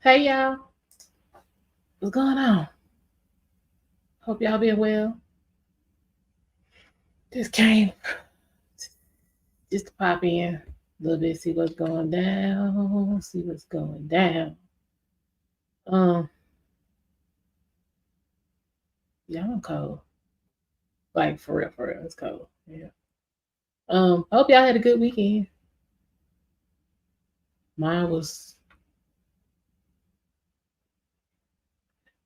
Hey y'all, what's going on? Hope y'all been well. Just came just to pop in a little bit, see what's going down, see what's going down. Um, yeah, I'm cold. Like for real, it's cold. Yeah. I hope y'all had a good weekend. Mine was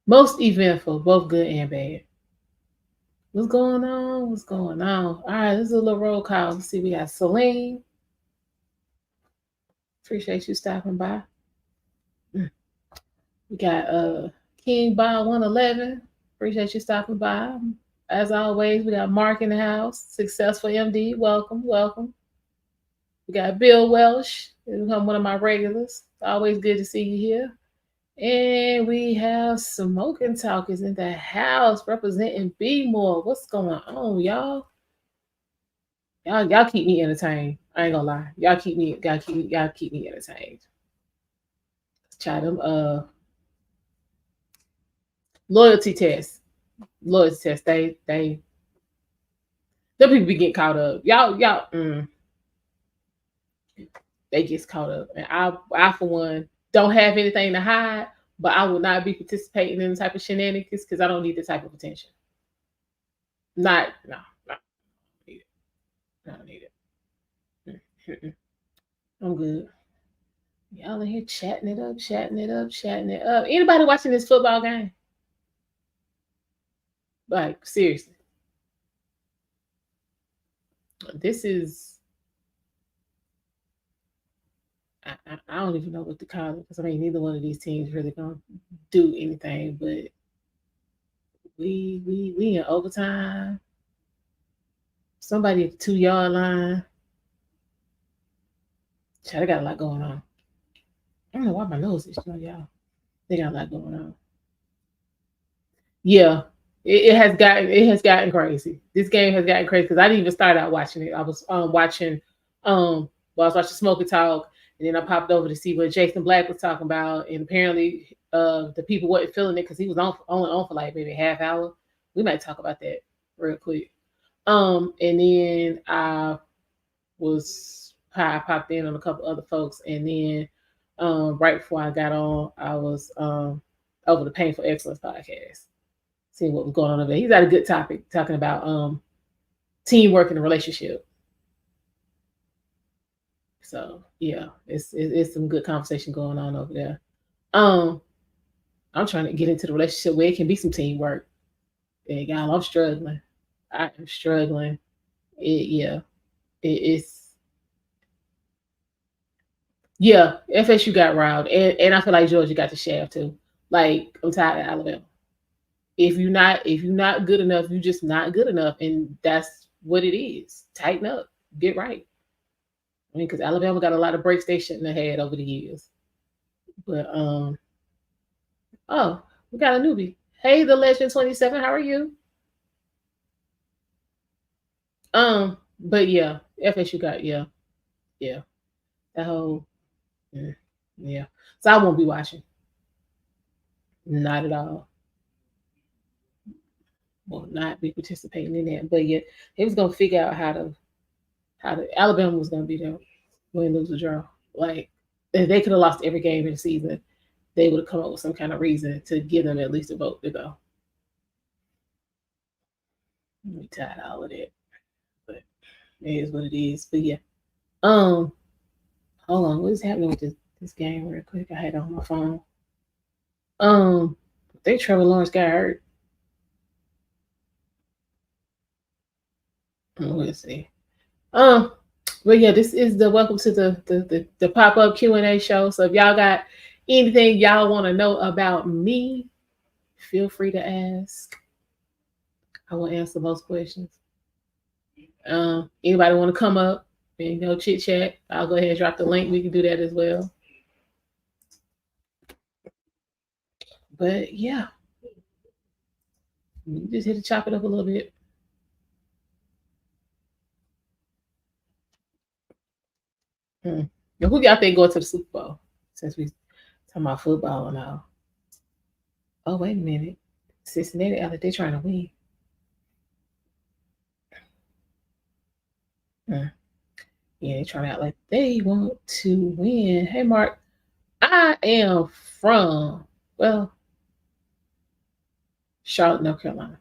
most eventful, both good and bad. What's going on? What's going on? All right, this is a little roll call. Let's see, we got Celine. Appreciate you stopping by. Mm. We got King by 111. Appreciate you stopping by. As always, we got Mark in the house. Successful MD. Welcome, welcome. We got Bill Welsh. He's become one of my regulars. Always good to see you here. And we have Smoking Talkers in the house representing B More. What's going on, y'all? Y'all keep me entertained. I ain't gonna lie. Y'all keep me entertained. Let's try them loyalty tests. Loyalty tests. They them people be getting caught up. They gets caught up. And I for one don't have anything to hide, but I will not be participating in the type of shenanigans because I don't need the type of attention. Not no, need it. I don't need it. Mm-mm. I'm good. Y'all in here chatting it up, chatting it up, chatting it up. Anybody watching this football game? Like seriously, this is I don't even know what to call it because I mean neither one of these teams really gonna do anything. But we in overtime. Somebody at the 2 yard line. Child, they got a lot going on. I don't know why my nose is showing y'all. They got a lot going on. Yeah, it has gotten crazy. This game has gotten crazy because I didn't even start out watching it. I was watching I was watching Smoky Talk, and then I popped over to see what Jason Black was talking about, and apparently the people wasn't feeling it because he was only on for like maybe a half hour. We might talk about that real quick. And then I popped in on a couple other folks, and then right before I got on, I was over the Painful Excellence podcast, seeing what was going on over there. He's got a good topic talking about teamwork in a relationship. So yeah, it's some good conversation going on over there. Um, I'm trying to get into the relationship where it can be some teamwork. And y'all, I'm struggling. I am struggling. Yeah, it's yeah. FSU got riled, and I feel like Georgia got the shaft too. Like I'm tired of Alabama. If you're not good enough, you're just not good enough, and that's what it is. Tighten up, get right. I mean, because Alabama got a lot of breaks they shouldn't have had over the years. But oh, we got a newbie. Hey, the Legend 27. How are you? But yeah, FSU got yeah that whole yeah. yeah. So I won't be watching. Not at all. Will not be participating in that. But yeah, they was gonna figure out how to Alabama was gonna be there, win, lose, or draw. Like if they could have lost every game in the season, they would have come up with some kind of reason to give them at least a vote to go. We tired of all of that, but it is what it is. But yeah, um, hold on, what is happening with this game? Real quick, I had it on my phone. Um, I think Trevor Lawrence got hurt. Let's see. Um, but yeah, this is the welcome to the pop up Q&A show. So if y'all got anything y'all want to know about me, feel free to ask. I will answer most questions. Anybody want to come up and chit chat? I'll go ahead and drop the link. We can do that as well. But yeah, we just hit to chop it up a little bit. Hmm. Now, who y'all think going to the Super Bowl? Since we Talking about football and all. Oh, wait a minute. Cincinnati out there trying to win. Hmm. Yeah, they trying out like they want to win. Hey, Mark, I am from, well, Charlotte, North Carolina,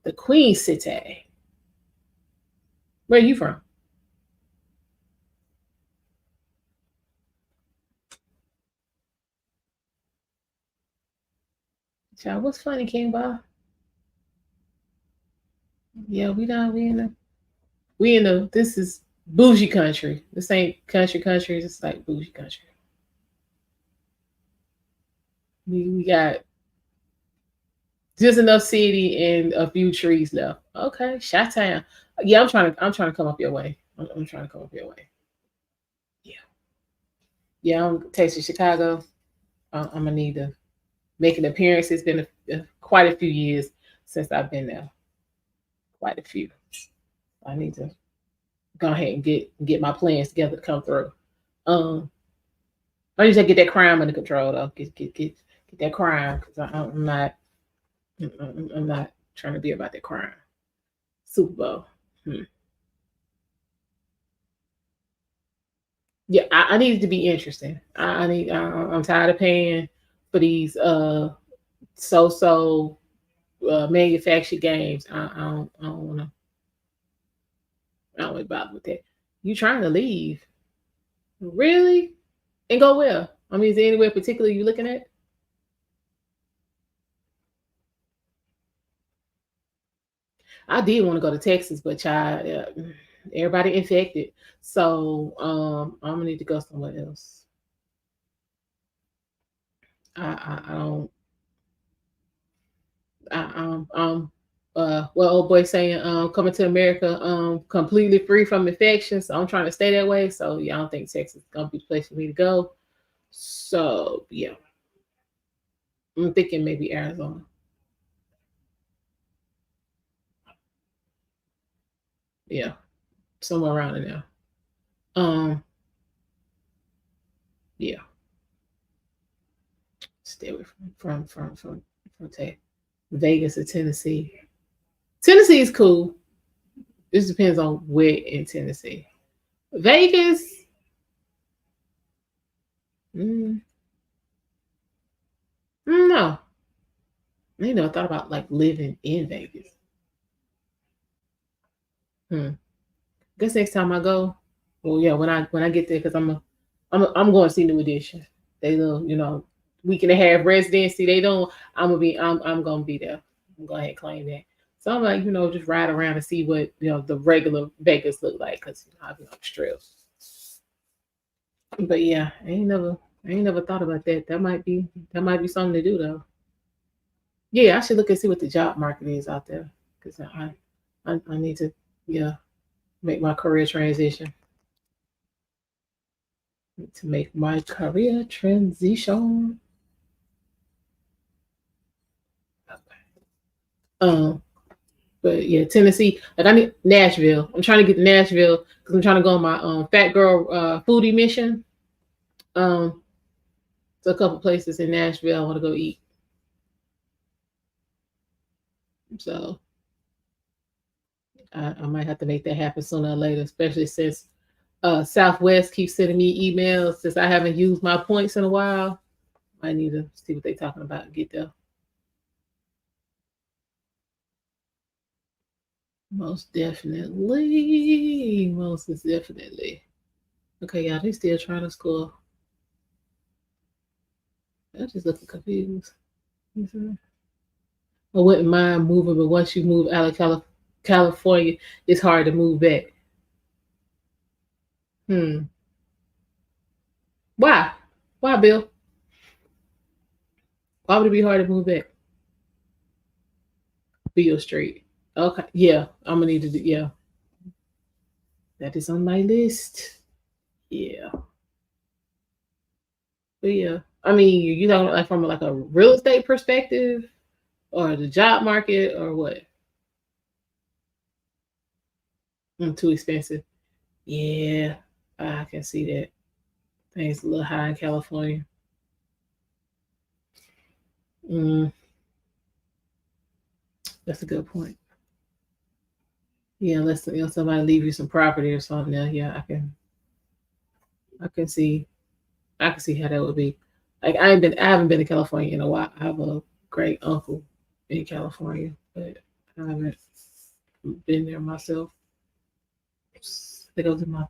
the Queen City. Where are you from? Child, what's funny, King Ball? Yeah, we in the, this is bougie country. This ain't country. It's like bougie country. We got just enough city and a few trees left. Okay, Shot Town. Yeah, I'm trying to come up your way. I'm trying to come up your way. Yeah, yeah. I'm Texas, Chicago. I'm gonna need to make an appearance. It's been quite a few years since I've been there. Quite a few. I need to go ahead and get my plans together to come through. Um, I need to get that crime under control though. Get that crime because I'm not I'm not trying to be about that crime. Super Bowl. Hmm. Yeah, I need it to be interesting. I need. I'm tired of paying for these so manufactured games. I don't want to. I don't want to bother with that. You trying to leave? Really? And go where? I mean, is there anywhere particular you looking at? I did want to go to Texas, but child, everybody infected. So I'm gonna need to go somewhere else. I don't. Well, old boy saying coming to America completely free from infection. So I'm trying to stay that way. So yeah, I don't think Texas is gonna be the place for me to go. So yeah, I'm thinking maybe Arizona. Yeah, somewhere around in there. Um, yeah, stay away from Vegas or Tennessee. Tennessee is cool. This depends on where in Tennessee. Vegas, mm, no. I ain't never thought about like living in Vegas. Hmm. Guess next time I go, well, yeah, when I get there, because I'm going to see New Edition. They little, week and a half residency. They don't. I'm gonna be there. I'm going to claim that. So I'm like, just ride around and see what the regular Vegas look like, because I've been on the strip. But yeah, I ain't never thought about that. That might be something to do though. Yeah, I should look and see what the job market is out there, because I need to, yeah, make my career transition. To make my career transition. Um, but yeah, Tennessee. Like I need Nashville. I'm trying to get to Nashville because I'm trying to go on my fat girl foodie mission. Um, to a couple places in Nashville I want to go eat. So I might have to make that happen sooner or later, especially since Southwest keeps sending me emails since I haven't used my points in a while. I need to see what they're talking about and get there. Most definitely. Most definitely. Okay, y'all, they still trying to score. I'm just looking confused. Mhm. I wouldn't mind moving, but once you move out of California, it's hard to move back. Hmm. Why? Why, Bill? Why would it be hard to move back? Beale Street. Okay. Yeah, I'm gonna need to do. Yeah, that is on my list. Yeah. But yeah, I mean, you talking like from like a real estate perspective, or the job market, or what? Too expensive. Yeah, I can see that. Things a little high in California. Mm, that's a good point. Yeah, unless somebody leave you some property or something. Yeah, I can see I can see how that would be. Like I haven't been to California in a while. I have a great uncle in California, but I haven't been there myself. I think I was in my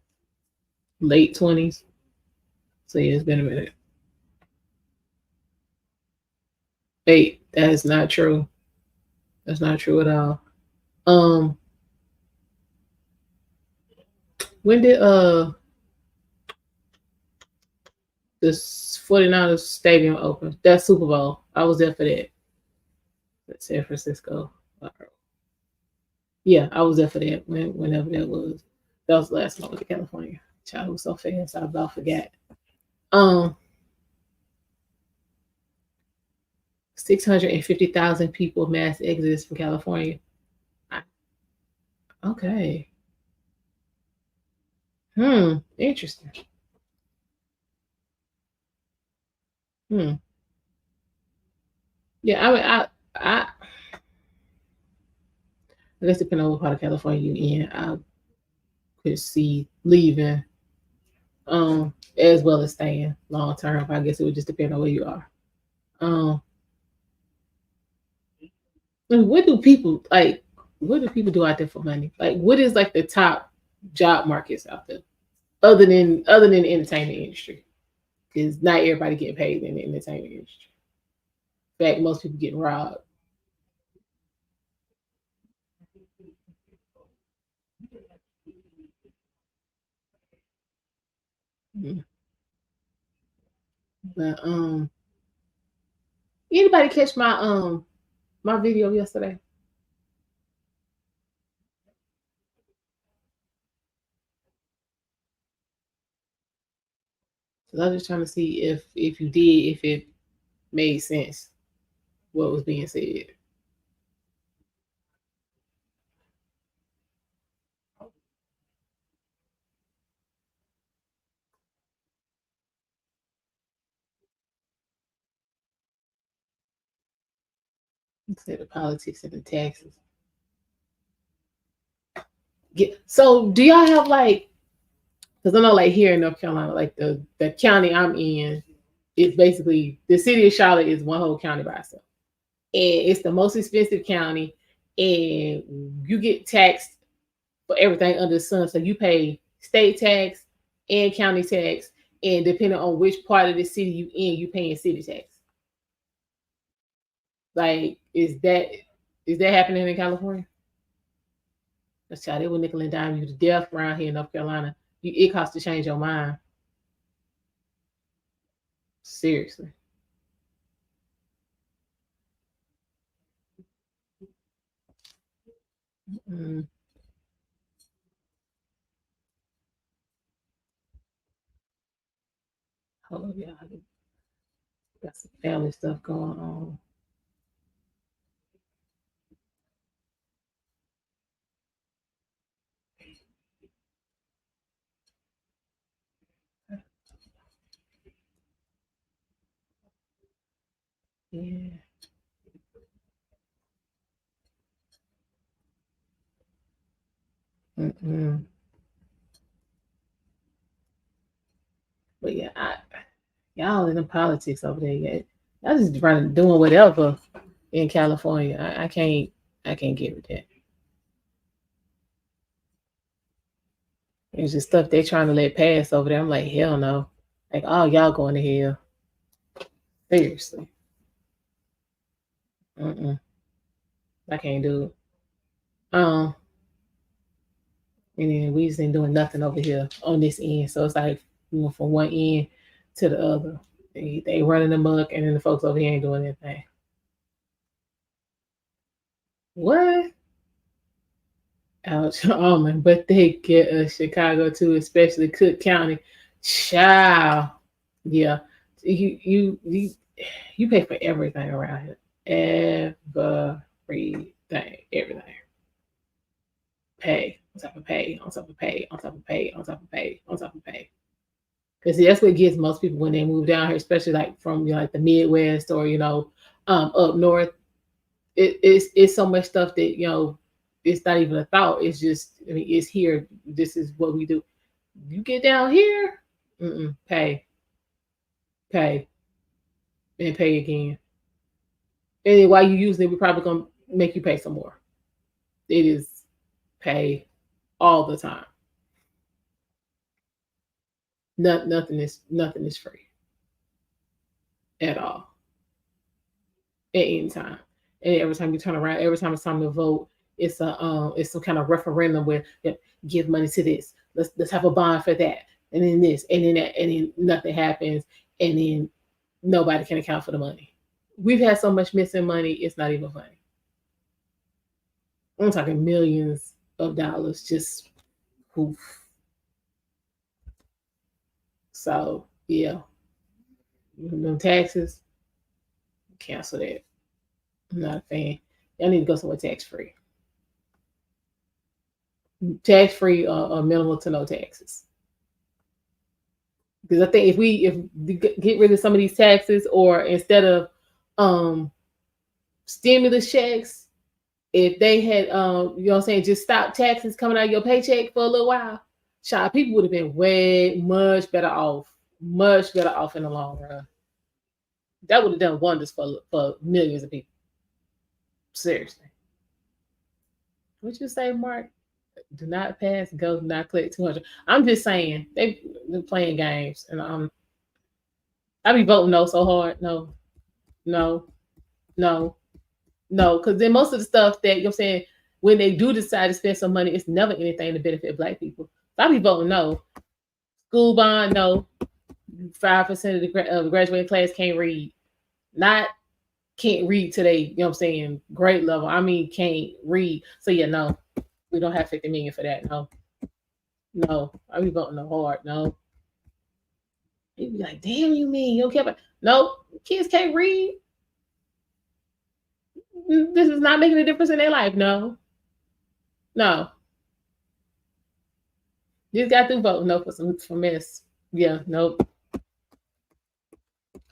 late 20s. So yeah, it's been a minute. Wait, that is not true. That's not true at all. Um, when did this 49ers stadium open? That Super Bowl. I was there for that. That's San Francisco. Yeah, I was there for that whenever that was. That was the last time I went to California. Child was so fast, I about forgot. 650,000 people mass exodus from California. Okay. Interesting. Hmm. Yeah, I guess depending on what part of California you in, I could see leaving, as well as staying long term. I guess it would just depend on where you are. Um, and what do people like? What do people do out there for money? Like, what is like the top job markets out there, other than the entertainment industry? Because not everybody getting paid in the entertainment industry. In fact, most people getting robbed. Mm. But anybody catch my video yesterday? 'Cause I was just trying to see if you did, if it made sense what was being said. Say the politics and the taxes. So do y'all have like? Because I know like here in North Carolina, like the county I'm in is basically the city of Charlotte is one whole county by itself, and it's the most expensive county, and you get taxed for everything under the sun. So you pay state tax and county tax, and depending on which part of the city you in, you paying city tax. Like, is that happening in California? That's child, they will nickel and dime you to death around here in North Carolina. It costs to change your mind. Seriously. Mm. Hold on, yeah, got some family stuff going on. Yeah. Mm-mm. But yeah, y'all in the politics over there. Yeah, y'all just running, doing whatever in California. I can't get with that. It's just stuff they trying to let pass over there. I'm like, hell no. Like, oh, y'all going to hell. Seriously. Mm-mm. I can't do it. Um, and then we just ain't doing nothing over here on this end. So it's like we went from one end to the other. They running the muck, and then the folks over here ain't doing anything. What? Ouch, almond, but they get Chicago too, especially Cook County. Child, yeah, you you pay for everything around here. Everything. Pay on top of pay on top of pay on top of pay on top of pay on top of pay. Because that's what gets most people when they move down here, especially like from like the Midwest or Up north, it's so much stuff that it's not even a thought. It's just, I mean, it's here. This is what we do. You get down here, pay, pay, and pay again. And then while you using it, we're probably gonna make you pay some more. It is pay all the time. Nothing is free at all at any time. And every time you turn around, every time it's time to vote, it's it's some kind of referendum where give money to this. Let's have a bond for that, and then this, and then that, and then nothing happens, and then nobody can account for the money. We've had so much missing money, it's not even funny. I'm talking millions of dollars, just poof. So yeah, no taxes, cancel that. I'm not a fan. Y'all need to go somewhere tax free. Tax free or minimal to no taxes. Because I think if we get rid of some of these taxes, or instead of stimulus checks, if they had you know what I'm saying, just stop taxes coming out of your paycheck for a little while, child, people would have been much better off in the long run. That would have done wonders for millions of people. Seriously. What you say, Mark? Do not pass go, do not click 200. I'm just saying they're playing games, and I be voting no so hard. No, because then most of the stuff that I'm saying, when they do decide to spend some money, it's never anything to benefit Black people. So I be voting no. School bond, no. 5% of the graduating class can't read. Not can't read today, grade level. I mean, can't read. So yeah, no. We don't have 50 million for that. No. I be voting no hard. No. You'd be like, damn, you mean you don't care about? No, kids can't read. This is not making a difference in their life. No. Just got through voting no for mess. Yeah, nope.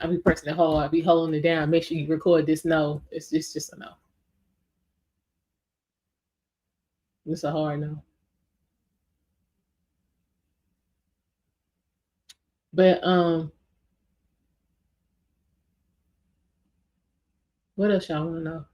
I be pressing it hard. I be holding it down. Make sure you record this. No, it's just a no. It's a hard no. But what else y'all want to know?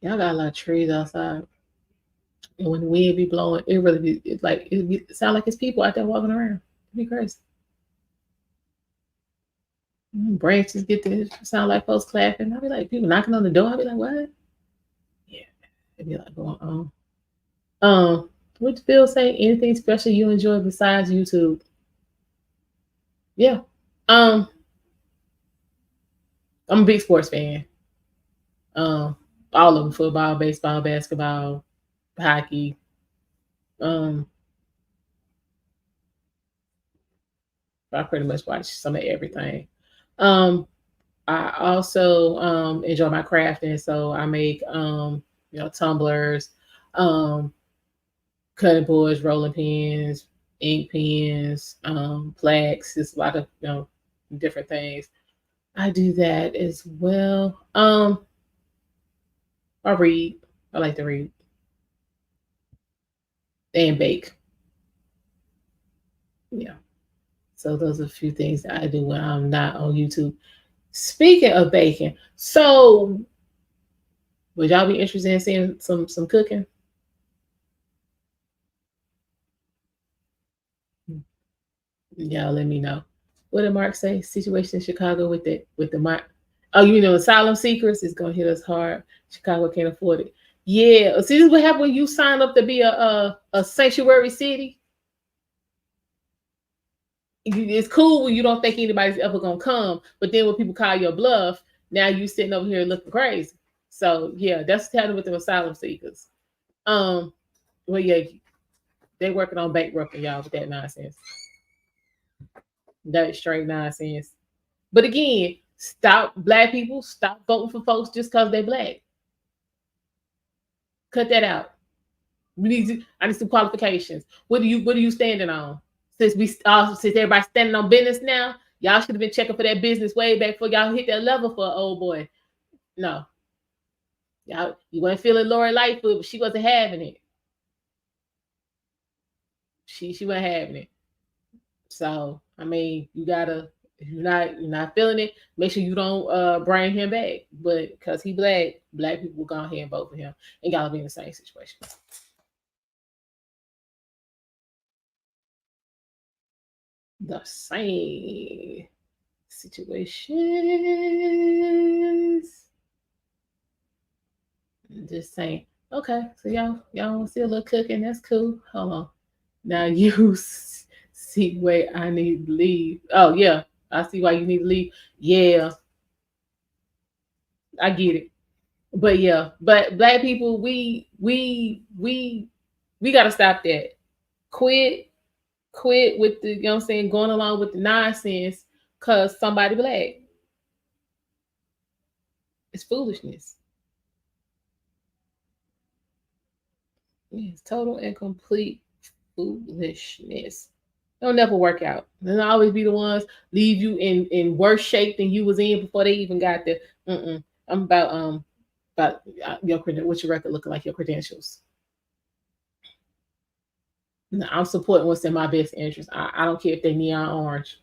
Y'all got a lot of trees outside, and when the wind be blowing, it really be it sound like it's people out there walking around. It'd be crazy. Branches get to sound like folks clapping. I'll be like, people knocking on the door. I'll be like, what? Yeah, it'd be like going on. What Phil say? Anything special you enjoy besides YouTube? Yeah. I'm a big sports fan. All of them: football, baseball, basketball, hockey. I pretty much watch some of everything. I also enjoy my crafting, so I make tumblers, cutting boards, rolling pins, ink pens, plaques. It's a lot of different things. I do that as well. I read. I like to read and bake. Yeah. So those are a few things that I do when I'm not on YouTube. Speaking of baking, so would y'all be interested in seeing some cooking? Y'all let me know. What did Mark say? Situation in Chicago with the Mark. Oh, asylum seekers is gonna hit us hard. Chicago can't afford it. Yeah. See, this is what happened when you sign up to be a sanctuary city. It's cool when you don't think anybody's ever gonna come, but then when people call your bluff, Now you sitting over here looking crazy. So yeah, that's what's happening with the asylum seekers. Well, yeah, they working on bankrupting y'all with that nonsense. That is straight nonsense. But again, stop black people, stop voting for folks just because they black. Cut that out. I need some qualifications. What are you standing on? Since everybody's standing on business now, y'all should have been checking for that business way back before y'all hit that level for an old boy. No. Y'all, you weren't feeling Lori Lightfoot, but she wasn't having it. She wasn't having it. So I mean, you gotta, if you're not feeling it, make sure you don't bring him back. But because he black people will go ahead and vote for him, and y'all be in the same situation. The same situations. Just saying. Okay, so y'all want to see a little cooking? That's cool. Hold on. Now you see where I need to leave. Oh yeah, I see why you need to leave. Yeah, I get it. But yeah, but black people, we gotta stop that. Quit, quit with the, you know what I'm saying, going along with the nonsense cause somebody black. It's foolishness. It's total and complete foolishness. It'll never work out. They'll always be the ones leave you in worse shape than you was in before they even got there. I'm about your what's your record looking like, your credentials. No, I'm supporting what's in my best interest. I don't care if they neon orange,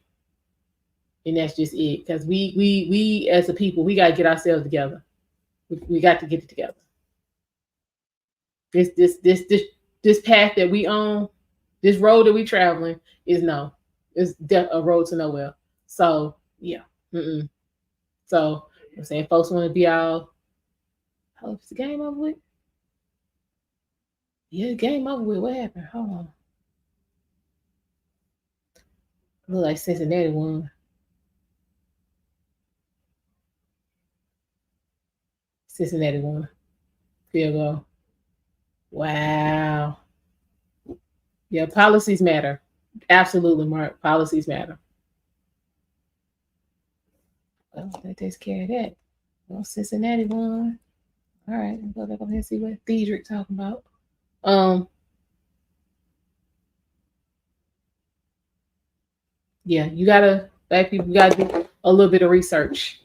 and that's just it. Because we as a people, we got to get ourselves together. We got to get it together. This path that we on, this road that we traveling is a road to nowhere. So yeah, so I'm saying folks want to be all, oh, is the game over with? Yeah, the game over with. What happened? Hold on. Look like Cincinnati won. Cincinnati won. Field goal. Wow. Yeah, policies matter. Absolutely, Mark. Policies matter. Well, that takes care of that. Well, Cincinnati won. All right, let's go back over here and see what Diedrich talking about. Yeah, you gotta, black people, you gotta do a little bit of research.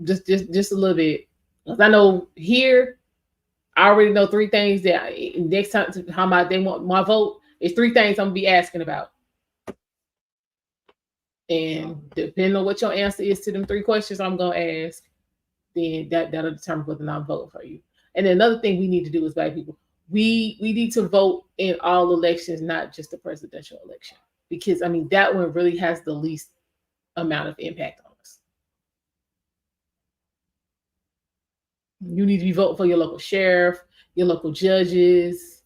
Just a little bit. Cause I know here, I already know three things that next time how my they want my vote is three things I'm gonna be asking about. And depending on what your answer is to them three questions I'm gonna ask, then that'll determine whether or not I'm voting for you. And then another thing we need to do as black people, we need to vote in all elections, not just the presidential election. Because I mean that one really has the least amount of impact on us. You need to be voting for your local sheriff, your local judges,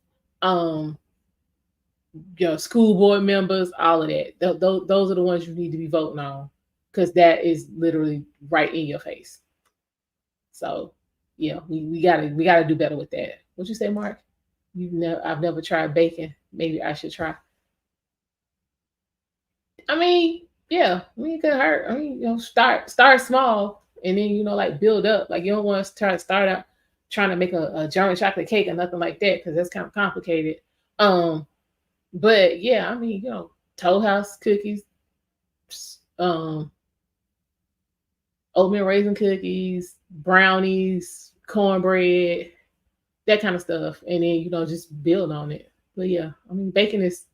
your school board members, all of that. Those are the ones you need to be voting on because that is literally right in your face. So yeah, we gotta do better with that. What'd you say, Mark? I've never tried baking. Maybe I should try. I mean, yeah, I mean it could hurt. I mean, start small and then like build up. Like you don't want to try to start out trying to make a German chocolate cake or nothing like that because that's kind of complicated. But yeah, I mean, Toll House cookies, oatmeal raisin cookies, brownies, cornbread, that kind of stuff, and then just build on it. But yeah, I mean, baking is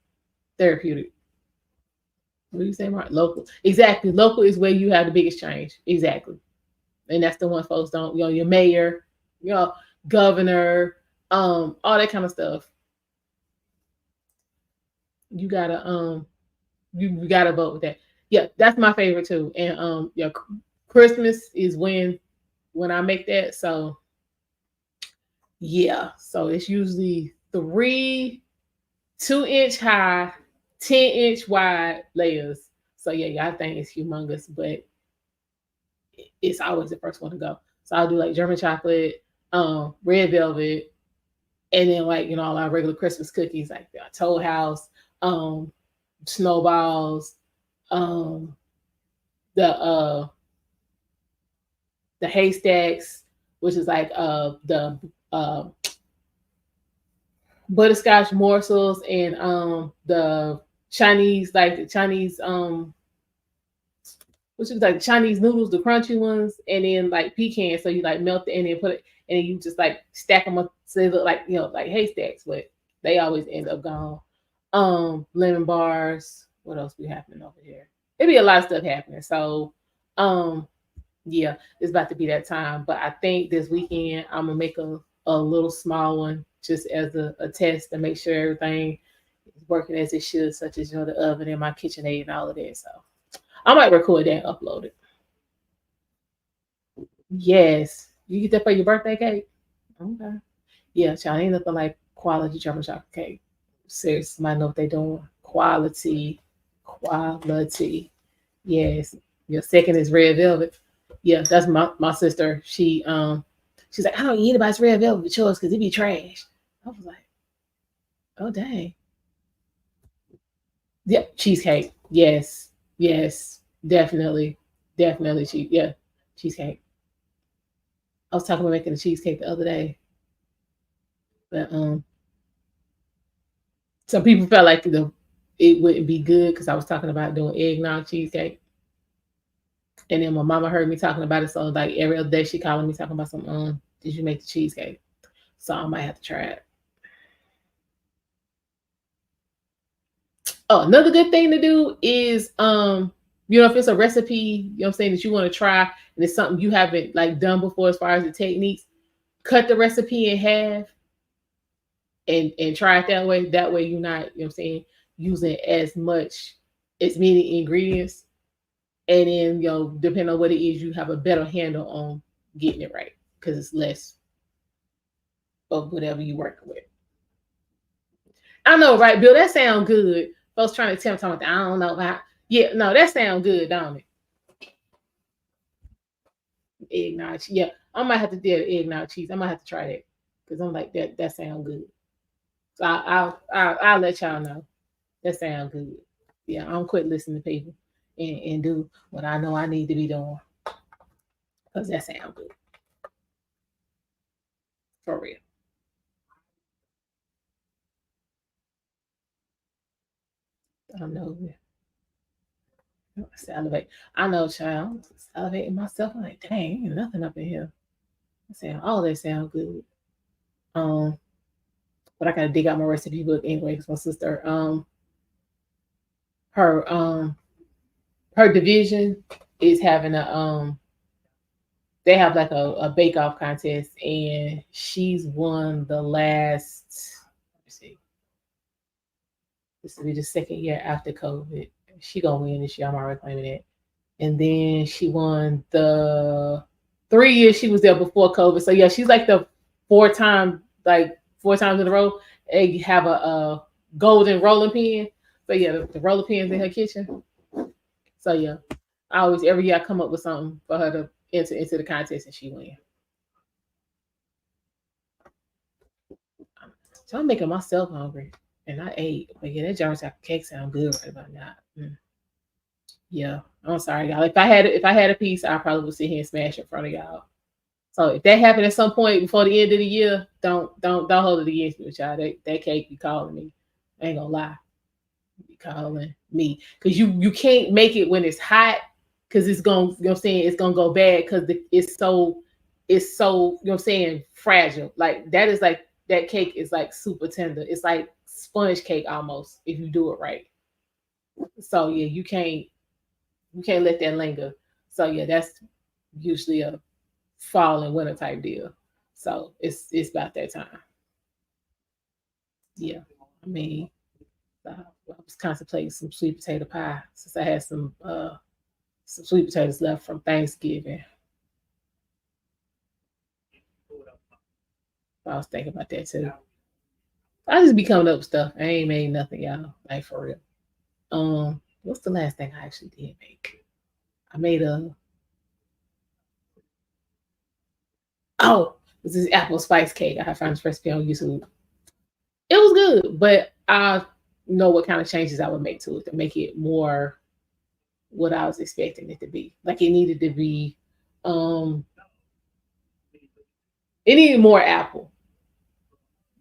therapeutic. What do you say, Mark? Local, exactly. Local is where you have the biggest change, exactly, and that's the one folks don't. Your mayor, governor, all that kind of stuff. You gotta you gotta vote with that. Yeah, that's my favorite too. And Christmas is when I make that. So yeah, so it's usually 3 2-inch high, 10-inch wide layers. So yeah, I think it's humongous. But it's always the first one to go. So I'll do like German chocolate, red velvet, and then like all our regular Christmas cookies like the Toll House, snowballs, um, the haystacks, which is like the uh, butterscotch morsels, and the Chinese, like the Chinese which is like Chinese noodles, the crunchy ones, and then like pecans. So you like melt it and then put it, and then you just like stack them up so they look like like haystacks, but they always end up gone. Lemon bars. What else be happening over here? It'd be a lot of stuff happening. So, yeah, it's about to be that time. But I think this weekend I'm gonna make a little small one just as a test to make sure everything is working as it should, such as the oven and my KitchenAid and all of that. So I might record that and upload it. Yes. You get that for your birthday cake? Okay. Yeah, child, ain't nothing like quality German chocolate cake. Seriously, somebody know what they doing. Quality. Quality. Yes. Your second is red velvet. Yeah, that's my sister. She's like, I don't eat anybody's red velvet with yours because it be trash. I was like, oh dang. Yeah, cheesecake. Yes. Yes. Definitely. Definitely yeah, cheesecake. I was talking about making a cheesecake the other day, but some people felt like it wouldn't be good because I was talking about doing eggnog cheesecake, and then my mama heard me talking about it, so like every other day she calling me talking about some did you make the cheesecake? So I might have to try it. Oh, another good thing to do is if it's a recipe, I'm saying, that you want to try and it's something you haven't like done before as far as the techniques, cut the recipe in half and try it that way. That way you're not, I'm saying, using as many ingredients. And then, depending on what it is, you have a better handle on getting it right because it's less of whatever you working with. I know, right, Bill? That sounds good. Folks trying to tell me something. I don't know about. Yeah, no, that sounds good, don't it? Eggnog. Yeah, I might have to do eggnog cheese. I might have to try that because I'm like that. That sounds good. So I'll let y'all know. That sounds good. Yeah, I'm quit listening to people and do what I know I need to be doing because that sounds good for real. I know. Salivate. I know, child. Salivating myself. I'm like, dang, ain't nothing up in here. I said, all that sound good. Um, but I gotta dig out my recipe book anyway because my sister, her her division is having they have like a bake off contest and she's won the last, let me see, this will be the second year after COVID. She gonna win this year. I'm already claiming it. And then she won the 3 years she was there before COVID. So yeah, she's like the four times in a row. They have a golden rolling pin. So yeah, the roller pins in her kitchen. So yeah, I always every year I come up with something for her to enter into the contest and she win. So I'm making myself hungry. And I ate. But yeah, that German chocolate cake sound good right about now. Yeah. I'm sorry, y'all. If I had a piece, I probably would sit here and smash it in front of y'all. So if that happened at some point before the end of the year, don't hold it against me, y'all. That cake be calling me. I ain't gonna lie. Be calling me. Cause you can't make it when it's hot because it's gonna, I'm saying, it's gonna go bad because it's so, I'm saying, fragile. Like that is like that cake is like super tender. It's like sponge cake almost if you do it right. So yeah, you can't let that linger. So yeah, that's usually a fall and winter type deal. So it's about that time. Yeah, I mean, I was contemplating some sweet potato pie since I had some sweet potatoes left from Thanksgiving. I was thinking about that too. I just be coming up with stuff. I ain't made nothing, y'all. Like for real. What's the last thing I actually did make? I made a Oh, this is apple spice cake. I found this recipe on YouTube. It was good, but I know what kind of changes I would make to it to make it more what I was expecting it to be. Like it needed to be, um, it needed more apple.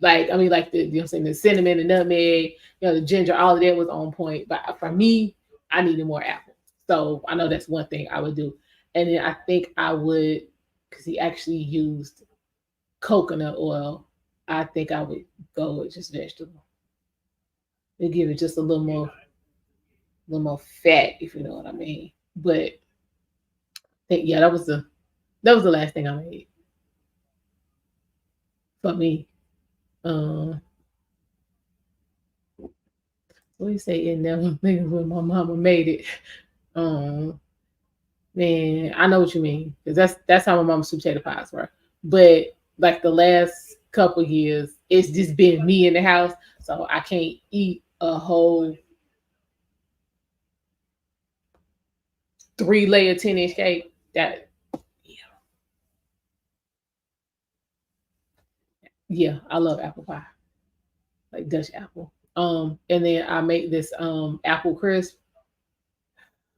Like I mean, like the I'm saying the cinnamon, the nutmeg, the ginger, all of that was on point. But for me, I needed more apple. So I know that's one thing I would do. And then I think I would, because he actually used coconut oil. I think I would go with just vegetable and give it just little more fat, if you know what I mean. But I think yeah, that was the last thing I made for me. Um, what do you say? It never niggas when my mama made it. Um, Man, I know what you mean because that's how my mama's sweet potato pies were. But like the last couple years, it's just been me in the house, so I can't eat a whole 3-layer 10-inch cake. That yeah, I love apple pie, like Dutch apple. And then I make this apple crisp,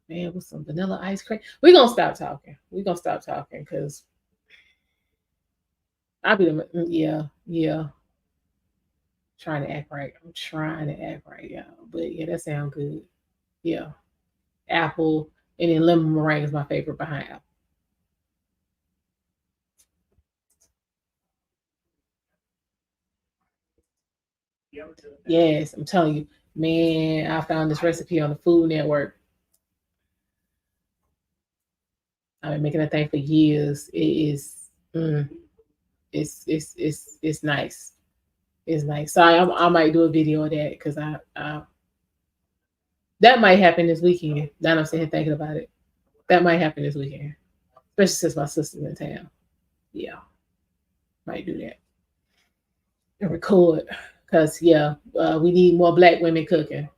man, with some vanilla ice cream. We're gonna stop talking. We're gonna stop talking because I'll be the yeah. Trying to act right. I'm trying to act right, y'all. But yeah, that sounds good. Yeah. Apple and then lemon meringue is my favorite behind apple. Yes, I'm telling you, man, I found this recipe on the Food Network. I've been making that thing for years. It is it's nice. It's nice. So I might do a video of that because I that might happen this weekend. Now I'm sitting here thinking about it. That might happen this weekend, especially since my sister's in town. Yeah, might do that and record because yeah, we need more black women cooking,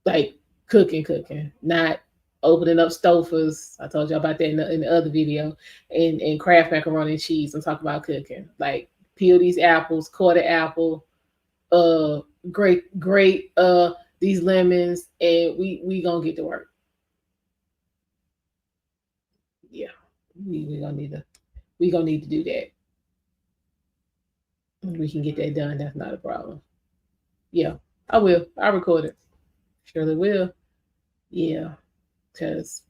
like cooking, not opening up stofers. I told you about that in the other video, and craft macaroni and cheese. I'm talking about cooking, like peel these apples, quarter apple, uh, great these lemons, and we gonna get to work. Yeah, we gonna need to do that. We can get that done. That's not a problem. Yeah, I will. I'll record it. Surely will. Yeah, because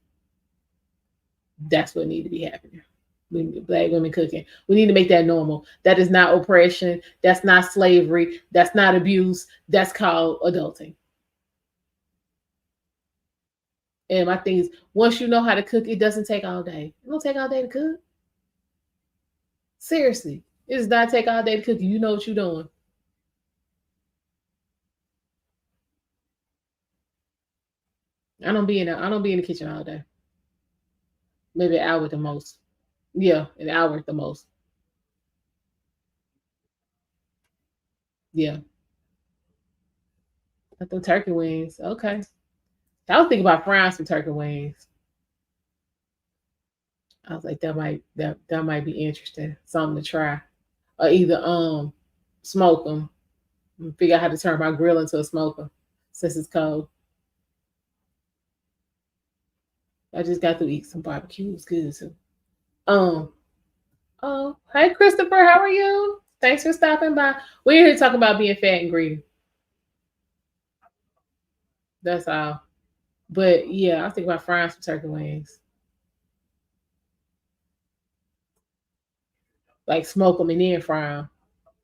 that's what need to be happening. Black women cooking. We need to make that normal. That is not oppression. That's not slavery. That's not abuse. That's called adulting. And my thing is, once you know how to cook, it doesn't take all day. It don't take all day to cook. Seriously, it does not take all day to cook. You know what you're doing. I don't be in the kitchen all day. Maybe an hour at the most. Yeah, an hour at the most. Yeah. Like the turkey wings. Okay. I was thinking about frying some turkey wings. I was like, that might be interesting. Something to try. Or either smoke them. Figure out how to turn my grill into a smoker since it's cold. I just got to eat some barbecue. It was good too. Um, oh, hey Christopher, how are you? Thanks for stopping by. We're here talking about being fat and greedy. That's all. But yeah, I think about frying some turkey wings. Like smoke them and then fry them.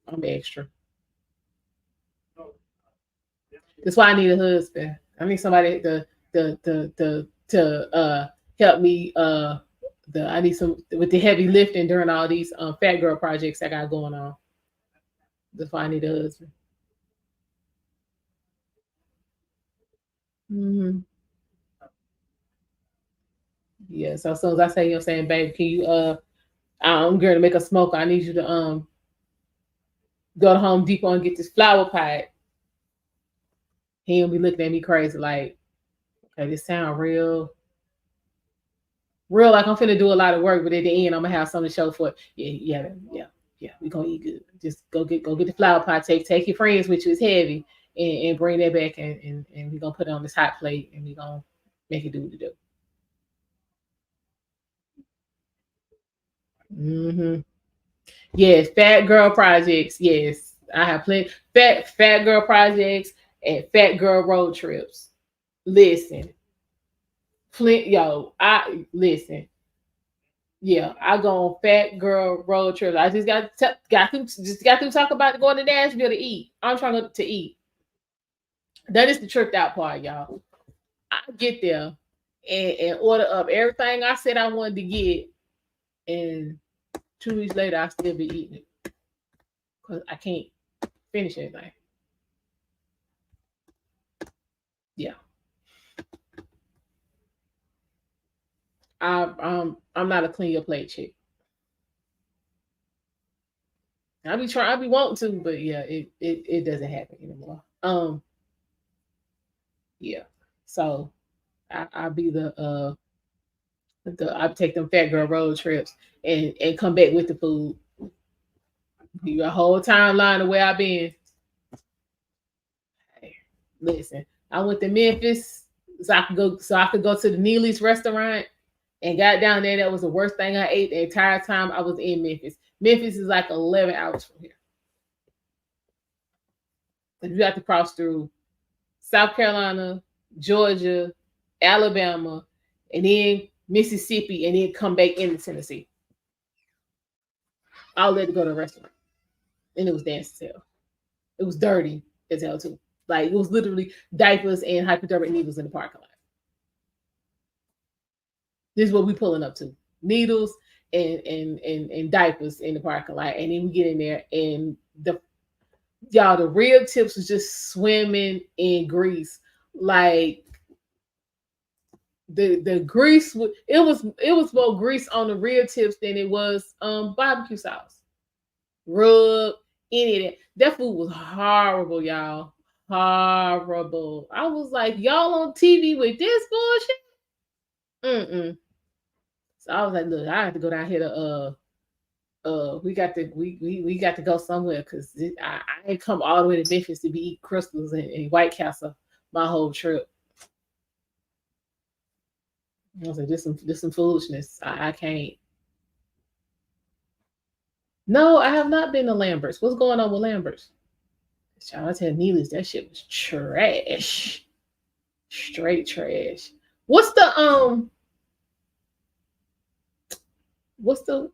I'm extra. That's why I need a husband. I need somebody to help me the I need some with the heavy lifting during all these fat girl projects I got going on. That's why I need a husband. Hmm. Yeah. So as soon as I say, you're saying, babe, can you I'm going to make a smoker. I need you to go to Home Depot and get this flower pot. He'll be looking at me crazy like, okay, this sound real. Real like I'm finna do a lot of work, but at the end I'm gonna have something to show for it. Yeah. We gonna eat good. Just go get the flower pot. Take your friends with you. It's heavy, and bring that back, and we gonna put it on this hot plate, and we gonna make it do what it do. Mm-hmm. Yes, fat girl projects. Yes, I have plenty fat girl projects and fat girl road trips. Listen, I listen. Yeah, I go on fat girl road trips. I just got to talk about going to Nashville to eat. I'm trying to eat. That is the tripped out part, y'all. I get there and order up everything I said I wanted to get, and 2 weeks later I still be eating it because I can't finish anything. Yeah, I'm not a clean your plate chick. I be wanting to, but yeah, it doesn't happen anymore. Yeah. So I be I take them fat girl road trips and come back with the food. Your whole timeline of where I've been. Hey, listen, I went to Memphis so I could go to the Neely's restaurant and got down there. That was the worst thing I ate the entire time I was in Memphis. Memphis is like 11 hours from here. If you have to cross through South Carolina, Georgia, Alabama, and then Mississippi, and then come back into Tennessee. I'll let it go to a restaurant. And it was dance as hell. It was dirty as hell too. Like it was literally diapers and hypodermic needles in the parking lot. This is what we pulling up to. Needles and diapers in the parking lot. And then we get in there and the rib tips was just swimming in grease. Like the grease it was more grease on the rib tips than it was barbecue sauce. Rub any of that. That food was horrible, y'all. Horrible. I was like, y'all on TV with this bullshit? Mm-mm. So I was like, look, I have to go down here to we got to go somewhere because I ain't come all the way to Memphis to be eating crystals and White Castle my whole trip. I was like, this some foolishness. I can't. No, I have not been to Lambert's. What's going on with Lambert's? Child, I tell Neely's that shit was trash. Straight trash. What's the what's the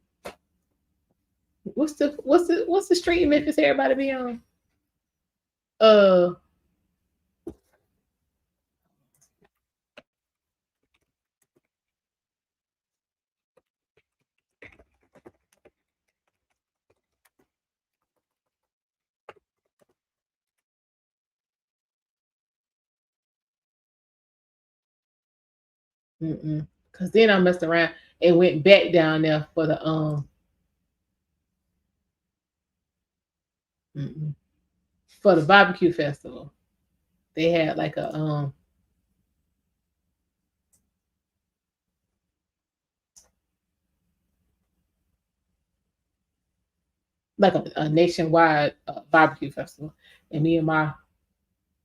what's the street in Memphis everybody be on? Uh Cause then I messed around and went back down there for the for the barbecue festival. They had like a a nationwide barbecue festival, and me and my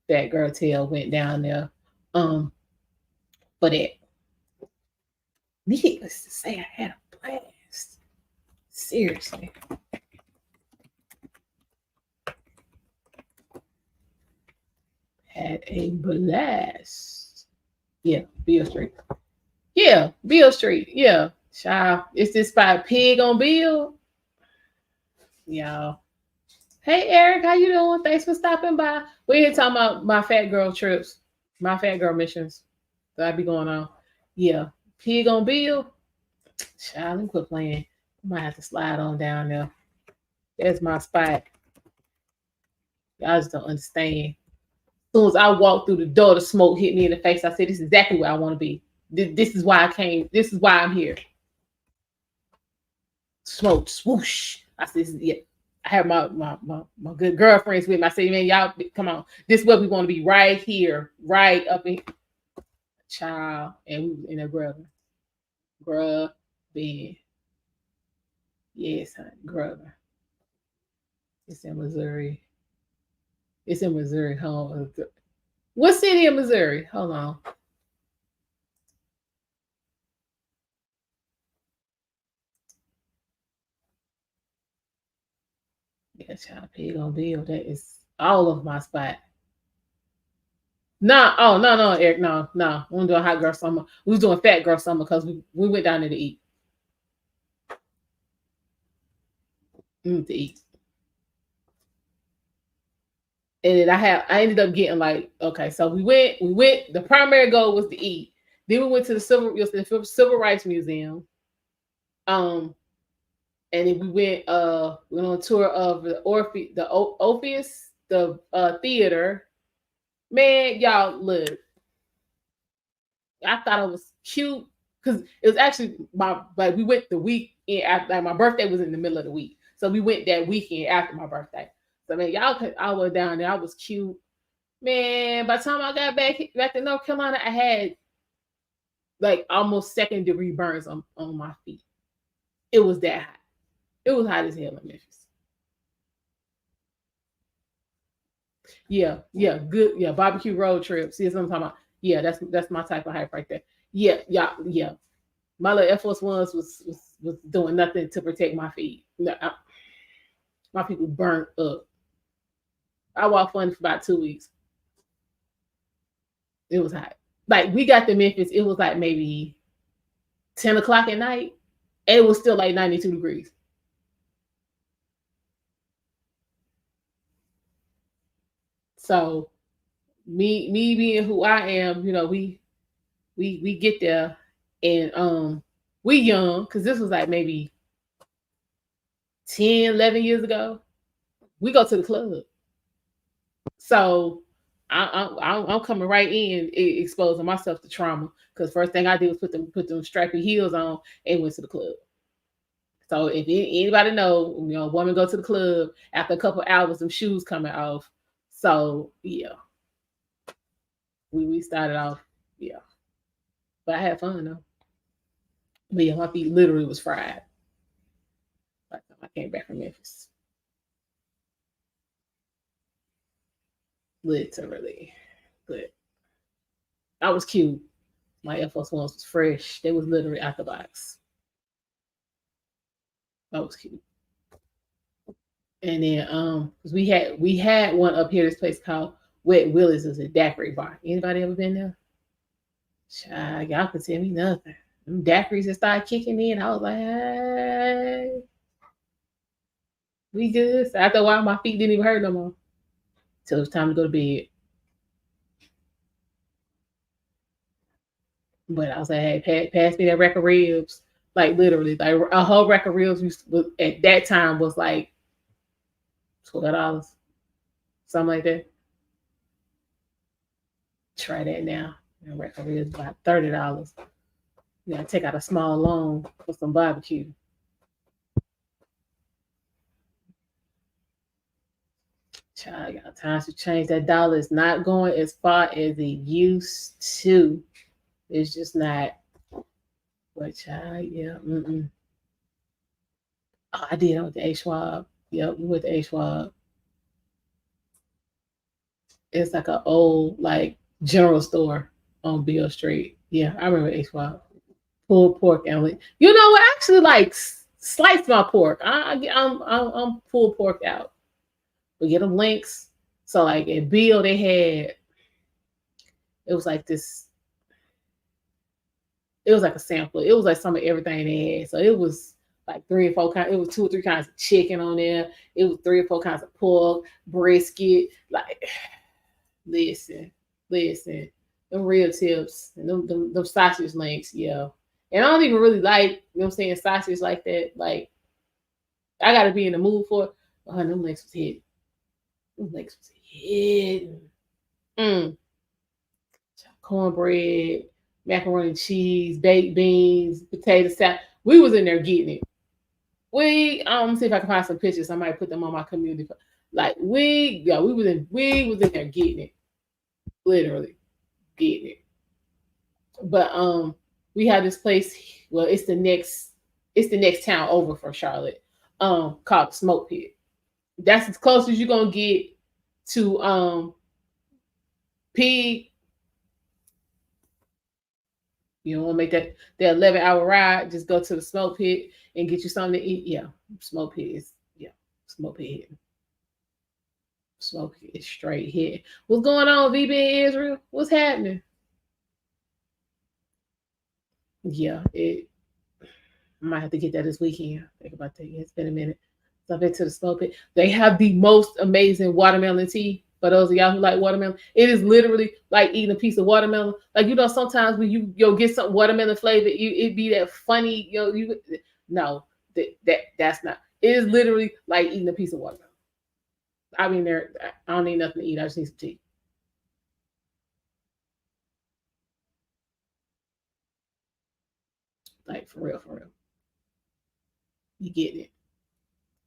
fat girl tail went down there for that. Needless to say, I had a blast. Seriously. Had a blast. Yeah, Beale Street. Yeah, Beale Street. Yeah. Child, it's this spot Pig on Beale. Y'all. Hey Eric, how you doing? Thanks for stopping by. We're here talking about my fat girl trips, my fat girl missions that I be going on. Yeah. Pig on Beale. Child, let me quit playing. I might have to slide on down there. That's my spot. Y'all just don't understand. As soon as I walked through the door, the smoke hit me in the face. I said, this is exactly where I want to be. This is why I came. This is why I'm here. Smoke, swoosh. I said, yeah. I have my good girlfriends with me. I said, man, y'all, come on. This is where we want to be, right here, right up in child. And we was in there grabbing. Grubbing. Yes, honey, grubbing. It's in Missouri. It's in Missouri. Hold on. What city in Missouri? Hold on. Yeah, child pig on bill. That is all of my spot. No, oh no, Eric, no. We were doing hot girl summer. We was doing fat girl summer because we went down there to eat. To eat. And then I ended up getting like, okay, so we went, the primary goal was to eat. Then we went to the Civil Rights Museum. And then we went on a tour of the Orpheus, the theater. Man, y'all, look, I thought it was cute because it was actually we went the week after, like my birthday was in the middle of the week. So we went that weekend after my birthday. So man, I was down there. I was cute. Man, by the time I got back to North Carolina, I had like almost second-degree burns on my feet. It was that hot. It was hot as hell in Memphis. Yeah, good. Yeah, barbecue road trip. See what I'm talking about? Yeah, that's my type of hype right there. Yeah. My little Air Force Ones was doing nothing to protect my feet. No, my feet were burnt up. I walked funny for about 2 weeks. It was hot. Like we got to Memphis, it was like maybe 10 o'clock at night. And it was still like 92 degrees. So me being who I am, we get there and we young because this was like maybe 10, 11 years ago. We go to the club. So I'm coming right in exposing myself to trauma because first thing I did was put them strappy heels on and went to the club. So if anybody know, women go to the club after a couple hours, some shoes coming off. So yeah, we started off, yeah, but I had fun though. But yeah, my feet literally was fried by the time I came back from Memphis. Literally, but I was cute. My Air Force Ones was fresh. They was literally out the box. That was cute. And then cause we had one up here, this place called Wet Willie's. Is a daiquiri bar. Anybody ever been there? Child, y'all could tell me nothing. Them daiquiris that started kicking in, I was like, hey, we good. So after a while, my feet didn't even hurt no more. Till it was time to go to bed. But I was like, hey, pass me that rack of ribs. Like literally, like a whole rack of ribs at that time was like $12, something like that. Try that now. A rack of ribs about $30. You gotta take out a small loan for some barbecue. Child, got times to change. That dollar is not going as far as it used to. It's just not. But child, yeah. Oh, I did. I went to A Schwab. Yep, we went to A Schwab. It's like an old like general store on Beale Street. Yeah, I remember A Schwab. Pulled pork and you know what? I actually like slice my pork. I'm pulled pork out. We get them links. So like at Beale, they had it was like this. It was like a sampler. It was like some of everything they had. So it was like 3 or 4 kinds. It was 2 or 3 kinds of chicken on there. It was 3 or 4 kinds of pork, brisket. Like, listen, them real tips and them sausage links, yeah. And I don't even really like, sausage like that. Like, I gotta be in the mood for it. But them links was hidden. Them links was hidden. Cornbread, macaroni and cheese, baked beans, potato salad. We was in there getting it. See if I can find some pictures. I might put them on my community. Like we was in there getting it. Literally getting it. But we had this place Well, it's the next town over for Charlotte, called the Smoke Pit. That's as close as you're gonna get to Pig. You don't want to make that 11-hour ride. Just go to the Smoke Pit and get you something to eat. Yeah, Smoke Pit is Smoke Pit hitting. Smoke Pit is straight hit. What's going on, VB in Israel? What's happening? Yeah, I might have to get that this weekend. Think about that. Yeah, it's been a minute. So I've been to the Smoke Pit. They have the most amazing watermelon tea. For those of y'all who like watermelon, it is literally like eating a piece of watermelon. Like, sometimes when you'll get some watermelon flavor, it be that funny. No, that's not. It is literally like eating a piece of watermelon. I mean, I don't need nothing to eat. I just need some tea. Like, for real, for real. You get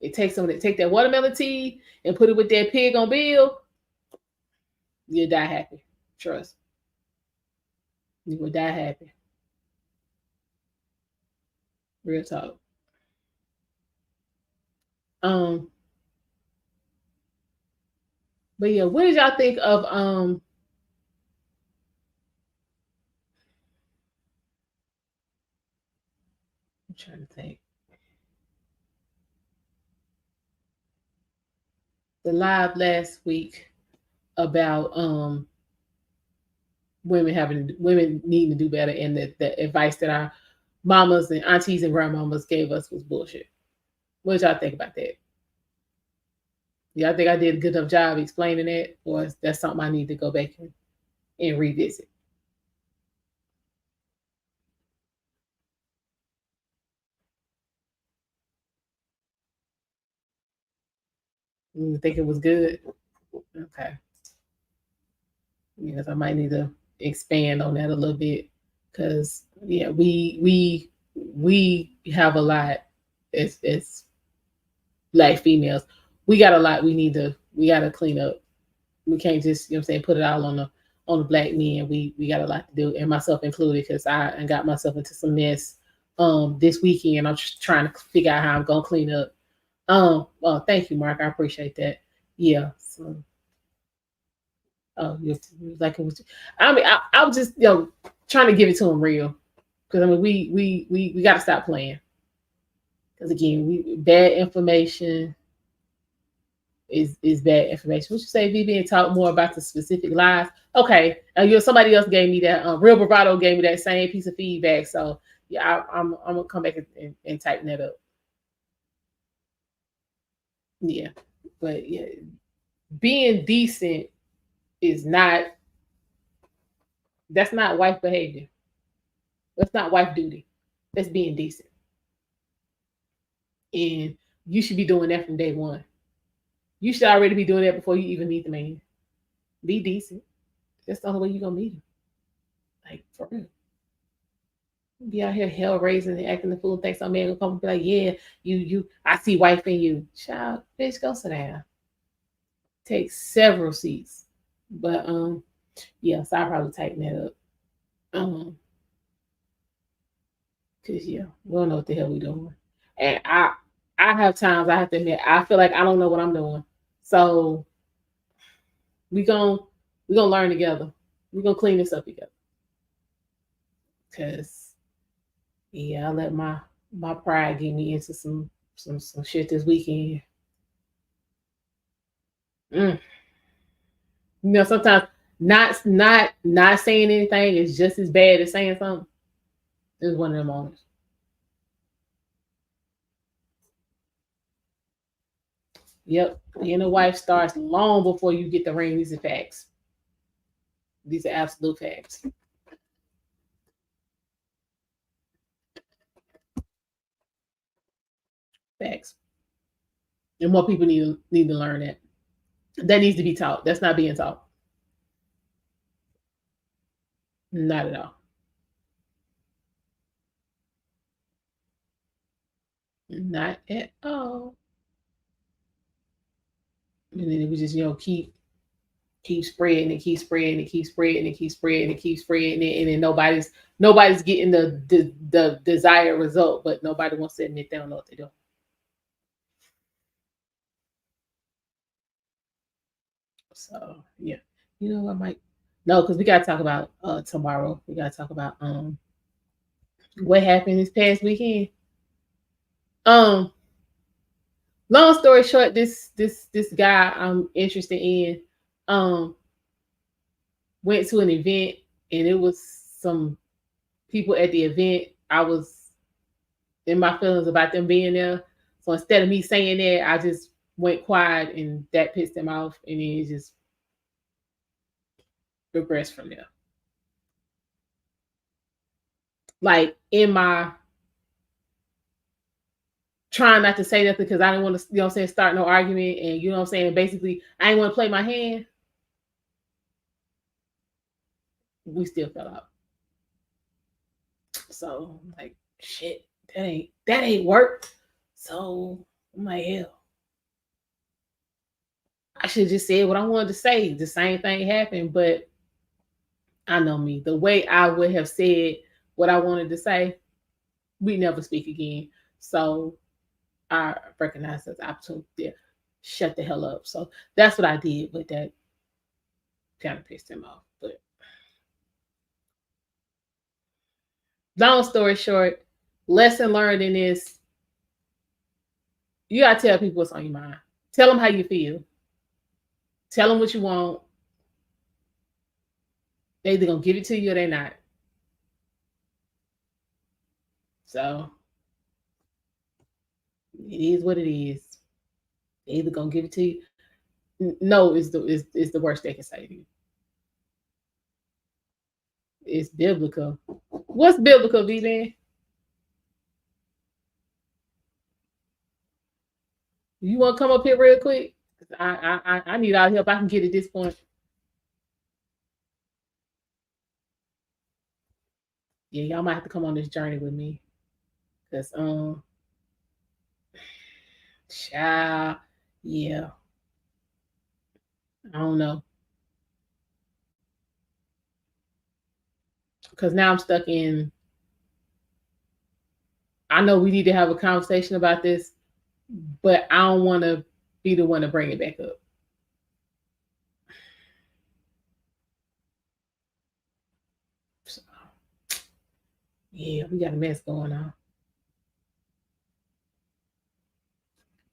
it. Take that watermelon tea and put it with that pig on bill. You'll die happy. Trust. You will die happy. Real talk. Um, but yeah, what did y'all think of I'm trying to think. The live last week about women needing to do better, and the advice that our mamas and aunties and grandmamas gave us was bullshit. What did y'all think about that? Y'all think I did a good enough job explaining that, or is that something I need to go back and revisit? You think it was good? Okay. Yes, I might need to expand on that a little bit, because yeah, we have a lot as Black females. We got a lot we gotta clean up. We can't just, put it all on the Black men. We got a lot to do, and myself included, because I got myself into some mess this weekend. I'm just trying to figure out how I'm gonna clean up. Well, thank you, Mark. I appreciate that. Yeah. So, oh, you're like it was. I mean, I was just trying to give it to him real, because I mean we got to stop playing, because again, bad information is bad information. What you say, VB, and talk more about the specific lies? Okay, somebody else gave me that. Real Bravado gave me that same piece of feedback. So yeah, I'm gonna come back and tighten that up. Yeah, but yeah, being decent is not. That's not wife behavior. That's not wife duty. That's being decent, and you should be doing that from day one. You should already be doing that before you even meet the man. Be decent. That's the only way you're gonna meet him. Like, for real. Be out here hell raising and acting the fool. Think some man gonna come and be like, yeah, I see wife in you. Child, bitch, go sit down. Take several seats. But yeah, so I'll probably tighten that up. Cause yeah, we don't know what the hell we doing. And I have times I have to admit, I feel like I don't know what I'm doing. So we gon' we gonna learn together. We're gonna clean this up together. Cause yeah, I let my pride get me into some shit this weekend. Mm. Sometimes not saying anything is just as bad as saying something. It's one of them moments. Yep. Being a wife starts long before you get the ring. These are facts. These are absolute facts. Facts. And more people need to learn that. That needs to be taught. That's not being taught. Not at all. Not at all. And then we just keep keep spreading and keep spreading and keep spreading and keep spreading and keep spreading it, and then nobody's getting the desired result, but nobody wants to admit they don't know what they're doing. So yeah, you know what, Mike? No, because we gotta talk about tomorrow. We gotta talk about what happened this past weekend. Um, long story short, this guy I'm interested in um went to an event, and it was some people at the event. I was in my feelings about them being there. So instead of me saying that, I just went quiet, and that pissed him off, and then it just regressed from there. Like in my trying not to say nothing because I didn't want to, start no argument, and basically I didn't want to play my hand. We still fell out. So I'm like, shit, that ain't work. So I'm like, hell, I should just said what I wanted to say. The same thing happened, but I know me. The way I would have said what I wanted to say, we never speak again. So I recognize that opportunity there. Shut the hell up. So that's what I did, but that kind of pissed him off. But long story short, lesson learned in this, you gotta tell people what's on your mind. Tell them how you feel. Tell them what you want. They either gonna give it to you or they not. So it is what it is. They either gonna give it to you. No is the worst they can say to you. It's biblical. What's biblical, V-Man? You want to come up here real quick? I need all the help I can get at this point. Yeah, y'all might have to come on this journey with me, cause child, yeah, I don't know, cause now I'm stuck in. I know we need to have a conversation about this, but I don't want to be the one to bring it back up. So, yeah, we got a mess going on.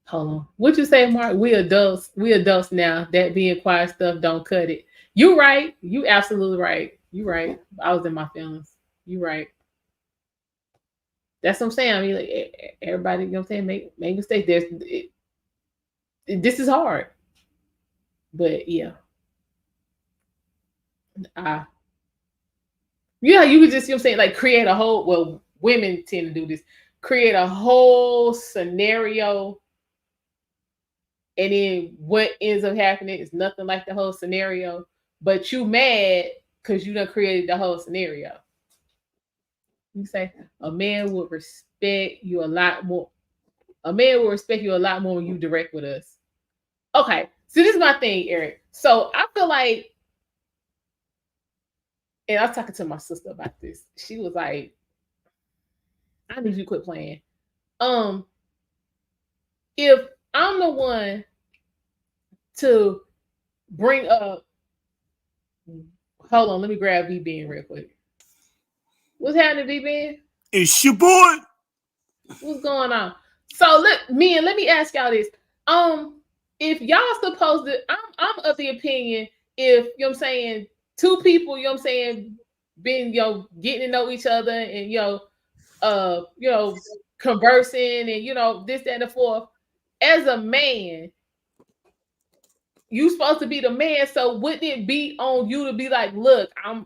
Hold on. What you say, Mark? We adults. We adults now. That being quiet stuff don't cut it. You right. You absolutely right. You right. I was in my feelings. You right. That's what I'm saying. I mean, like everybody, you know what I'm saying, make mistakes. This is hard. But yeah. I yeah, you could just, you know what I'm saying, like create a whole, well, women tend to do this. Create a whole scenario, and then what ends up happening is nothing like the whole scenario, but you mad because you done created the whole scenario. You say a man would respect you a lot more. A man will respect you a lot more when you direct with us. Okay, so this is my thing, Eric. So I feel like, and I was talking to my sister about this. She was like, I need you to quit playing. Um, if I'm the one to bring up, hold on, let me grab V Ben real quick. What's happening, V Ben? It's your boy. What's going on? So let me ask y'all this. If y'all supposed to, I'm of the opinion, if you know what I'm saying, two people, you know what I'm saying, been getting to know each other, and conversing, and this, that, and the fourth, as a man, you supposed to be the man. So wouldn't it be on you to be like, look, I'm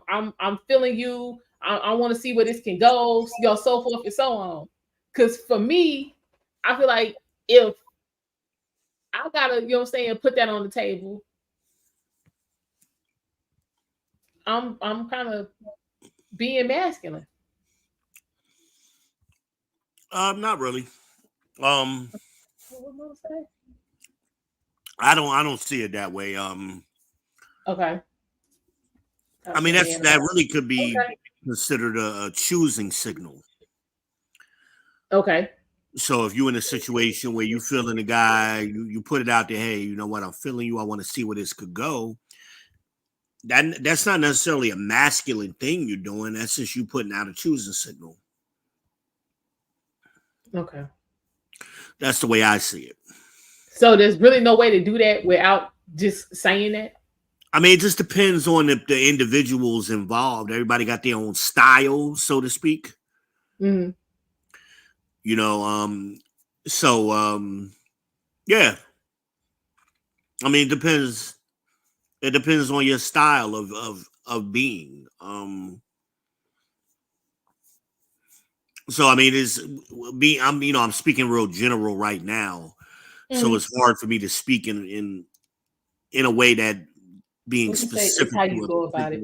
feeling you. I want to see where this can go, so forth and so on. Because for me, I feel like if I gotta, you know what I'm saying, put that on the table, I'm kind of being masculine. Not really. Um, What was I say? I don't see it that way. Okay. I mean, that really could be Okay. considered a choosing signal. Okay. So if you're in a situation where you feeling a guy, you put it out there, hey, you know what, I'm feeling you. I want to see where this could go. That's not necessarily a masculine thing you're doing. That's just you putting out a choosing signal. Okay. That's the way I see it. So there's really no way to do that without just saying that? I mean, it just depends on the individuals involved. Everybody got their own style, so to speak. Mm-hmm. You know, yeah. I mean, it depends. It depends on your style of being. So I mean, I'm speaking real general right now. So Mm-hmm. it's hard for me to speak in a way that being What you say is specific how to you a go about it.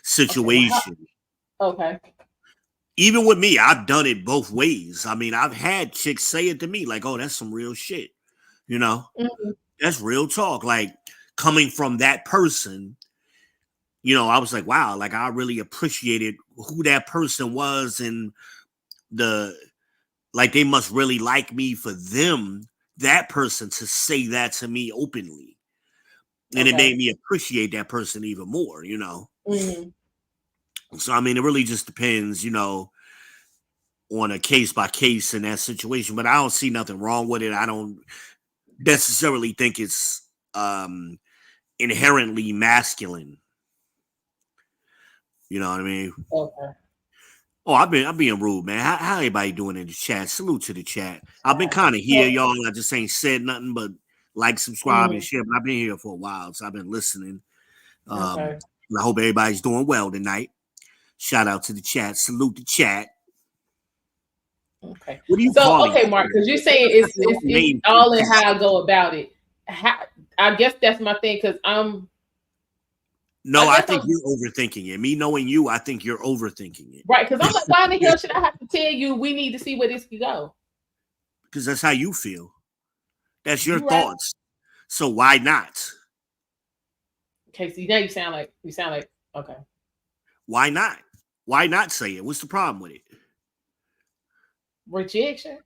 particular Okay. Well, situation. okay. Even with me, I've done it both ways. I mean, I've had chicks say it to me, like, "Oh, that's some real shit," you know. Mm-hmm. That's real talk. Like coming from that person, I was like, wow, like I really appreciated who that person was and the like they must really like me for that person to say that to me openly. And it Okay. made me appreciate that person even more. Mm-hmm. So I mean, it really just depends, on a case by case in that situation. But I don't see nothing wrong with it. I don't necessarily think it's inherently masculine. You know what I mean? Okay. Oh, I'm being rude, man. How everybody doing in the chat? Salute to the chat. I've been kind of here, So, y'all. I just ain't said nothing but like, subscribe, and mm, share. But I've been here for a while, so I've been listening. okay. I hope everybody's doing well tonight. Shout out to the chat. Salute the chat. Okay. What do you So, call it? okay, Mark, because you're saying it's Name. all in how I go about it. I guess that's my thing because No, I I guess think I'm you're overthinking it. Me knowing you, I think you're overthinking it. right because I'm like, why the hell should I have to tell you we need to see where this could go? Because that's how you feel. That's your You right? thoughts. So why not? Okay, see now you sound like okay. Why not? Why not say it? What's the problem with it? Rejection.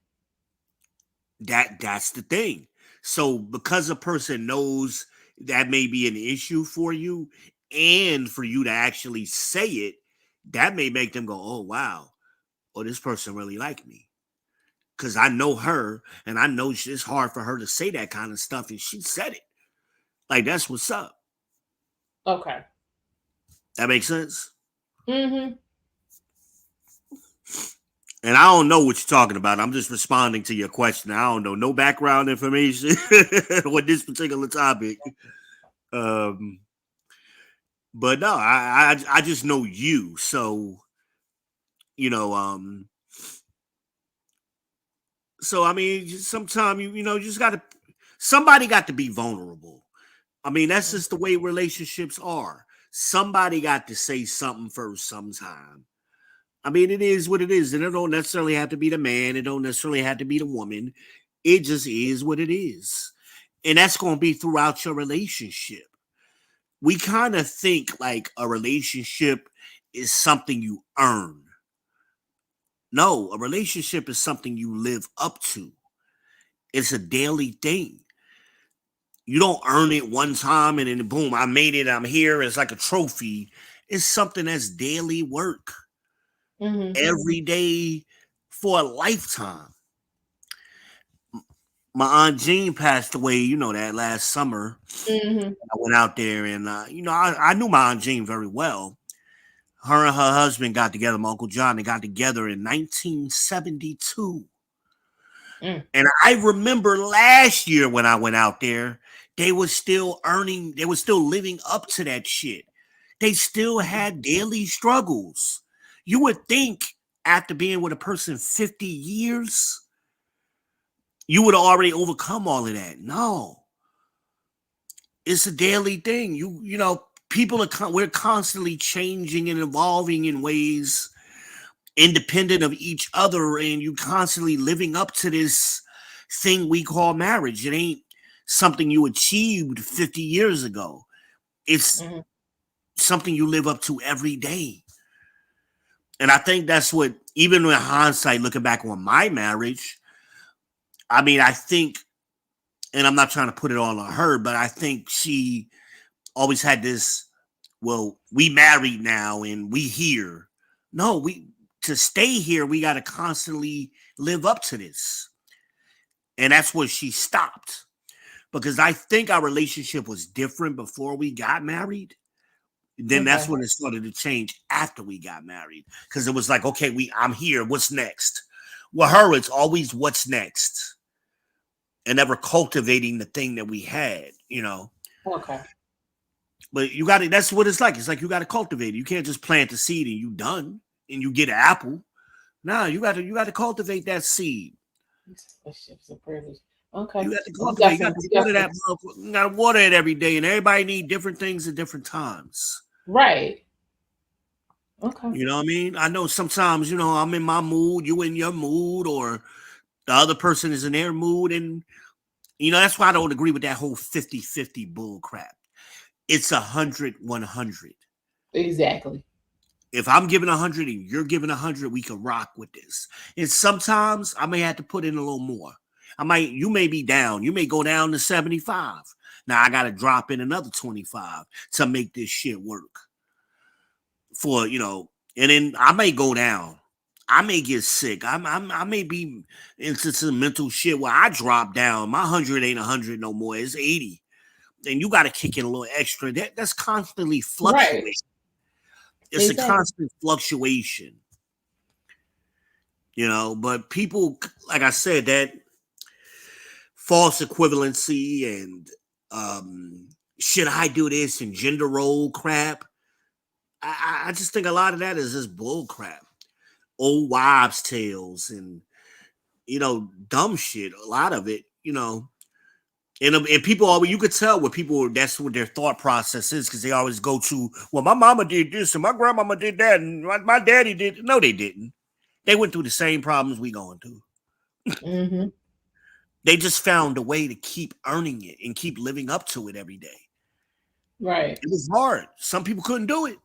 That's the thing. So because a person knows that may be an issue for you, and for you to actually say it, that may make them go, "Oh wow, oh this person really like me." Because I know her, and I know it's hard for her to say that kind of stuff, and she said it. Like that's what's up. Okay. That makes sense. Mm-hmm. And I don't know what you're talking about. I'm just responding to your question. I don't know no background information with this particular topic. Um, but no, I just know you. So you know, so I mean, sometimes you just gotta somebody got to be vulnerable. I mean, that's just the way relationships are. Somebody got to say something first sometime. I mean, it is what it is. And it don't necessarily have to be the man. It don't necessarily have to be the woman. It just is what it is. And that's going to be throughout your relationship. We kind of think like a relationship is something you earn. No, a relationship is something you live up to. It's a daily thing. You don't earn it one time and then boom, I made it. I'm here. It's like a trophy. It's something that's daily work Mm-hmm. every day for a lifetime. My Aunt Jean passed away, that last summer. Mm-hmm. I went out there and, I knew my Aunt Jean very well. Her and her husband got together, my Uncle John, they got together in 1972. Mm. And I remember last year when I went out there, they were still living up to that shit. They still had daily struggles. You would think after being with a person 50 years, you would have already overcome all of that. No, it's a daily thing. People we're constantly changing and evolving in ways independent of each other, and you constantly living up to this thing we call marriage. It ain't something you achieved 50 years ago. It's something you live up to every day. And I think that's what, even in hindsight, looking back on my marriage, I mean, I think, and I'm not trying to put it all on her, but I think she always had this, well, we married now and we here. No, to stay here, we got to constantly live up to this. And that's where she stopped. Because I think our relationship was different before we got married. Then that's when it started to change after we got married. Because it was like, okay, I'm here. What's next? With her, it's always what's next. And never cultivating the thing that we had, you know. Okay. But you got to, that's what it's like. It's like you got to cultivate it. You can't just plant the seed and you done and you get an apple. No, you got to cultivate that seed. It's a privilege. Okay. You got to cultivate. You got to water that. You got to water it every day, and everybody need different things at different times. Right. Okay. You know what I mean? I know sometimes, you know, I'm in my mood, you in your mood, or the other person is in their mood. And, you know, that's why I don't agree with that whole 50-50 bull crap. It's 100-100. Exactly. If I'm giving 100 and you're giving 100, we can rock with this. And sometimes I may have to put in a little more. You may be down. You may go down to 75. Now I got to drop in another 25 to make this shit work. For, you know, and then I may go down. I may get sick. I may be into some mental shit where I drop down. My 100 ain't 100 no more. It's 80. And you got to kick in a little extra. That's constantly fluctuating. Right. It's a constant fluctuation. You know, but people, like I said, that false equivalency and should I do this and gender role crap. I just think a lot of that is just bull crap. Old wives' tales and, you know, dumb shit. A lot of it, you know. And people always, you could tell what people, that's what their thought process is, because they always go to, well, my mama did this and my grandmama did that and my daddy did. No, they didn't. They went through the same problems we going through. Mm-hmm. They just found a way to keep earning it and keep living up to it every day. Right. It was hard. Some people couldn't do it.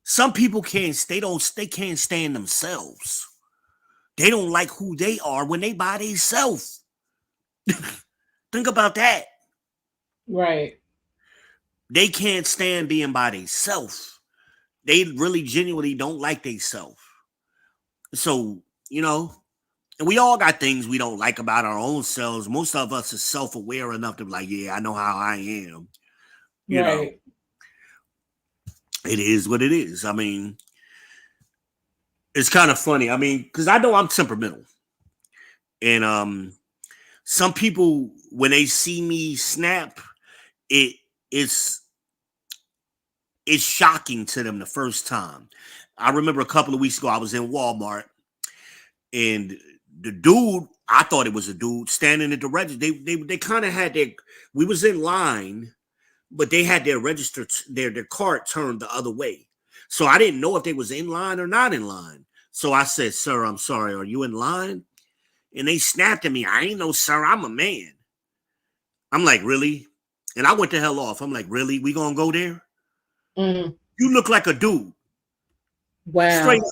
Some people they can't stand themselves. They don't like who they are when they by themselves. Think about that. Right. They can't stand being by themselves. They really genuinely don't like themselves. So, you know, and we all got things we don't like about our own selves. Most of us are self-aware enough to be like, yeah, I know how I am. You know. It is what it is. I mean, it's kind of funny. I mean, because I know I'm temperamental. And some people, when they see me snap, it's shocking to them the first time. I remember a couple of weeks ago, I was in Walmart, and the dude, I thought it was a dude standing at the register. They kind of had we was in line, but they had their register, their cart turned the other way. So I didn't know if they was in line or not in line. So I said, sir, I'm sorry. Are you in line? And they snapped at me. I ain't no sir. I'm a man. I'm like, really? And I went the hell off. I'm like, really? We gonna go there? Mm-hmm. You look like a dude. Wow. Straight up.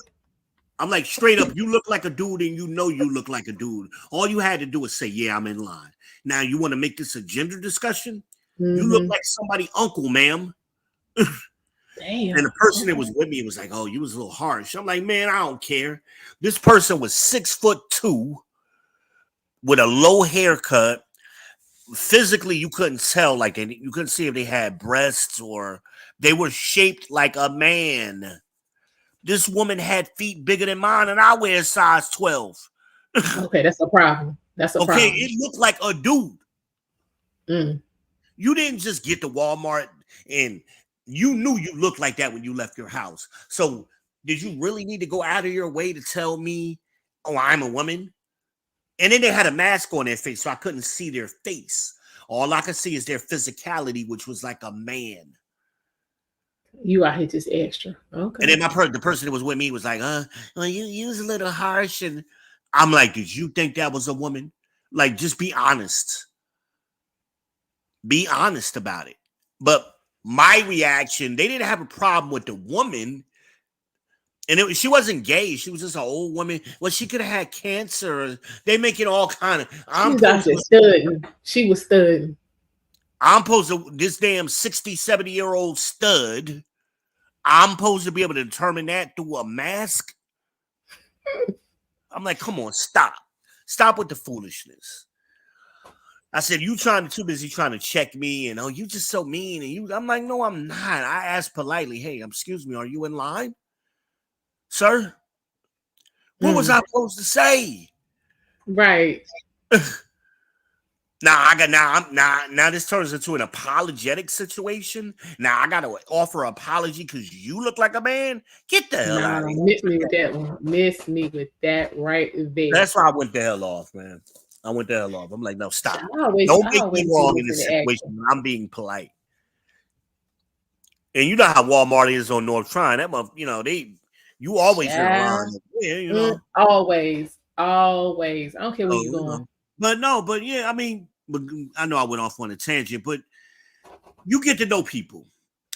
I'm like, straight up, you look like a dude and you know you look like a dude. All you had to do was say, yeah, I'm in line. Now you want to make this a gender discussion? Mm-hmm. You look like somebody uncle, ma'am. Damn. And the person that was with me was like, oh, you was a little harsh. I'm like, man, I don't care. This person was 6'2" with a low haircut. Physically, you couldn't tell, like you couldn't see if they had breasts or they were shaped like a man. This woman had feet bigger than mine, and I wear a size 12. Okay, that's a problem. That's a problem. Okay, it looked like a dude. Mm. You didn't just get to Walmart and you knew you looked like that when you left your house. So did you really need to go out of your way to tell me, oh, I'm a woman? And then they had a mask on their face, so I couldn't see their face. All I could see is their physicality, which was like a man. You out here just extra. Okay. And then the person that was with me was like, well, you was a little harsh. And I'm like, did you think that was a woman? Like, just be honest. Be honest about it. But my reaction, they didn't have a problem with the woman. And she wasn't gay. She was just an old woman. Well, she could have had cancer. They make it all kind of. She was out there studying. She was studying. I'm supposed to, this damn 60, 70-year-old stud, I'm supposed to be able to determine that through a mask? I'm like, come on, stop. Stop with the foolishness. I said, you too busy trying to check me, and you just so mean. And I'm like, no, I'm not. I asked politely, hey, excuse me, are you in line? Sir? What was I supposed to say? Right. Now this turns into an apologetic situation. Now I gotta offer an apology because you look like a man. Get the hell out of here. Miss me with that one. Miss me with that right there. That's why I went the hell off, man. I went the hell off. I'm like, no, stop. Don't make me wrong in this situation. I'm being polite. And you know how Walmart is on North Trine. That month, you always in line. Yeah, Always. I don't care where you're going. But yeah, I mean, I know I went off on a tangent, but you get to know people.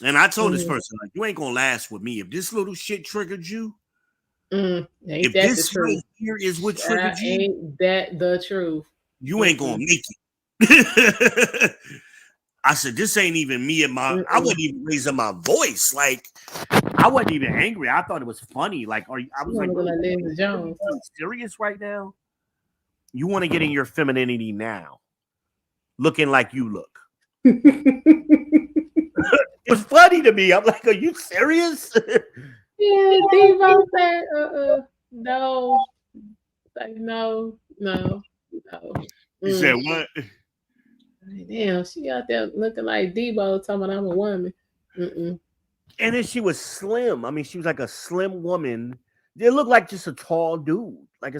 And I told this person, like, you ain't gonna last with me. If this little shit triggered you, if this right here is what triggered you, ain't that the truth? You ain't gonna make it. I said, this ain't even me and my. I wasn't even raising my voice. Like, I wasn't even angry. I thought it was funny. Like, I was like, are you serious right now? You want to get in your femininity now, looking like you look. It was funny to me. I'm like, are you serious? Yeah, Devo said, no. Like, no. You said what? Damn, she out there looking like Debo, talking about I'm a woman. And then she was slim. I mean, she was like a slim woman. It looked like just a tall dude. Like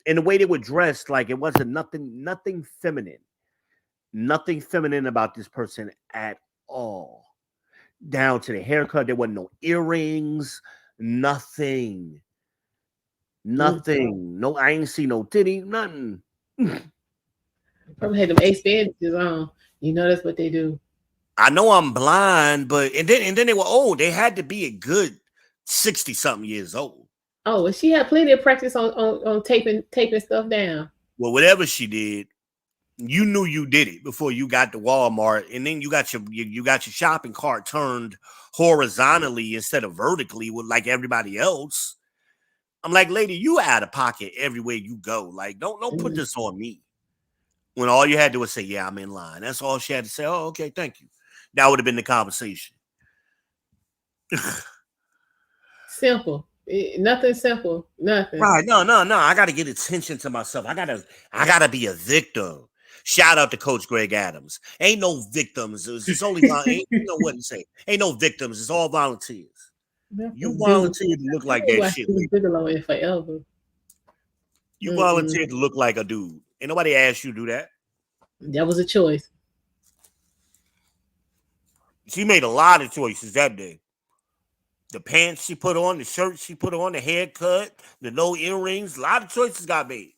and the way they were dressed, like it wasn't nothing feminine. Nothing feminine about this person at all. Down to the haircut, there wasn't no earrings, nothing. No, I ain't see no titty, nothing. Probably had them ace bandages on. You know that's what they do. I know I'm blind, but and then they were old. They had to be a good 60-something years old. Oh, well, she had plenty of practice on taping stuff down. Well, whatever she did, you knew you did it before you got to Walmart, and then you got your shopping cart turned horizontally instead of vertically with like everybody else. I'm like, lady, you out of pocket everywhere you go. Like, don't put this on me. When all you had to do was say, yeah, I'm in line. That's all she had to say. Oh, okay, thank you. That would have been the conversation. Simple. Nothing simple. Nothing. Right. No. I got to get attention to myself. I gotta be a victim. Shout out to Coach Greg Adams. Ain't no victims. It's only ain't what he say. Ain't no victims. It's all volunteers. You volunteered to look like that shit. Forever. You volunteered to look like a dude. Ain't nobody asked you to do that. That was a choice. She made a lot of choices that day. The pants she put on, the shirt she put on, the haircut, the no earrings. A lot of choices got made.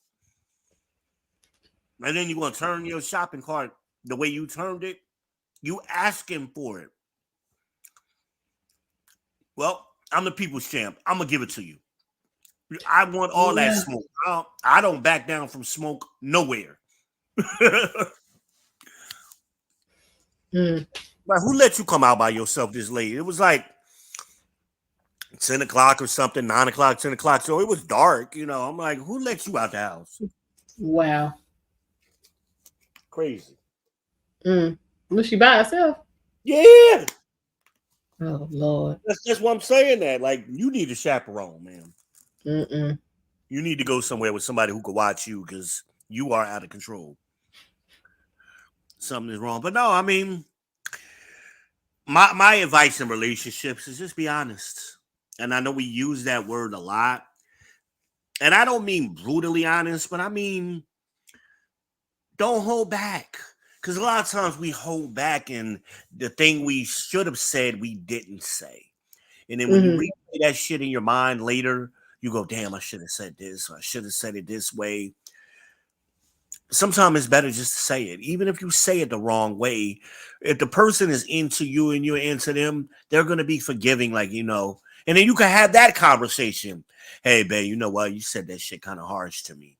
And then you're going to turn your shopping cart the way you turned it. You asking for it. Well, I'm the people's champ. I'm going to give it to you. I want all that smoke. I don't back down from smoke nowhere. Like, who let you come out by yourself this late? It was like 10 o'clock or something, 9 o'clock, 10 o'clock. So it was dark, I'm like, who let you out the house? Wow. Crazy. Was she by herself? Yeah. Oh, Lord. That's what I'm saying that. Like, you need a chaperone, man. You need to go somewhere with somebody who can watch you because you are out of control. Something is wrong. But no, I mean, my advice in relationships is just be honest. And I know we use that word a lot. And I don't mean brutally honest, but I mean, don't hold back. Because a lot of times we hold back and the thing we should have said, we didn't say. And then when you replay that shit in your mind later, you go, damn, I should have said this. Or I should have said it this way. sometimes it's better just to say it. Even if you say it the wrong way, if the person is into you and you're into them, they're going to be forgiving, like, and then you can have that conversation. Hey, babe, you know what? You said that shit kind of harsh to me.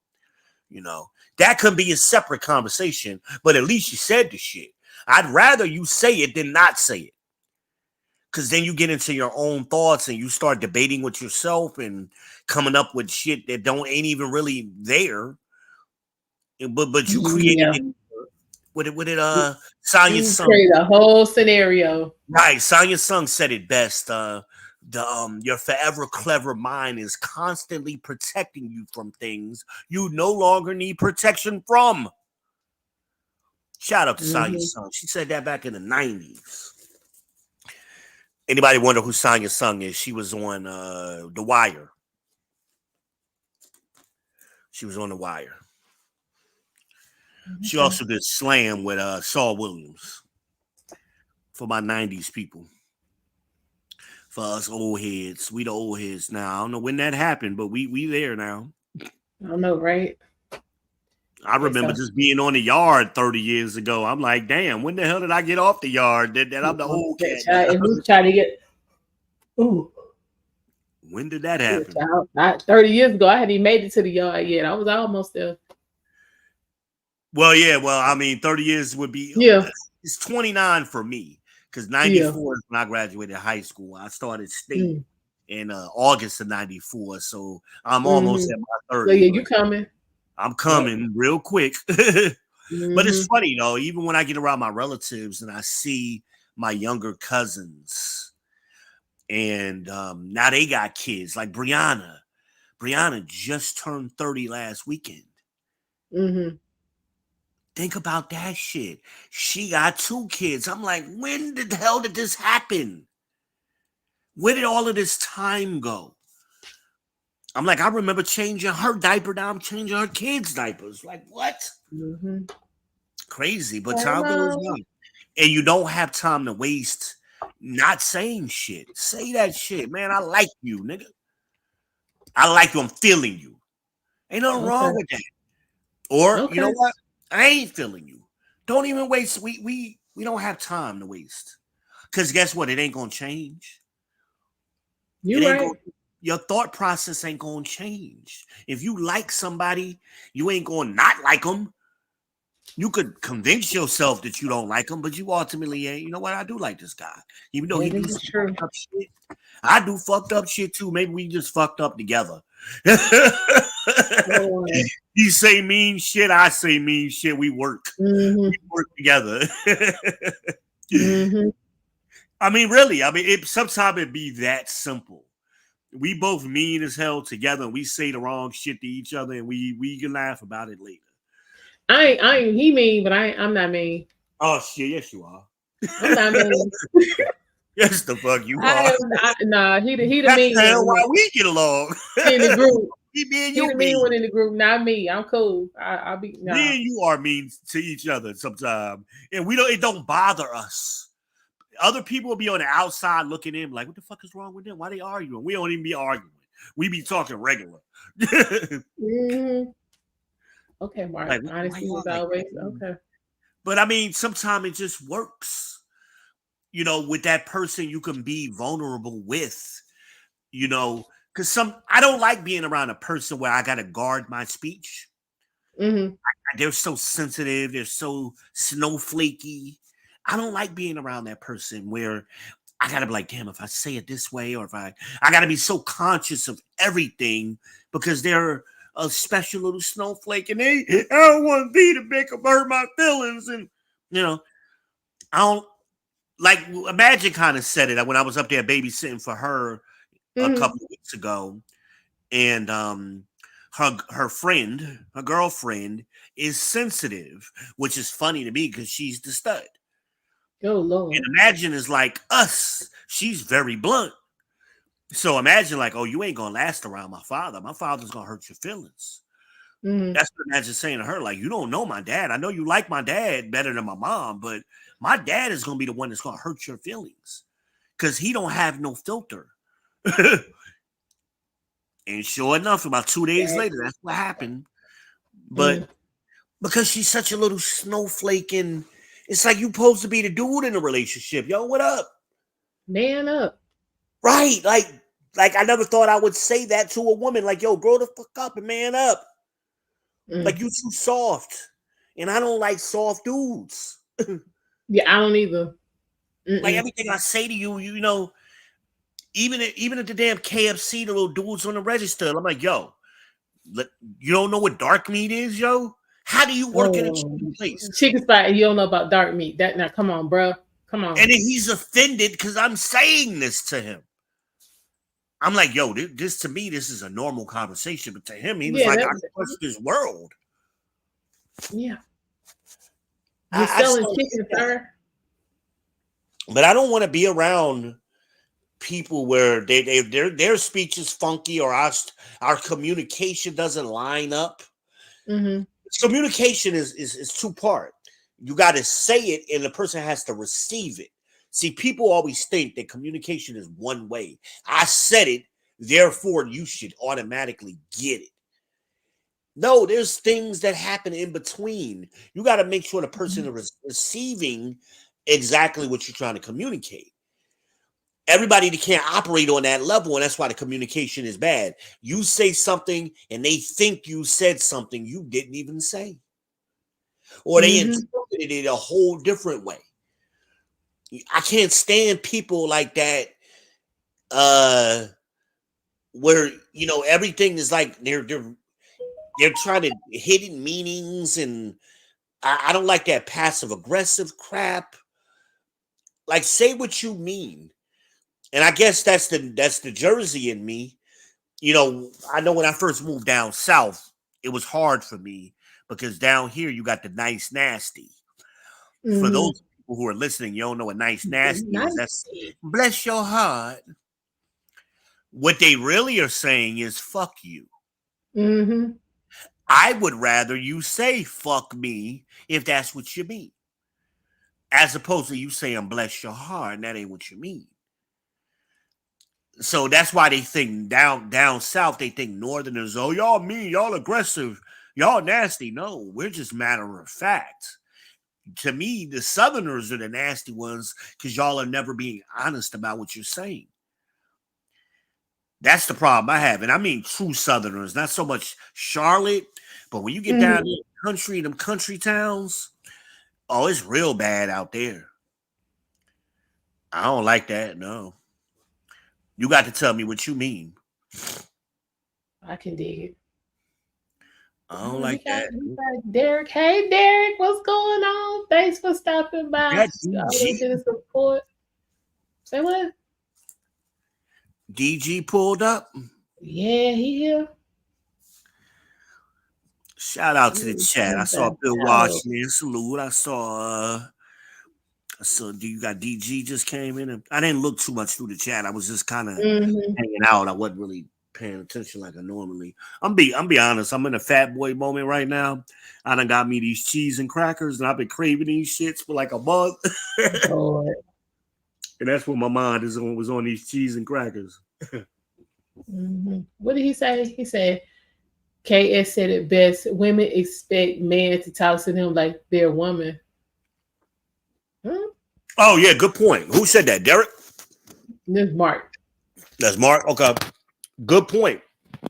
That could be a separate conversation, but at least you said the shit. I'd rather you say it than not say it. Because then you get into your own thoughts and you start debating with yourself and coming up with shit that ain't even really there. But you created Yeah. it. Sonya's You son. create a whole scenario. Right. Sonya's son said it best. Your forever clever mind is constantly protecting you from things you no longer need protection from. Shout out to Sonya's son. She said that back in the 90s. Anybody wonder who Sonya's son is? She was on The Wire. She was on The Wire. She also did Slam with Saul Williams. For my 90s people. For us old heads. We the old heads now. I don't know when that happened, but we there now. I don't know, right? I remember just being on the yard 30 years ago. I'm like, damn, when the hell did I get off the yard? That I'm the old cat. If we try to get, ooh, when did that happen? 30 years ago, I hadn't even made it to the yard yet. I was almost there. Well, yeah. Well, I mean, 30 years would be. Yeah. It's 29 for me because 94 is when I graduated high school. I started state in August of 94, so I'm almost at my 30. So yeah, you coming? I'm coming real quick. But it's funny though, even when I get around my relatives and I see my younger cousins, and now they got kids like Brianna. Brianna just turned 30 last weekend. Think about that shit. She got 2 kids. I'm like, when the hell did this happen? Where did all of this time go? I'm like, I remember changing her diaper. Now I'm changing her kids' diapers. Like, what? Crazy, but time goes on. And you don't have time to waste not saying shit. Say that shit, man. I like you, nigga. I like you. I'm feeling you. Ain't nothing wrong with that. Or, you know what? I ain't feeling you. Don't even waste. We don't have time to waste. Because guess what? It ain't going to change. Your thought process ain't going to change. If you like somebody, you ain't going to not like them. You could convince yourself that you don't like him, but you ultimately ain't. You know what? I do like this guy. Even though he do some fucked up shit. I do fucked up shit too. Maybe we just fucked up together. You say mean shit, I say mean shit. We work. We work together. I mean, really. I mean, sometimes it be that simple. We both mean as hell together, and we say the wrong shit to each other, and we can laugh about it later. He mean, but I'm not mean. Oh shit, yes you are. I'm not mean. Yes, the fuck you are. Nah, he the That's mean the hell why we get along. In the group. He the mean one in the group, not me. I'm cool. I'll be Me and you are mean to each other sometimes. And it don't bother us. Other people will be on the outside looking in, like, what the fuck is wrong with them? Why they arguing? We don't even be arguing. We be talking regular. Okay, Mark. Like, honesty is always okay. But I mean, sometimes it just works. With that person you can be vulnerable with. Because I don't like being around a person where I gotta guard my speech. They're so sensitive. They're so snowflakey. I don't like being around that person where I gotta be like, damn, if I say it this way, or if I gotta be so conscious of everything because they're a special little snowflake, and I don't want to be the make them hurt my feelings, and I don't like. Imagine kind of said it when I was up there babysitting for her a couple of weeks ago, and her friend, her girlfriend, is sensitive, which is funny to me because she's the stud. Oh Lord! And imagine is like us. She's very blunt. So imagine like, oh, you ain't gonna last around my father. My father's gonna hurt your feelings. That's what imagine saying to her, like, you don't know my dad. I know you like my dad better than my mom, but my dad is gonna be the one that's gonna hurt your feelings because he don't have no filter. And sure enough, about 2 days later, that's what happened. But because she's such a little snowflake, and it's like you supposed to be the dude in a relationship. Yo, what up? Man up. Right. Like I never thought I would say that to a woman. Like, yo, grow the fuck up and man up. Like, you too soft. And I don't like soft dudes. Yeah, I don't either. Like everything I say to you, you know, even at the damn KFC, the little dudes on the register, I'm like, yo, you don't know what dark meat is, yo? How do you work in a chicken place? Chicken spot, you don't know about dark meat. That now, come on, bro. Come on. And then he's offended because I'm saying this to him. I'm like, yo, this to me, this is a normal conversation. But to him, he was like, I trust this world. Yeah. You're selling chicken, sir. But I don't want to be around people where their speech is funky or our communication doesn't line up. Communication is two-part. You got to say it, and the person has to receive it. See, people always think that communication is one way. I said it, therefore you should automatically get it. No, there's things that happen in between. You got to make sure the person is receiving exactly what you're trying to communicate. Everybody can't operate on that level, and that's why the communication is bad. You say something, and they think you said something you didn't even say. Or they interpreted it a whole different way. I can't stand people like that, where, you know, everything is like they're trying to hidden meanings, and I don't like that passive aggressive crap. Like, say what you mean. And I guess that's the Jersey in me. You know, I know when I first moved down south, it was hard for me because down here you got the nice nasty. For those people who are listening, you don't know what nice nasty is. That's bless your heart. What they really are saying is fuck you. I would rather you say fuck me if that's what you mean, as opposed to you saying bless your heart, and that ain't what you mean. So that's why they think down south, they think northerners, oh, y'all mean, y'all aggressive, y'all nasty. No, we're just matter of fact. To me, the southerners are the nasty ones because y'all are never being honest about what you're saying. That's the problem I have. And I mean true southerners, not so much Charlotte, but when you get down in the country, them country towns, oh, it's real bad out there. I don't like that, no. You got to tell me what you mean. I can dig it. I don't like that. Derek. Hey, Derek, what's going on? Thanks for stopping by. Support. Say what? DG pulled up. Yeah, he here. Shout out to the chat. I saw Bill Washington. Salute. I saw you got DG just came in. And I didn't look too much through the chat. I was just kind of hanging out. I wasn't really paying attention like I normally. I'm be honest. I'm in a fat boy moment right now. I done got me these cheese and crackers, and I've been craving these shits for like a month. And that's what my mind was on these cheese and crackers. What did he say? He said, KS said it best. Women expect men to talk to them like they're a woman. Oh, yeah, good point. Who said that, Derek? That's Mark. That's Mark? Okay. Good point.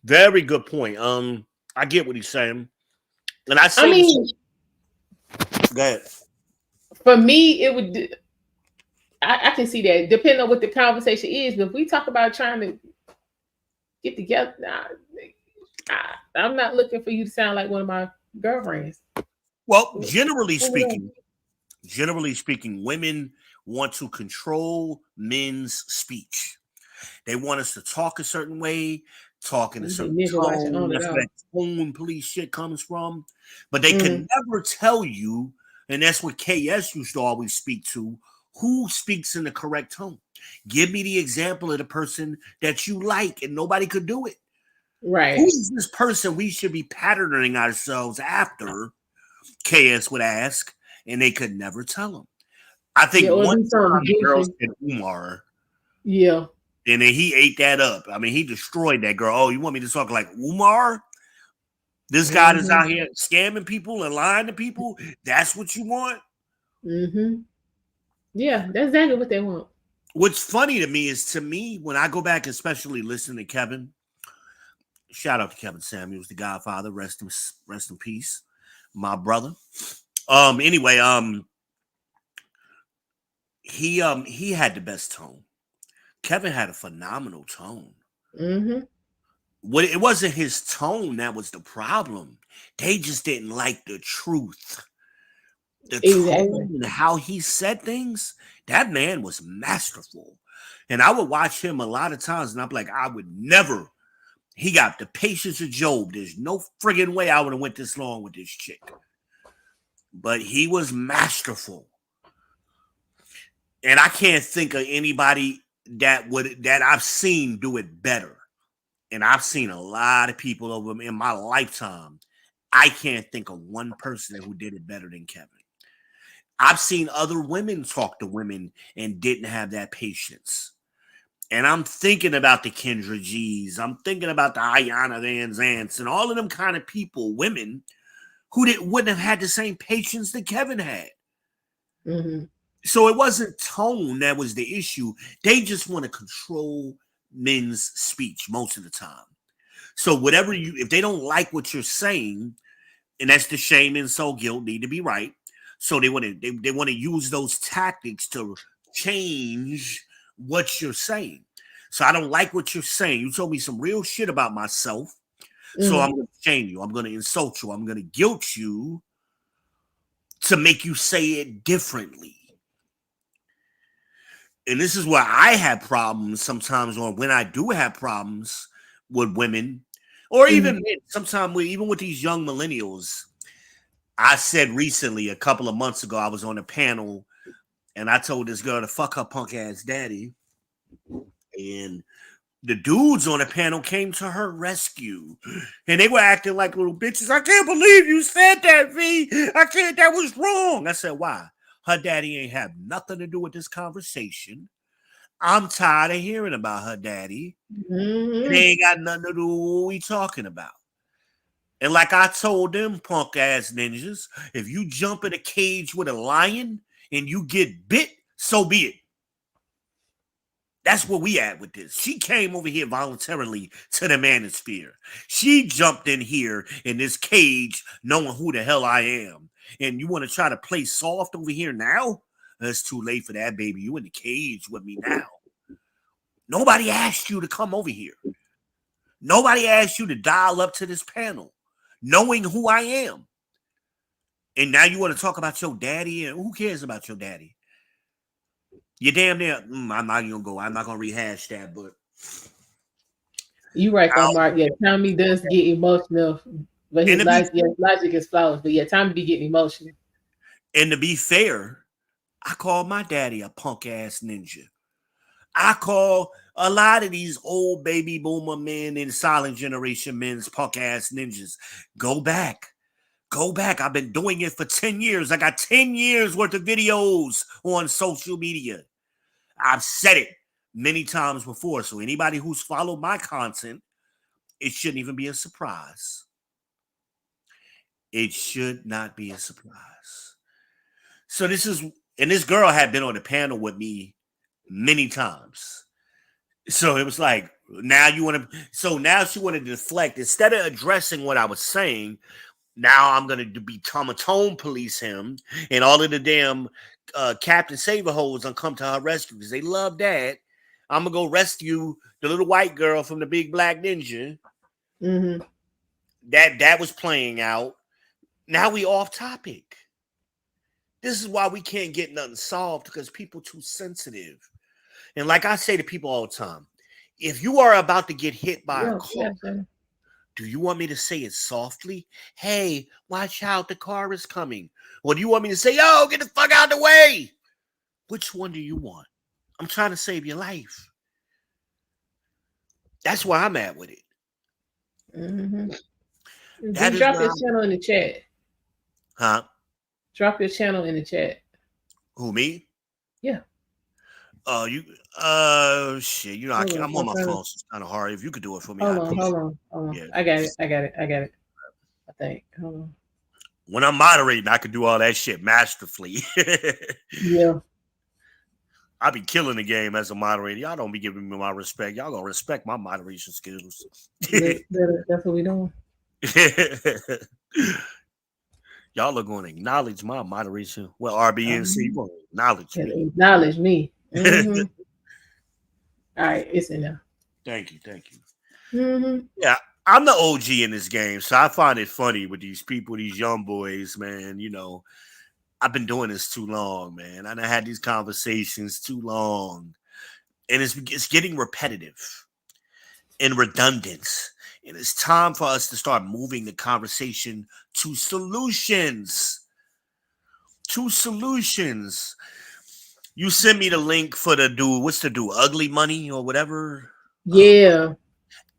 Very good point. I get what he's saying. And I mean, go ahead. For me, it would... I can see that, depending on what the conversation is. But if we talk about trying to get together, I'm not looking for you to sound like one of my girlfriends. Well, generally speaking, women want to control men's speech. They want us to talk a certain way, talk in a certain tone. That's where that tone police shit comes from. But they can never tell you, and that's what KS used to always speak to, who speaks in the correct tone. Give me the example of the person that you like, and nobody could do it. Right. Who's this person we should be patterning ourselves after? KS would ask, and they could never tell him. I think one time the girl said Umar. Yeah. And then he ate that up. I mean, he destroyed that girl. Oh, you want me to talk like Umar? This guy that's Mm-hmm. out here scamming people and lying to people. That's what you want. Mm-hmm. Yeah, that's exactly what they want. What's funny to me is when I go back, especially listen to Kevin. Shout out to Kevin Samuels, the Godfather. Rest in peace, my brother. Anyway, he had the best tone. Kevin had a phenomenal tone. Mm-hmm. What it wasn't his tone that was the problem. They just didn't like the truth. The Exactly. tone and how he said things, that man was masterful. And I would watch him a lot of times, and I'm like, I would never. He got the patience of Job. There's no friggin' way I would have went this long with this chick. But he was masterful. And I can't think of anybody that I've seen do it better. And I've seen a lot of people over in my lifetime. I can't think of one person who did it better than Kevin. I've seen other women talk to women and didn't have that patience. And I'm thinking about the Kendra G's. I'm thinking about the Ayanna Van Zants and all of them kind of people, women, who wouldn't have had the same patience that Kevin had. Mm-hmm. So it wasn't tone that was the issue. They just want to control men's speech most of the time. So if they don't like what you're saying, and that's the shame, insult, guilt, need to be right. So they want to use those tactics to change what you're saying. So I don't like what you're saying. You told me some real shit about myself. So I'm going to shame you. I'm going to insult you. I'm going to guilt you to make you say it differently. And this is where I have problems sometimes, or when I do have problems with women, or even men, sometimes even with these young millennials. I said recently, a couple of months ago, I was on a panel and I told this girl to fuck her punk ass daddy. And the dudes on the panel came to her rescue. And they were acting like little bitches. I can't believe you said that, V. That was wrong. I said, why? Her daddy ain't have nothing to do with this conversation. I'm tired of hearing about her daddy. Mm-hmm. It ain't got nothing to do with what we talking about. And like I told them punk ass ninjas, if you jump in a cage with a lion and you get bit, so be it. That's where we at with this. She came over here voluntarily to the manosphere. She jumped in here in this cage knowing who the hell I am. And you want to try to play soft over here now? It's too late for that, baby. You in the cage with me now. Nobody asked you to come over here. Nobody asked you to dial up to this panel, knowing who I am. And now you want to talk about your daddy? And who cares about your daddy? You're damn near. I'm not gonna go. I'm not gonna rehash that, but You right though, Mark. Yeah, Tommy does get emotional, but his logic is flawless. But yeah, Tommy be getting emotional. And to be fair, I call my daddy a punk ass ninja. I call a lot of these old baby boomer men and silent generation men's punk ass ninjas. Go back. Go back. I've been doing it for 10 years. I got 10 years worth of videos on social media. I've said it many times before. So anybody who's followed my content, it shouldn't even be a surprise. It should not be a surprise. So this girl had been on the panel with me many times. So it was like, now she wanted to deflect. Instead of addressing what I was saying, now I'm going to become a tone police him, and all of the damn Captain Saver hoes gonna come to her rescue because they love that. I'm going to go rescue the little white girl from the big black ninja. Mm-hmm. That was playing out. Now we off topic. This is why we can't get nothing solved, because people too sensitive. And like I say to people all the time, if you are about to get hit by a car, do you want me to say it softly? Hey, watch out, the car is coming. Or do you want me to say, yo, get the fuck out of the way? Which one do you want? I'm trying to save your life. That's where I'm at with it. Mm-hmm. Drop your channel in the chat. Huh? Drop your channel in the chat. Who, me? Yeah. Shit. You know, I'm on my phone, so it's kind of hard. If you could do it for me, hold on. Yeah. I got it. I think. When I'm moderating, I can do all that shit masterfully. Yeah. I be killing the game as a moderator. Y'all don't be giving me my respect. Y'all gonna respect my moderation skills. That's what we doing. Y'all are going to acknowledge my moderation. Well, RBNC, you going to acknowledge me. Acknowledge me. Mm-hmm. All right, it's in there. Thank you. Mm-hmm. Yeah, I'm the OG in this game, so I find it funny with these people, these young boys, man. You know, I've been doing this too long, man. I had these conversations too long, and it's getting repetitive and redundant. And it's time for us to start moving the conversation to solutions. To solutions. You sent me the link for the dude. What's the dude? Ugly Money or whatever? Yeah.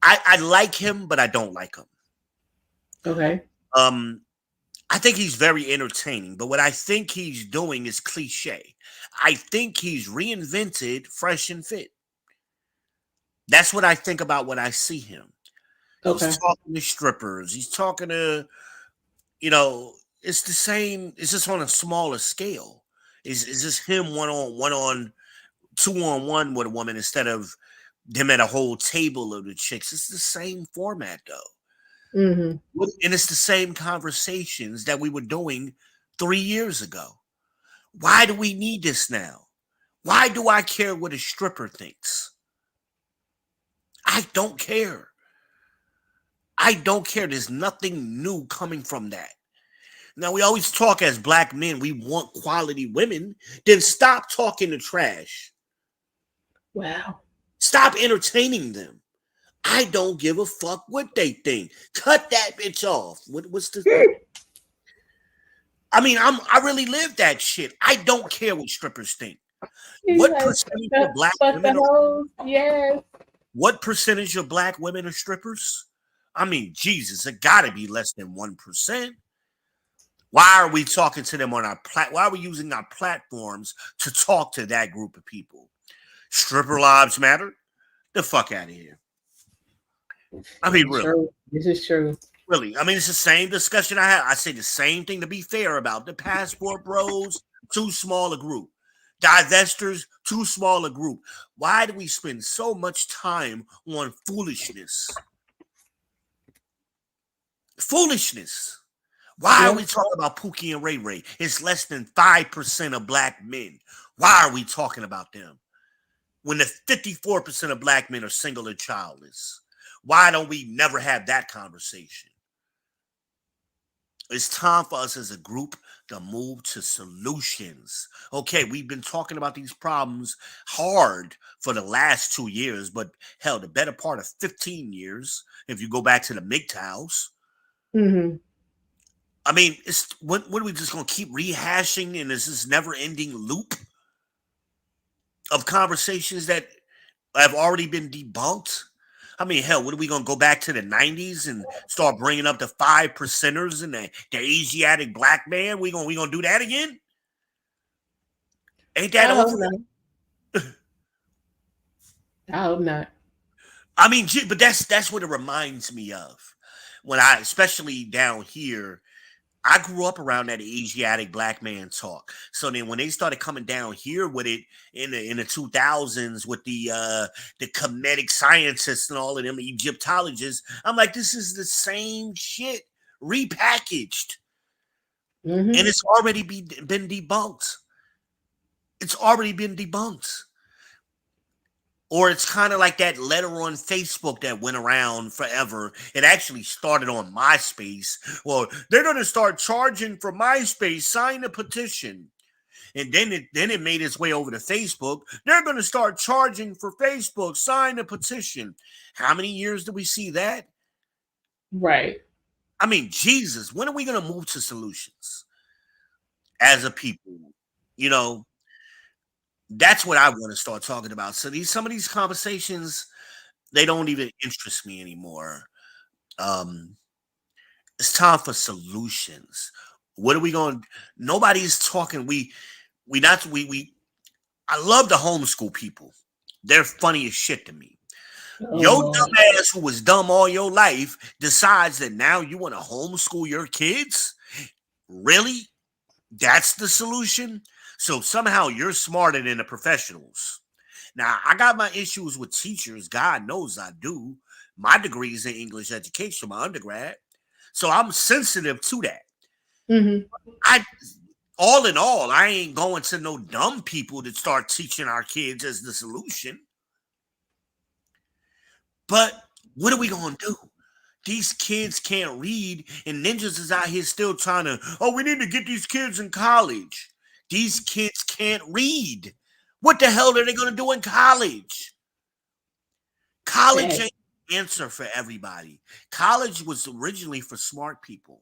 I like him, but I don't like him. Okay. I think he's very entertaining, but what I think he's doing is cliche. I think he's reinvented Fresh and Fit. That's what I think about when I see him. Okay. He's talking to strippers. He's talking to, you know, it's the same. It's just on a smaller scale. It's just him one on, 2-on-1 with a woman instead of them at a whole table of the chicks. It's the same format though. Mm-hmm. And it's the same conversations that we were doing 3 years ago. Why do we need this now? Why do I care what a stripper thinks? I don't care. I don't care. There's nothing new coming from that. Now, we always talk as black men, we want quality women. Then stop talking the trash. Wow. Stop entertaining them. I don't give a fuck what they think. Cut that bitch off. What's the... I mean, I really live that shit. I don't care what strippers think. What percentage of black women Yes. What percentage of black women are strippers? I mean, Jesus, it gotta be less than 1%. Why are we talking to them on our why are we using our platforms to talk to that group of people? Stripper lives matter? The fuck out of here. I mean, really. This is true. Really. I mean, it's the same discussion I had. I say the same thing to be fair about the passport bros, too small a group. Divestors, too small a group. Why do we spend so much time on foolishness? Foolishness. Why are we talking about Pookie and Ray Ray? It's less than 5% of black men. Why are we talking about them? When the 54% of black men are single and childless. Why don't we never have that conversation? It's time for us as a group to move to solutions. Okay, we've been talking about these problems hard for the last 2 years, but hell, the better part of 15 years, if you go back to the MGTOWs. Mm-hmm. I mean, what are we just going to keep rehashing in this never-ending loop of conversations that have already been debunked? I mean, hell, what are we going to go back to the 90s and start bringing up the 5%ers and the Asiatic black man? We going to do that again? Ain't that over? I hope not. I mean, but that's what it reminds me of. When especially down here, I grew up around that Asiatic black man talk. So then when they started coming down here with it in the 2000s with the comedic scientists and all of them Egyptologists, I'm like, this is the same shit repackaged. Mm-hmm. And it's already been debunked. It's already been debunked. Or it's kind of like that letter on Facebook that went around forever. It actually started on MySpace. Well, they're going to start charging for MySpace. Sign the petition. And then it made its way over to Facebook. They're going to start charging for Facebook. Sign the petition. How many years do we see that? Right. I mean, Jesus, when are we going to move to solutions as a people? You know, that's what I want to start talking about. So some of these conversations, they don't even interest me anymore. It's time for solutions. What are we going? Nobody's talking. I love the homeschool people. They're funny as shit to me. Oh Your Lord. dumb ass who was dumb all your life decides that now you want to homeschool your kids? Really? That's the solution? So somehow you're smarter than the professionals. Now, I got my issues with teachers. God knows I do. My degree is in English education, my undergrad. So I'm sensitive to that. Mm-hmm. I all in all, I ain't going to no dumb people to start teaching our kids as the solution. But what are we gonna do? These kids can't read, and ninjas is out here still trying to, oh, we need to get these kids in college. These kids can't read. What the hell are they gonna do in college? College That ain't the answer for everybody. College was originally for smart people.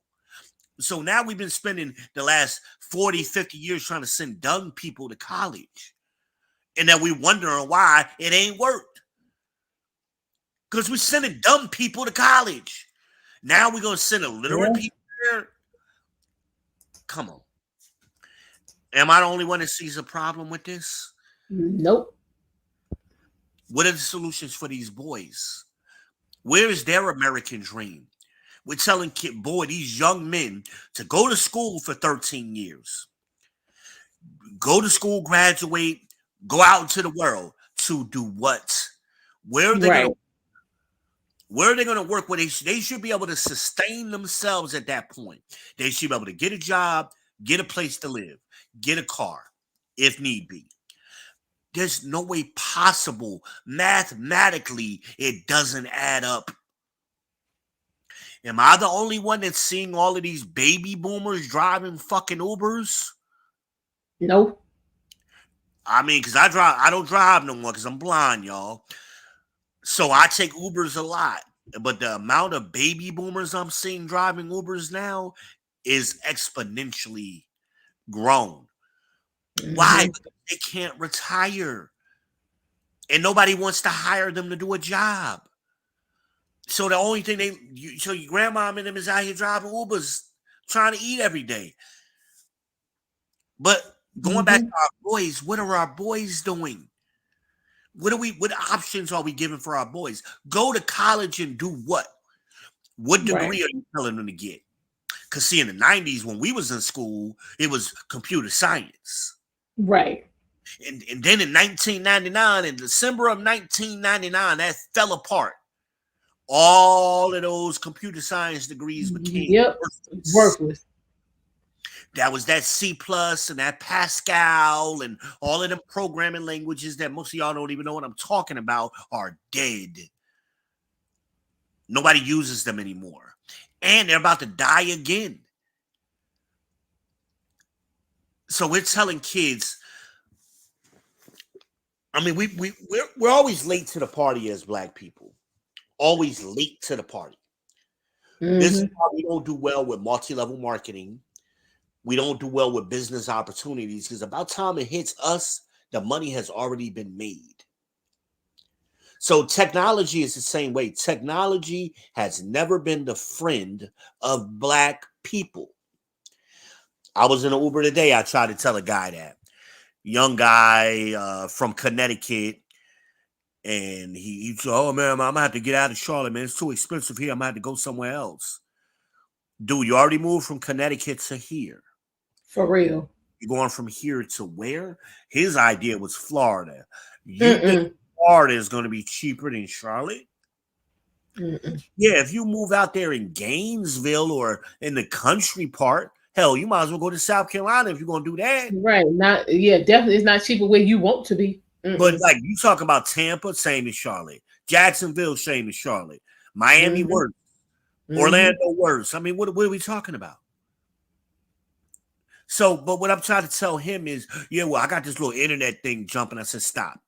So now we've been spending the last 40, 50 years trying to send dumb people to college. And then we wondering why it ain't worked. Because we're sending dumb people to college. Now we're going to send illiterate yeah. people there. Come on. Am I the only one that sees a problem with this? Nope. What are the solutions for these boys? Where is their American dream? We're telling these young men to go to school for 13 years. Go to school, graduate, go out into the world to do what? Where are they going Right. to Where are they going to work? Where they should be able to sustain themselves at that point. They should be able to get a job, get a place to live, get a car, if need be. There's no way possible. Mathematically, it doesn't add up. Am I the only one that's seeing all of these baby boomers driving fucking Ubers? Nope. I mean, because I don't drive no more because I'm blind, y'all. So I take Ubers a lot. But the amount of baby boomers I'm seeing driving Ubers now is exponentially grown. Why? Mm-hmm. Because they can't retire. And nobody wants to hire them to do a job. So the only thing so your grandma and them is out here driving Ubers, trying to eat every day. But going back to Mm-hmm. our boys, what are our boys doing? What options are we giving for our boys? Go to college and do what? What Right. degree are you telling them to get? Because see, in the 90s, when we was in school, it was computer science. Right. And then in 1999, in December of 1999, that fell apart. All of those computer science degrees became Yep. worthless. Worthless. That was that C plus and that Pascal and all of them programming languages that most of y'all don't even know what I'm talking about are dead. Nobody uses them anymore. And they're about to die again. So we're telling kids, I mean, we're always late to the party as Black people. Always late to the party. This is Mm-hmm. why we don't do well with multi-level marketing. We don't do well with business opportunities because about time it hits us, the money has already been made. So technology is the same way. Technology has never been the friend of Black people. I was in an Uber today. I tried to tell a guy that. Young guy from Connecticut. And he said, oh, man, I'm going to have to get out of Charlotte, man. It's too expensive here. I'm going to have to go somewhere else. Dude, you already moved from Connecticut to here. For real. You're going from here to where? His idea was Florida. You think Mm-mm. Florida is going to be cheaper than Charlotte? Mm-mm. Yeah, if you move out there in Gainesville or in the country part, hell, you might as well go to South Carolina if you're going to do that. Right. Not. Yeah. Definitely. It's not cheaper where you want to be. But Mm-mm. like you talk about Tampa, same as Charlotte. Jacksonville, same as Charlotte. Miami, Mm-hmm. worse. Mm-hmm. Orlando, worse. I mean, what are we talking about? So, but what I'm trying to tell him is, yeah, well, I got this little internet thing jumping. I said, stop.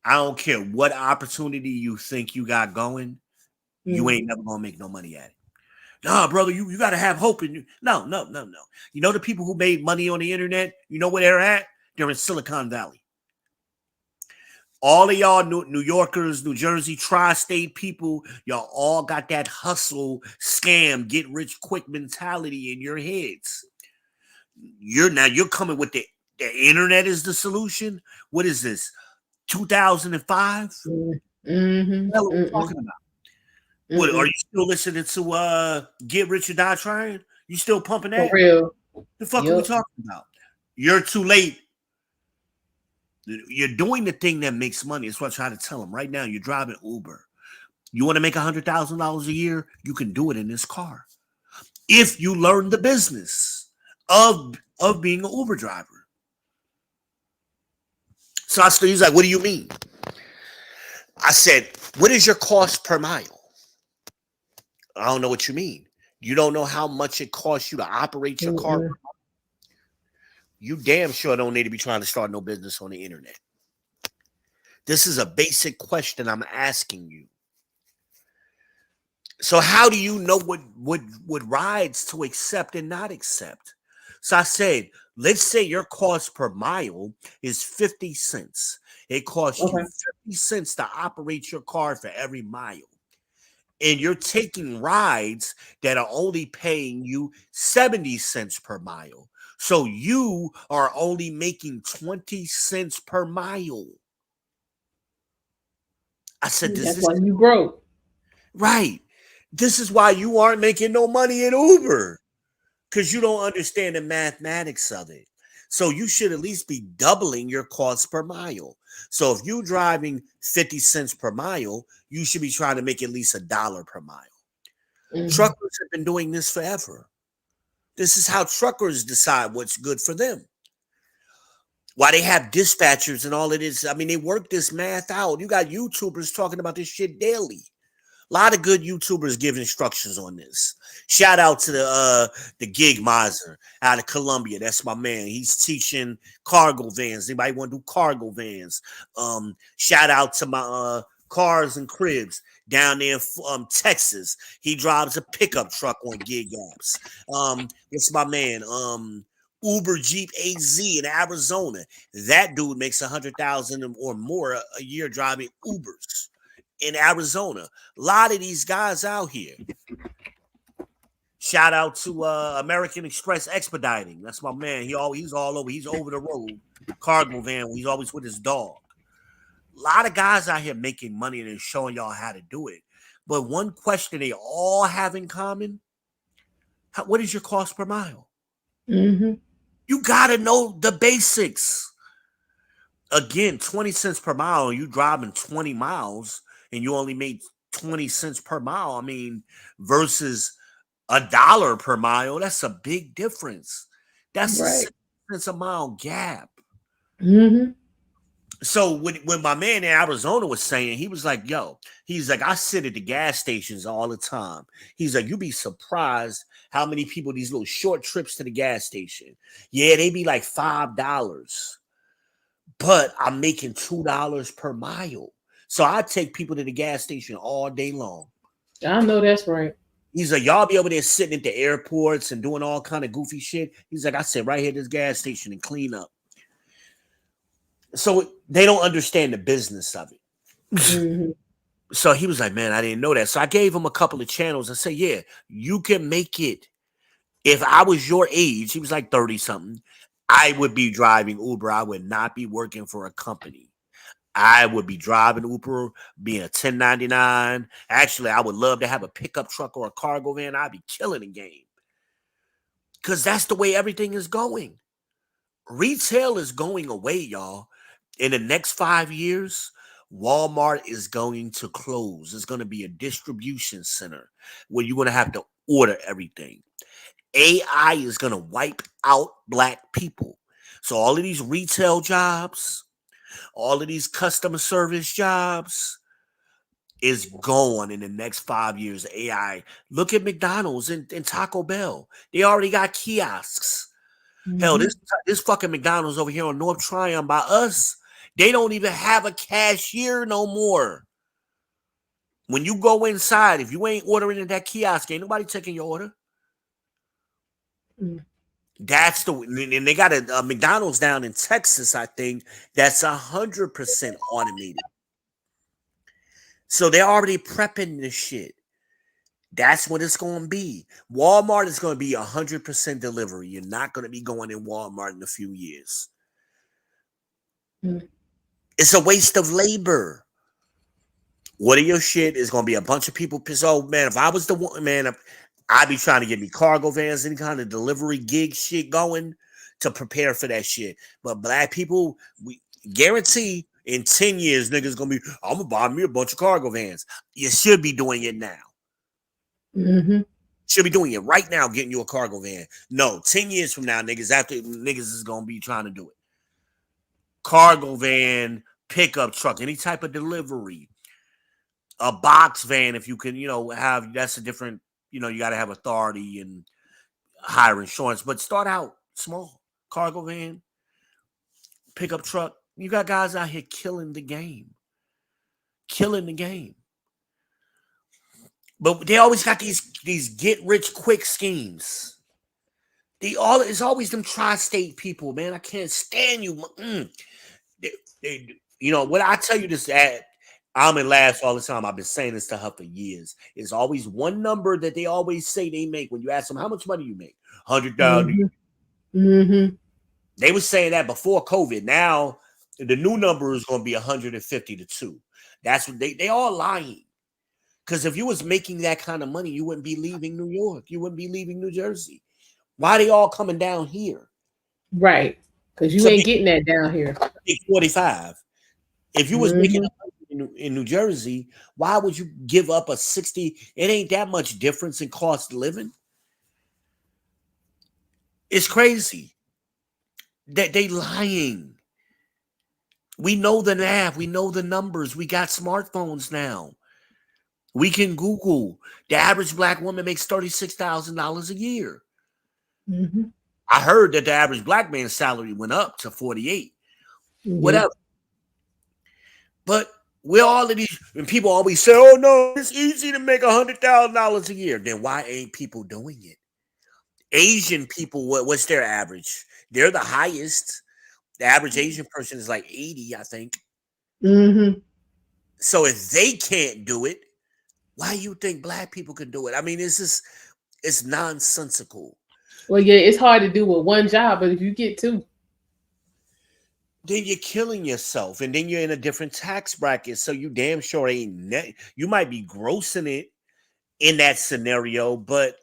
I don't care what opportunity you think you got going. You Mm-hmm. ain't never gonna make no money at it. Nah, brother, you got to have hope in you. No. You know the people who made money on the internet, you know where they're at? They're in Silicon Valley. All of y'all New Yorkers, New Jersey, tri-state people, y'all all got that hustle, scam, get rich quick mentality in your heads. You're coming with the internet is the solution. What is this? 2005. Mm-hmm. What are we talking about? What are you still listening to? Get Rich or Die Trying? You still pumping For that? real. The fuck are we talking about? You're too late. You're doing the thing that makes money. That's what I try to tell them. Right now, you're driving Uber. You want to make $100,000 a year? You can do it in this car. If you learn the business of being an Uber driver. So he's like, what do you mean? I said, what is your cost per mile? I don't know what you mean. You don't know how much it costs you to operate your car? You damn sure don't need to be trying to start no business on the internet. This is a basic question I'm asking you. So how do you know what rides to accept and not accept? So I said, let's say your cost per mile is 50 cents. It costs you 50 cents to operate your car for every mile. And you're taking rides that are only paying you 70 cents per mile. So you are only making 20 cents per mile. I said, that's why you broke. Right. This is why you aren't making no money in Uber. Because you don't understand the mathematics of it. So you should at least be doubling your cost per mile. So if you're driving 50 cents per mile, you should be trying to make at least $1 per mile. Truckers have been doing this forever. This is how truckers decide what's good for them. Why they have dispatchers and all of this. I mean, they work this math out. You got YouTubers talking about this shit daily. A lot of good YouTubers give instructions on this. Shout out to the Gig Miser out of Colombia. That's my man. He's teaching cargo vans. Anybody want to do cargo vans? Shout out to my Cars and Cribs down there in Texas. He drives a pickup truck on gig apps. It's my man. Uber Jeep AZ in Arizona. That dude makes $100,000 or more a year driving Ubers in Arizona. A lot of these guys out here. Shout out to American Express Expediting. That's my man. He's all over. He's over the road. Cargo van. He's always with his dog. A lot of guys out here making money and showing y'all how to do it. But one question they all have in common: what is your cost per mile? You gotta know the basics. Again, 20 cents per mile. You driving 20 miles. And you only made 20 cents per mile. I mean, versus $1 per mile. That's a big difference. That's a 6 cents a mile gap. So when my man in Arizona was saying, he was like, yo, he's like, I sit at the gas stations all the time. He's like, you'd be surprised how many people, these little short trips to the gas station. Yeah, they be like $5. But I'm making $2 per mile. So I take people to the gas station all day long. I know that's right. He's like, y'all be over there sitting at the airports and doing all kind of goofy shit. He's like, I sit right here at this gas station and clean up. So they don't understand the business of it. So he was like, man, I didn't know that. So I gave him a couple of channels and said, yeah, you can make it. If I was your age, he was like 30 something, I would be driving Uber. I would not be working for a company. I would be driving Uber, being a 1099. Actually, I would love to have a pickup truck or a cargo van. I'd be killing the game. Because that's the way everything is going. Retail is going away, y'all. In the next 5 years, Walmart is going to close. It's going to be a distribution center where you're going to have to order everything. AI is going to wipe out Black people. So all of these retail jobs, all of these customer service jobs is gone in the next 5 years. AI. Look at McDonald's and Taco Bell. They already got kiosks. Hell, this fucking McDonald's over here on North Tryon by us, they don't even have a cashier no more. When you go inside, if you ain't ordering at that kiosk, ain't nobody taking your order. That's and they got a McDonald's down in Texas, I think, that's 100% automated. So they're already prepping this shit. That's what it's going to be. Walmart is going to be 100% delivery. You're not going to be going in Walmart in a few years. It's a waste of labor. What are your shit is gonna be a bunch of people pissed. Oh man, if I was the one, man, I'd be trying to get me cargo vans, any kind of delivery gig shit going to prepare for that shit. But black people, we guarantee in 10 years, niggas gonna be, I'm gonna buy me a bunch of cargo vans. You should be doing it now. Mm-hmm. Should be doing it right now, getting you a cargo van. No, 10 years from now, niggas is gonna be trying to do it. Cargo van, pickup truck, any type of delivery. A box van, if you can, have, that's a different, you got to have authority and hire insurance, but start out small. Cargo van, pickup truck. You got guys out here killing the game. But they always got these get rich quick schemes. It's always them tri-state people, man. I can't stand you. What I tell you this at, Almond laughs all the time. I've been saying this to her for years. It's always one number that they always say they make when you ask them how much money you make. 100,000. Mm-hmm. They were saying that before COVID. Now the new number is going to be 150 to 2. That's what they all lying. Because if you was making that kind of money, you wouldn't be leaving New York. You wouldn't be leaving New Jersey. Why are they all coming down here? Right. Because you ain't getting that down here. 45. If you was making in New Jersey, why would you give up a 60? It ain't that much difference in cost of living. It's crazy. They lying. We know the math. We know the numbers. We got smartphones now. We can Google. The average black woman makes $36,000 a year. Mm-hmm. I heard that the average black man's salary went up to 48. Mm-hmm. Whatever. But we're all of these, and people always say, oh no, it's easy to make $100,000 a year. Then why ain't people doing it? Asian people, what's their average? They're the highest. The average Asian person is like 80, I think. Mm-hmm. So if they can't do it, why you think black people can do it? I mean, it's nonsensical. Well, yeah, it's hard to do with one job, but if you get two, then you're killing yourself, and then you're in a different tax bracket. So you damn sure ain't you might be grossing it in that scenario, but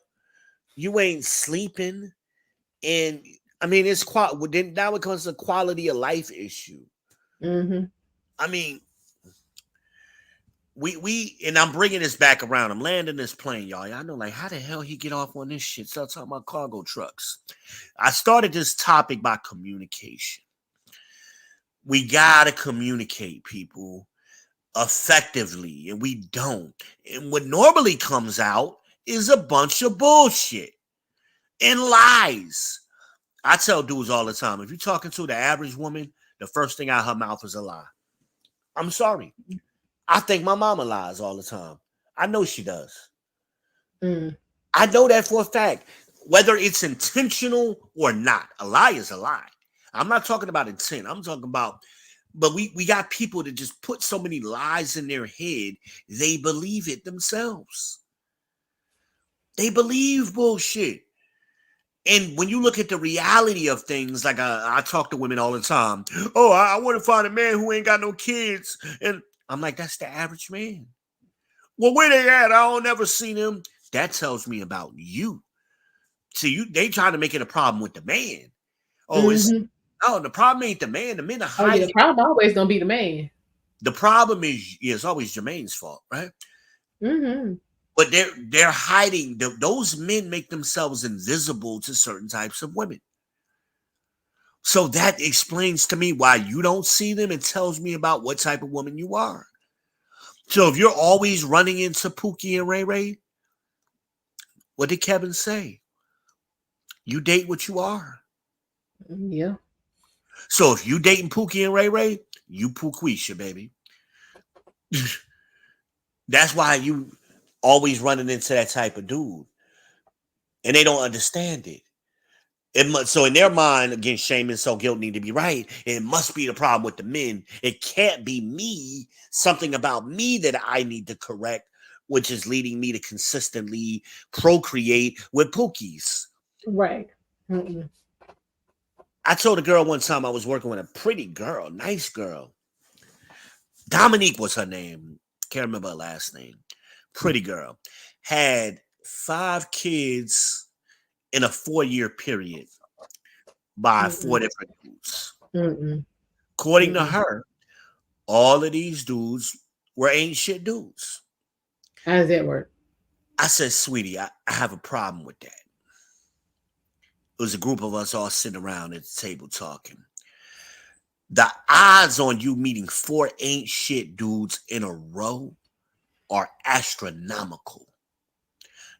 you ain't sleeping. And I mean, then now it comes to quality of life issue. Mm-hmm. I mean, we and I'm bringing this back around. I'm landing this plane, y'all. I know, like, how the hell he get off on this shit? Start talking about cargo trucks. I started this topic by communication. We gotta communicate, people, effectively, and we don't. And what normally comes out is a bunch of bullshit and lies. I tell dudes all the time, if you're talking to the average woman, the first thing out her mouth is a lie. I'm sorry. I think my mama lies all the time. I know she does. Mm. I know that for a fact. Whether it's intentional or not, a lie is a lie. I'm not talking about intent. I'm talking about, but we got people that just put so many lies in their head, they believe it themselves. They believe bullshit. And when you look at the reality of things, like I talk to women all the time. Oh, I want to find a man who ain't got no kids. And I'm like, that's the average man. Well, where they at? I don't ever see them. That tells me about you. See, they try to make it a problem with the man. Oh, the problem ain't the man. The men are hiding. The problem always gonna be the man. The problem is, it's always Jermaine's fault, right? Mm-hmm. But they're hiding. Those men make themselves invisible to certain types of women. So that explains to me why you don't see them and tells me about what type of woman you are. So if you're always running into Pookie and Ray Ray, what did Kevin say? You date what you are. Yeah. So if you dating Pookie and Ray Ray, you Pooquisha, baby. That's why you always running into that type of dude. And they don't understand it. So in their mind, again, shame and so guilt need to be right. It must be the problem with the men. It can't be me, something about me that I need to correct, which is leading me to consistently procreate with Pookies. Right. Mm-mm. I told a girl one time I was working with a pretty girl, nice girl. Dominique was her name. Can't remember her last name. Pretty girl. Had 5 kids in a 4-year period by 4 Mm-mm. different dudes. Mm-mm. According to Mm-mm. her, all of these dudes were ain't shit dudes. How does that work? I said, sweetie, I have a problem with that. It was a group of us all sitting around at the table talking. The odds on you meeting 4 ain't shit dudes in a row are astronomical.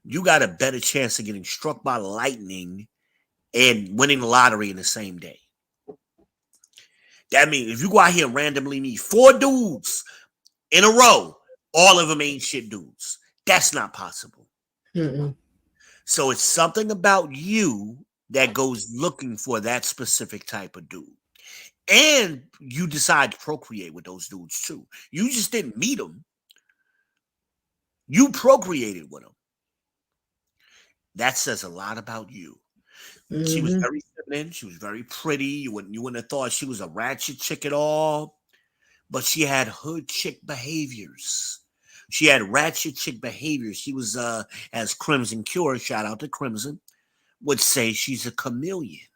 You got a better chance of getting struck by lightning and winning the lottery in the same day. That means if you go out here and randomly meet 4 dudes in a row, all of them ain't shit dudes. That's not possible. Mm-mm. So it's something about you that goes looking for that specific type of dude. And you decide to procreate with those dudes too. You just didn't meet them. You procreated with them. That says a lot about you. She was Mm-hmm. very feminine. She was very pretty. You wouldn't have thought she was a ratchet chick at all. But she had hood chick behaviors. She had ratchet chick behaviors. She was, as Crimson Cure, shout out to Crimson, would say she's a chameleon.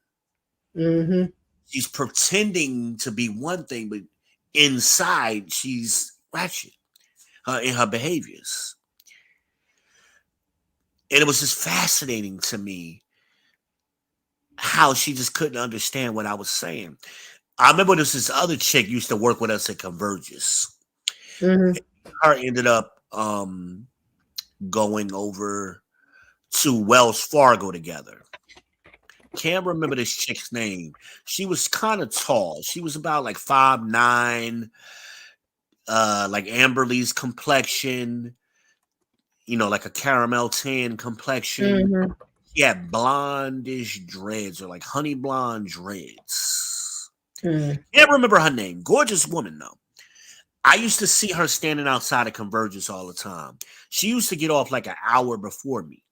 Mm-hmm. She's pretending to be one thing, but inside she's ratchet in her behaviors. And it was just fascinating to me how she just couldn't understand what I was saying. I remember this other chick used to work with us at Convergence. Mm-hmm. Her ended up going over to Wells Fargo together. Can't remember this chick's name. She was kind of tall. She was about like 5'9", like Amberly's complexion, like a caramel tan complexion. Mm-hmm. She had blondish dreads or like honey blonde dreads. Mm-hmm. Can't remember her name. Gorgeous woman though. I used to see her standing outside of Convergence all the time. She used to get off like an hour before me.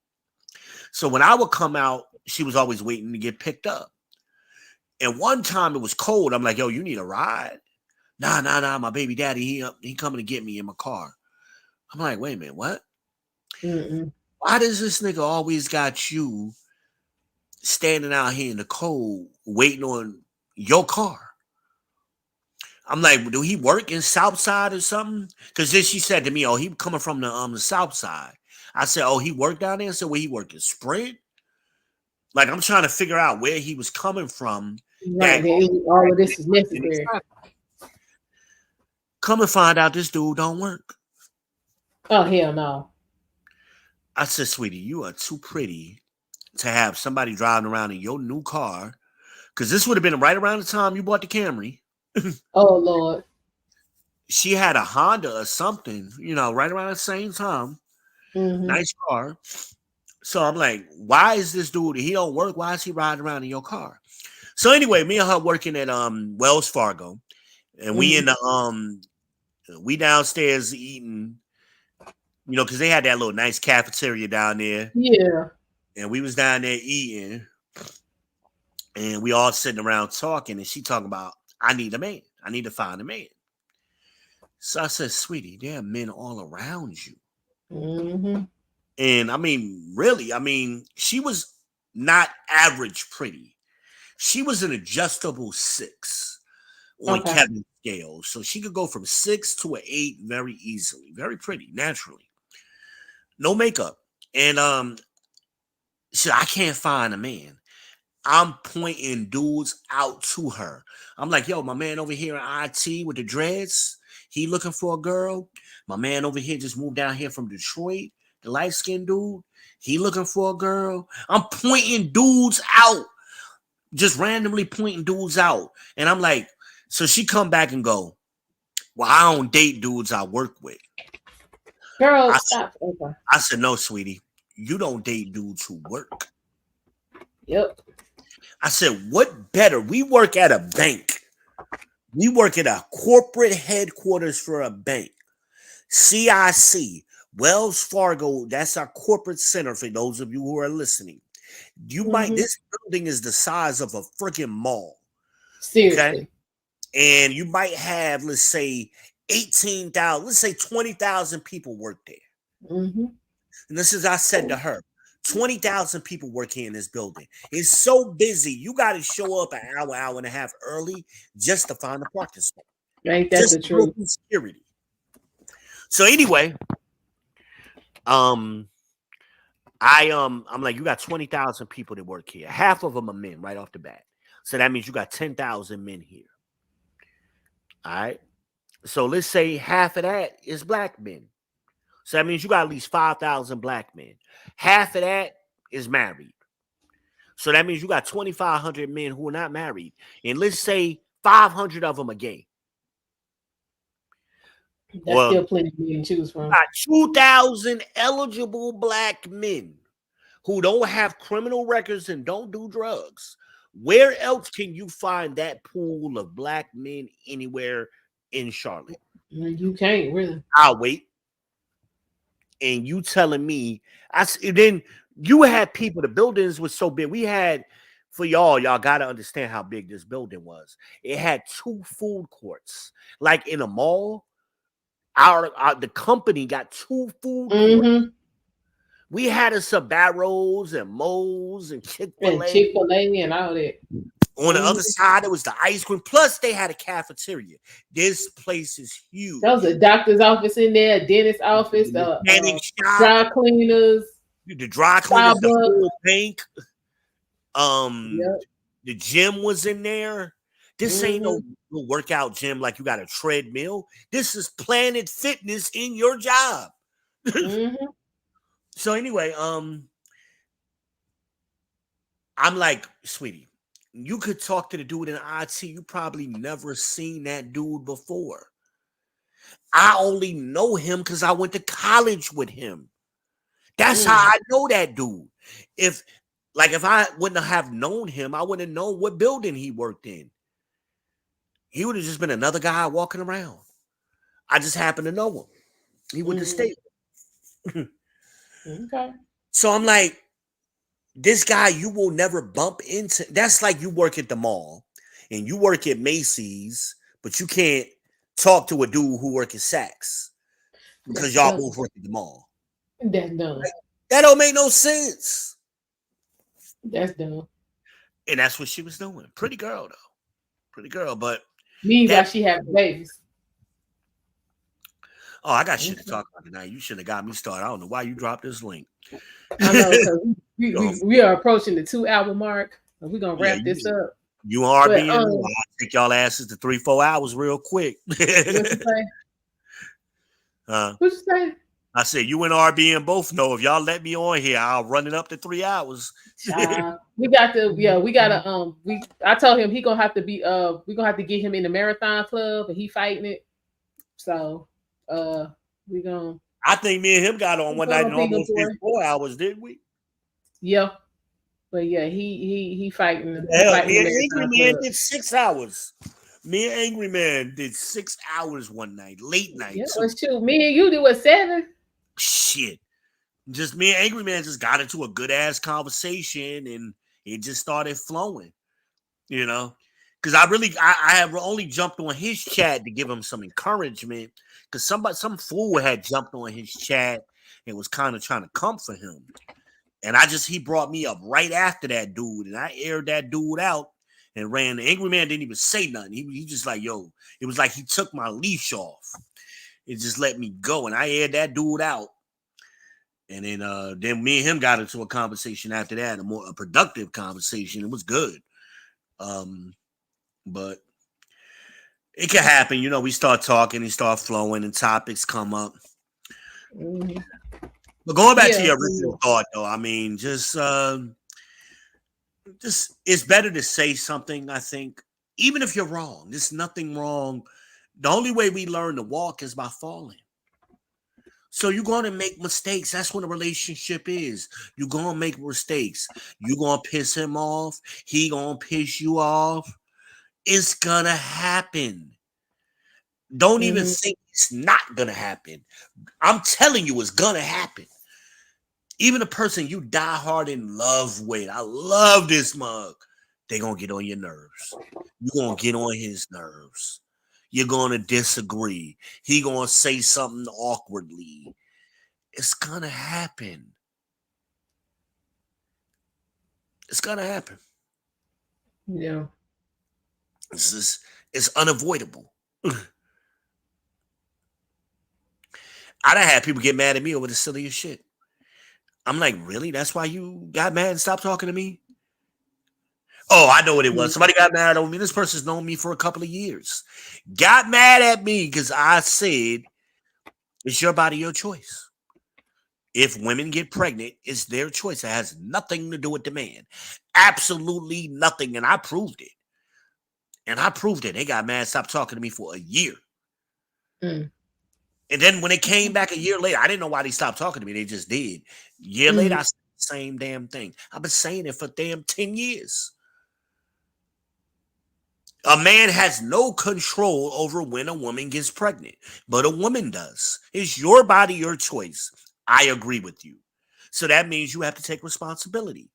So when I would come out, she was always waiting to get picked up. And one time it was cold. I'm like, yo, you need a ride? Nah. My baby daddy, he coming to get me in my car. I'm like, wait a minute, what? Mm-mm. Why does this nigga always got you standing out here in the cold waiting on your car? I'm like, do he work in Southside or something? Because then she said to me, oh, he coming from the South Side. I said, oh, he worked down there? I said, where he working? Sprint? Like, I'm trying to figure out where he was coming from. Right. All of this is necessary. Come and find out this dude don't work. Oh, hell no. I said, sweetie, you are too pretty to have somebody driving around in your new car. Because this would have been right around the time you bought the Camry. Oh, Lord. She had a Honda or something, right around the same time. Mm-hmm. Nice car. So I'm like, why is this dude? He don't work. Why is he riding around in your car? So anyway, me and her working at Wells Fargo, and we in the we downstairs eating, because they had that little nice cafeteria down there. Yeah. And we was down there eating, and we all sitting around talking, and she talking about, I need a man. I need to find a man. So I said, sweetie, there are men all around you. Mm-hmm. And I mean, really, she was not average pretty. She was an adjustable 6 on Kevin's scale. So she could go from 6 to an 8 very easily. Very pretty, naturally. No makeup. And she said, I can't find a man. I'm pointing dudes out to her. I'm like, yo, my man over here in IT with the dreads, he looking for a girl. My man over here just moved down here from Detroit, the light-skinned dude, he looking for a girl. I'm pointing dudes out, just randomly pointing dudes out. And I'm like, so she come back and go, well, I don't date dudes I work with. Girl, stop. Okay. I said, no, sweetie, you don't date dudes who work. Yep. I said, what better? We work at a bank. We work at a corporate headquarters for a bank. CIC, Wells Fargo, that's our corporate center for those of you who are listening. This building is the size of a freaking mall. Seriously. Okay? And you might have, let's say, 18,000, let's say 20,000 people work there. Mm-hmm. And this is, I said to her, 20,000 people work here in this building. It's so busy. You got to show up an hour, hour and a half early just to find a parking spot. Ain't that Just the to go truth? through security. So anyway, I'm like, you got 20,000 people that work here. Half of them are men right off the bat. So that means you got 10,000 men here. All right. So let's say half of that is black men. So that means you got at least 5,000 black men. Half of that is married. So that means you got 2,500 men who are not married. And let's say 500 of them are gay. That's still plenty of men to choose from. Got 2,000 eligible black men who don't have criminal records and don't do drugs. Where else can you find that pool of black men anywhere in Charlotte? You can't really. I'll wait. And you telling me, then you had people, the buildings was so big. We had, for y'all got to understand how big this building was. It had 2 food courts. Like in a mall, the company got 2 food courts. We had a Sbarro's and Moe's and Chick-fil-A and all that. On the other side, it was the ice cream. Plus, they had a cafeteria. This place is huge. There was a doctor's office in there, a dentist's office, dry cleaners, the dry cleaners, the whole bank. The gym was in there. This ain't no workout gym like you got a treadmill. This is Planet Fitness in your job. So anyway, I'm like, sweetie, you could talk to the dude in IT. You probably never seen that dude before. I only know him because I went to college with him. That's how I know that dude. If I wouldn't have known him, I wouldn't have known what building he worked in. He would have just been another guy walking around. I just happened to know him. He went to state. Okay. So I'm like, this guy you will never bump into. That's like you work at the mall and you work at Macy's, but you can't talk to a dude who work at Saks because y'all both work at the mall. That's dumb. That don't make no sense. That's dumb. And that's what she was doing. Pretty girl, though. Pretty girl, but meanwhile she having babies. Oh, I got shit to talk about tonight. You should have got me started. I don't know why you dropped this link. I know, because we are approaching the 2-hour mark. We're gonna wrap this up. You are being. I'll take y'all asses to 3-4 hours real quick. What you say? What you say? I said you and RBN both know if y'all let me on here, I'll run it up to 3 hours. We got to. Yeah, we gotta. I told him he gonna have to be. We gonna have to get him in the marathon club, and he fighting it. So, we gonna. I think me and him got on one night and almost did 4 hours, didn't we? Yeah, but yeah, he fighting. Me and Angry Man did 6 hours. Me and Angry Man did 6 hours one night, late night. Yeah, well, shoot, me and you did what, 7? Shit, just me and Angry Man just got into a good ass conversation, and it just started flowing. You know, because I have only jumped on his chat to give him some encouragement. Because some fool had jumped on his chat and was kind of trying to comfort him. And he brought me up right after that dude. And I aired that dude out and ran. The Angry Man didn't even say nothing. He just like, yo, it was like he took my leash off. It just let me go. And I aired that dude out. And then me and him got into a conversation after that, a productive conversation. It was good. But it can happen, you know. We start talking, and start flowing, and topics come up. Mm-hmm. But going back to your original thought, though, I mean, just it's better to say something. I think, even if you're wrong, there's nothing wrong. The only way we learn to walk is by falling. So you're going to make mistakes. That's what a relationship is. You're going to make mistakes. You're going to piss him off. He going to piss you off. It's going to happen. Don't even think it's not going to happen. I'm telling you, it's going to happen. Even a person you die hard in love with, I love this mug, they're going to get on your nerves. You're going to get on his nerves. You're gonna disagree. He gonna say something awkwardly. It's gonna happen. It's gonna happen. Yeah. It's unavoidable. I done had people get mad at me over the silliest shit. I'm like, really? That's why you got mad and stopped talking to me? Oh, I know what it was. Somebody got mad over me. This person's known me for a couple of years. Got mad at me because I said, it's your body, your choice. If women get pregnant, it's their choice. It has nothing to do with the man. Absolutely nothing. And I proved it. They got mad, stopped talking to me for a year. Mm. And then when it came back a year later, I didn't know why they stopped talking to me. They just did. A year later, I said the same damn thing. I've been saying it for damn 10 years. A man has no control over when a woman gets pregnant, but a woman does. It's your body, your choice. I agree with you. So that means you have to take responsibility.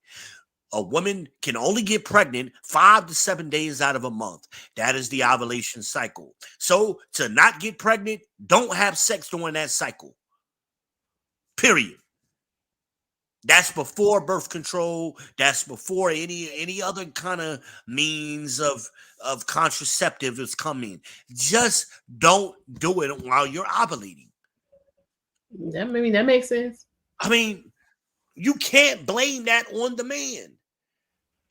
A woman can only get pregnant 5 to 7 days out of a month. That is the ovulation cycle. So to not get pregnant, don't have sex during that cycle. Period. That's before birth control. That's before any other kind of means of contraceptive is coming. Just don't do it while you're ovulating. That makes sense. I mean, you can't blame that on the man.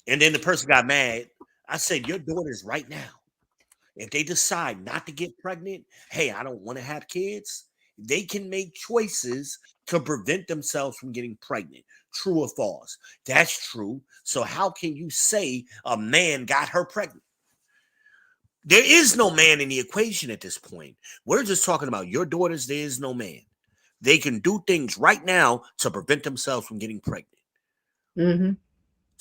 And then the person got mad. I said, your daughters right now, if they decide not to get pregnant, hey, I don't want to have kids, they can make choices to prevent themselves from getting pregnant. True or false? That's true. So how can you say a man got her pregnant? There is no man in the equation at this point. We're just talking about your daughters. There is no man. They can do things right now to prevent themselves from getting pregnant. Mm-hmm.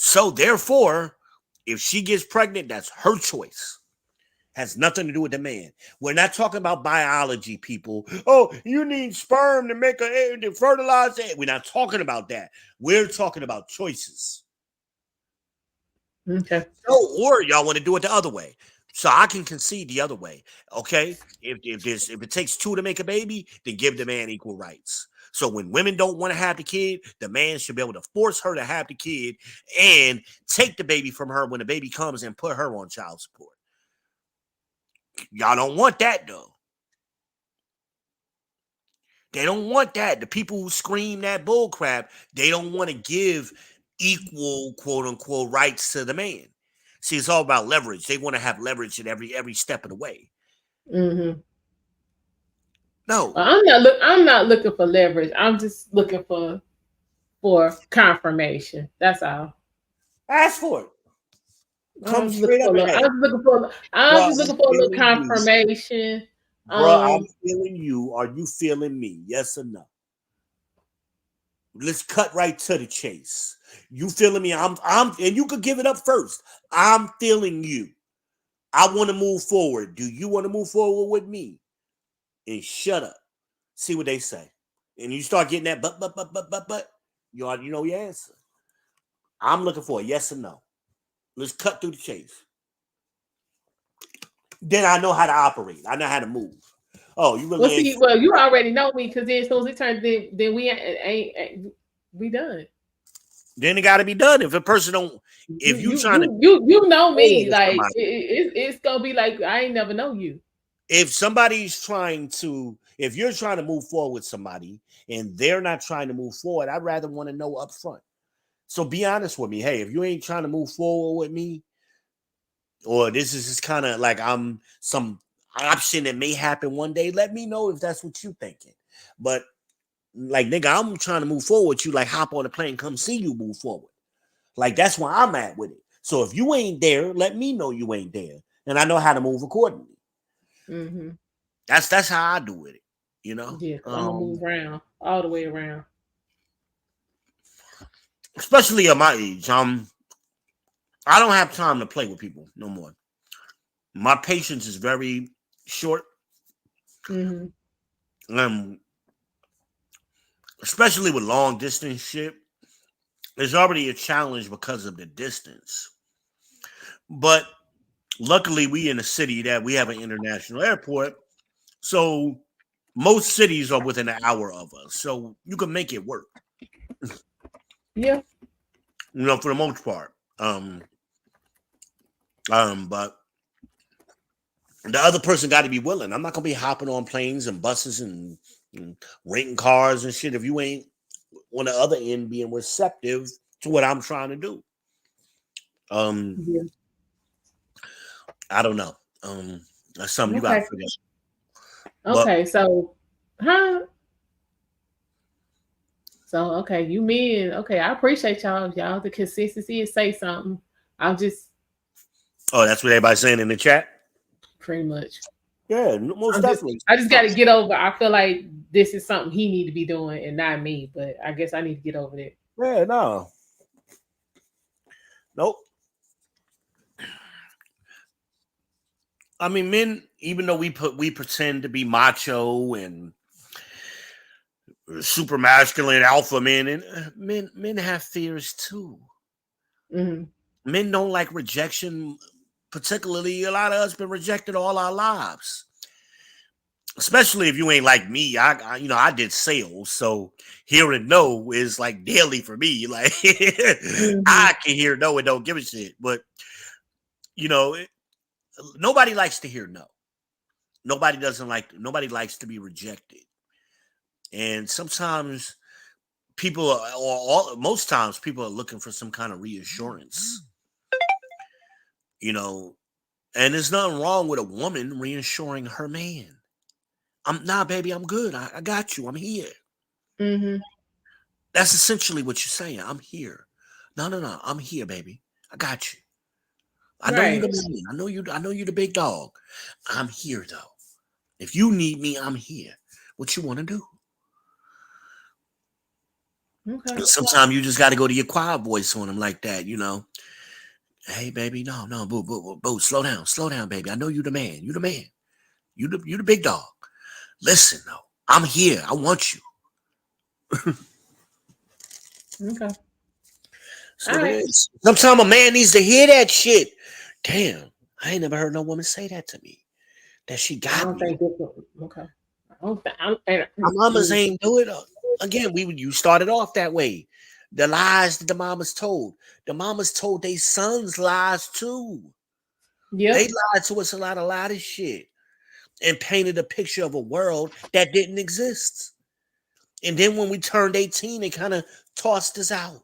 So therefore, if she gets pregnant, that's her choice. Has nothing to do with the man. We're not talking about biology, people. Oh, you need sperm to make an egg, to fertilize it. We're not talking about that. We're talking about choices. Okay. So, or y'all want to do it the other way. So I can concede the other way. Okay. If it takes two to make a baby, then give the man equal rights. So when women don't want to have the kid, the man should be able to force her to have the kid and take the baby from her when the baby comes and put her on child support. Y'all don't want that, though. They don't want that. The people who scream that bull crap, they don't want to give equal, quote unquote, rights to the man. See, it's all about leverage. They want to have leverage at every step of the way. Mm-hmm. No, I'm not looking for leverage. I'm just looking for confirmation. That's all. ask for it. Come I'm just straight up and hey, I'm just looking for a little confirmation. Bro, I'm feeling you. Are you feeling me? Yes or no? Let's cut right to the chase. You feeling me? I'm and you could give it up first. I'm feeling you. I want to move forward. Do you want to move forward with me? And shut up. See what they say. And you start getting that but. You already know your answer. I'm looking for a yes or no. Let's cut through the chase. Then I know how to operate. I know how to move. Oh, you really well, you already know me because then as soon as it turns, then we ain't we done. Then it got to be done. If a person don't, if you trying to, you know me, like it's gonna be like I ain't never know you. If somebody's trying to, if you're trying to move forward with somebody and they're not trying to move forward, I'd rather want to know up front. So be honest with me. Hey, if you ain't trying to move forward with me, or this is just kind of like I'm some option that may happen one day, let me know if that's what you thinking. But like, nigga, I'm trying to move forward. You like hop on the plane, come see you move forward. Like, that's where I'm at with it. So if you ain't there, let me know you ain't there, and I know how to move accordingly. Mm-hmm. That's how I do with it, you know. Yeah, I'm gonna move around all the way around. Especially at my age, I don't have time to play with people no more. My patience is very short. Mm-hmm. Especially with long distance shit, there's already a challenge because of the distance. But luckily we in a city that we have an international airport, so most cities are within an hour of us, so you can make it work. Yeah. For the most part. But the other person got to be willing. I'm not gonna be hopping on planes and buses and renting cars and shit if you ain't on the other end being receptive to what I'm trying to do. Yeah. I don't know. That's something you gotta Okay. figure out. But Okay. So, huh? So, okay, you men. Okay, I appreciate y'all. The consistency is say something. I'm just oh, that's what everybody's saying in the chat. pretty much. Yeah, most I'm just. definitely. I just got to get over. I feel like this is something he need to be doing and not me. But I guess I need to get over that. Yeah, no, nope. I mean, men, even though we pretend to be macho and super masculine alpha men, and men have fears too. Mm-hmm. Men don't like rejection, particularly a lot of us been rejected all our lives. Especially if you ain't like me. I did sales, so hear and no is like daily for me. Like Mm-hmm. I can hear no and don't give a shit. But you know, nobody likes to hear no. Nobody likes to be rejected. And sometimes people are, most times people are looking for some kind of reassurance. And there's nothing wrong with a woman reassuring her man. Baby, I'm good. I got you. I'm here. Mm-hmm. That's essentially what you're saying. I'm here. No. I'm here, baby. I got you. I know you Right. the man. I know you the big dog. I'm here though. If you need me, I'm here. What you want to do? Okay. Sometimes you just got to go to your quiet voice on them like that. Hey, baby, no, boo, slow down, baby. I know you the man. You the man. You the big dog. Listen, though, I'm here. I want you. Okay. So All it right. is. Sometimes a man needs to hear that shit. Damn, I ain't never heard no woman say that to me. That she I got don't me. think this one. Okay. I don't think. My mamas ain't do it. Again, you started off that way. The lies that the mamas told. The mamas told they sons lies too. Yep. They lied to us a lot of shit and painted a picture of a world that didn't exist. And then when we turned 18, they kind of tossed us out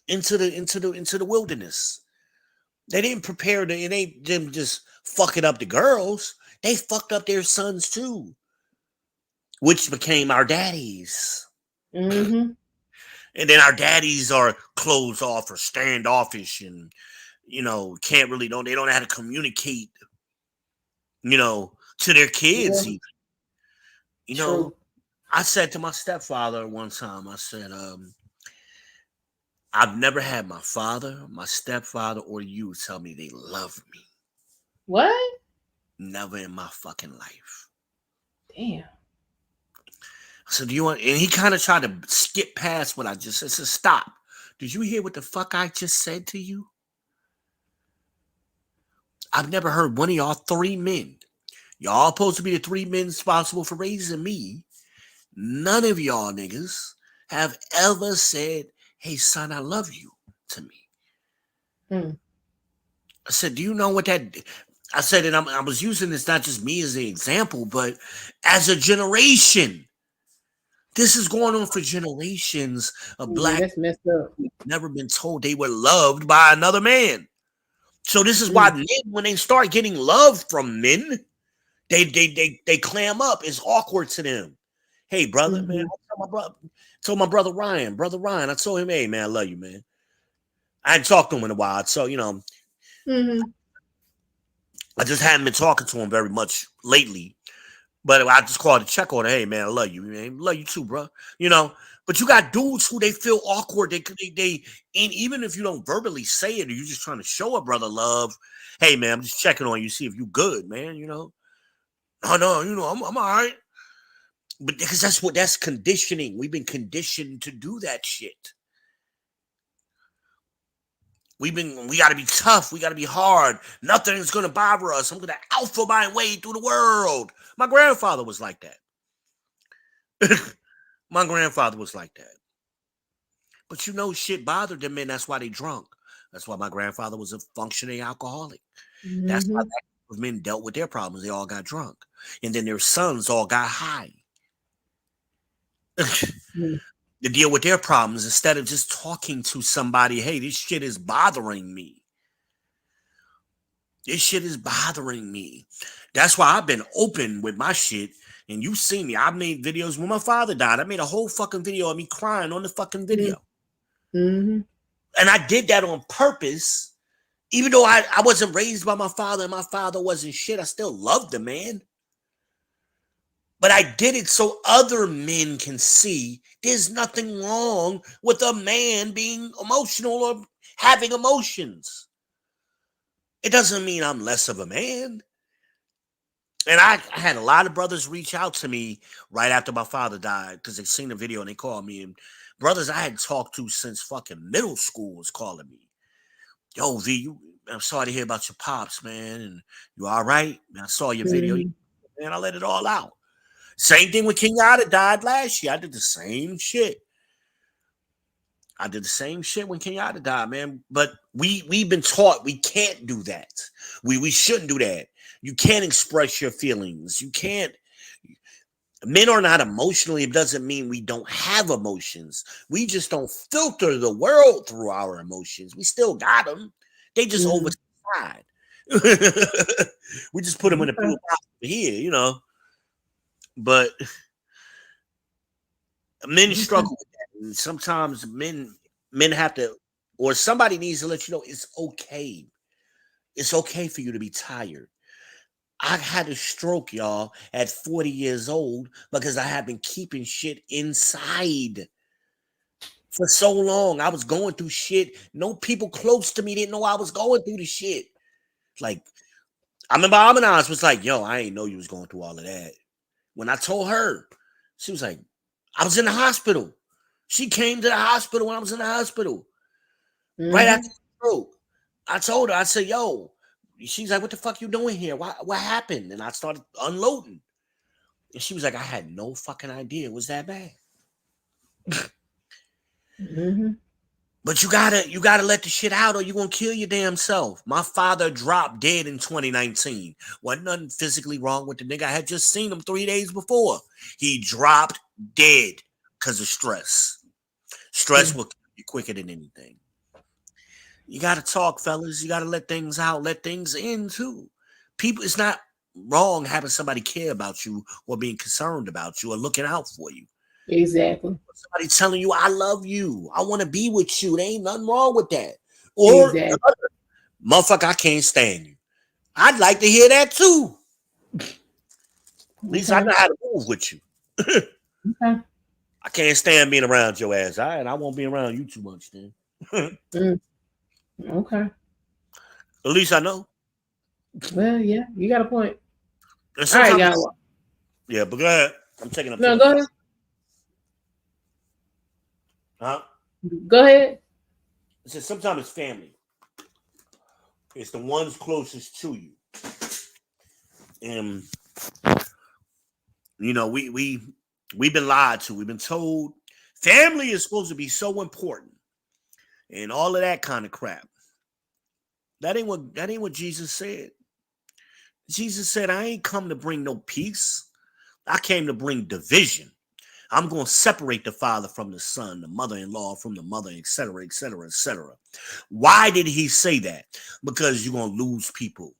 into the wilderness. They didn't prepare it ain't them just fucking up the girls. They fucked up their sons too, which became our daddies. Mm-hmm. And then our daddies are closed off or standoffish and can't really they don't know how to communicate, to their kids Yeah. even. True. I said to my stepfather one time, I said, I've never had my father, my stepfather, or you tell me they love me. What? Never in my fucking life. Damn. So do you want? And he kind of tried to skip past what I just said. So stop. Did you hear what the fuck I just said to you? I've never heard one of y'all three men. Y'all supposed to be the three men responsible for raising me. None of y'all niggas have ever said, "Hey son, I love you" to me. I said, "Do you know what that?" I said, and I was using this not just me as an example, but as a generation. This is going on for generations of black That's messed up. people never been told they were loved by another man. So this is why men, when they start getting love from men, they clam up. It's awkward to them. Hey, brother, man, I told my brother Ryan, I told him, hey, man, I love you, man. I hadn't talked to him in a while, so I just hadn't been talking to him very much lately. But I just called to check on it. Hey, man, I love you, man. Love you too, bro. But you got dudes who they feel awkward. They and even if you don't verbally say it, or you're just trying to show a brother love. Hey, man, I'm just checking on you, see if you good, man. Oh no, I'm all right. But because that's conditioning. We've been conditioned to do that shit. We got to be tough. We got to be hard. Nothing's going to bother us. I'm going to alpha my way through the world. My grandfather was like that. My grandfather was like that. But you know, shit bothered them, and that's why they drunk. That's why my grandfather was a functioning alcoholic. That's why that group of men dealt with their problems. They all got drunk. And then their sons all got high to deal with their problems instead of just talking to somebody. Hey, this shit is bothering me. This shit is bothering me. That's why I've been open with my shit. And you see me. I made videos when my father died. I made a whole fucking video of me crying on the fucking video. And I did that on purpose. Even though I wasn't raised by my father and my father wasn't shit, I still loved the man. But I did it so other men can see there's nothing wrong with a man being emotional or having emotions. It doesn't mean I'm less of a man. And I had a lot of brothers reach out to me right after my father died because they seen the video and they called me. And brothers I had talked to since fucking middle school was calling me. Yo, V, I'm sorry to hear about your pops, man. And you all right? I saw your video. Man, I let it all out. Same thing when King Yada died last year. I did the same shit. I did the same shit when King Yada died, man. But we've been taught we can't do that. We shouldn't do that. You can't express your feelings. You can't. Men are not emotional. It doesn't mean we don't have emotions. We just don't filter the world through our emotions. We still got them. They just over the side. We just put them in a blue box here, you know. But men struggle with that. And sometimes men have to, or somebody needs to let you know it's okay. It's okay for you to be tired. I had a stroke, y'all, at 40 years old because I have been keeping shit inside for so long. I was going through shit. No people close to me didn't know I was going through the shit. Like, I remember Aminaz was like, yo, I ain't know you was going through all of that. When I told her, she was like, I was in the hospital. She came to the hospital when I was in the hospital. Right after the stroke. I told her, I said, yo, she's like, what the fuck you doing here? What happened? And I started unloading. And she was like, I had no fucking idea it was that bad. But you gotta let the shit out or you're gonna kill your damn self. My father dropped dead in 2019. Wasn't nothing physically wrong with the nigga. I had just seen him 3 days before. He dropped dead because of stress. Stress will kill you quicker than anything. You gotta talk, fellas. You gotta let things out, let things in too. People, it's not wrong having somebody care about you or being concerned about you or looking out for you. Exactly. Somebody telling you, I love you. I want to be with you. There ain't nothing wrong with that. Or, motherfucker, I can't stand you. I'd like to hear that too. At least I know how to move with you. I can't stand being around your ass. All right, I won't be around you too much then. Okay. At least I know. Well, yeah, you got a point. All right, guys. Yeah, but go ahead. I'm taking up. No, go ahead. Huh? Go ahead. I said sometimes it's family. It's the ones closest to you. And you know, we've been lied to. We've been told family is supposed to be so important and all of that kind of crap. That ain't what Jesus said. Jesus said, I ain't come to bring no peace. I came to bring division. I'm going to separate the father from the son, the mother-in-law from the mother, etc., etc., etc. Why did he say that? Because you're going to lose people.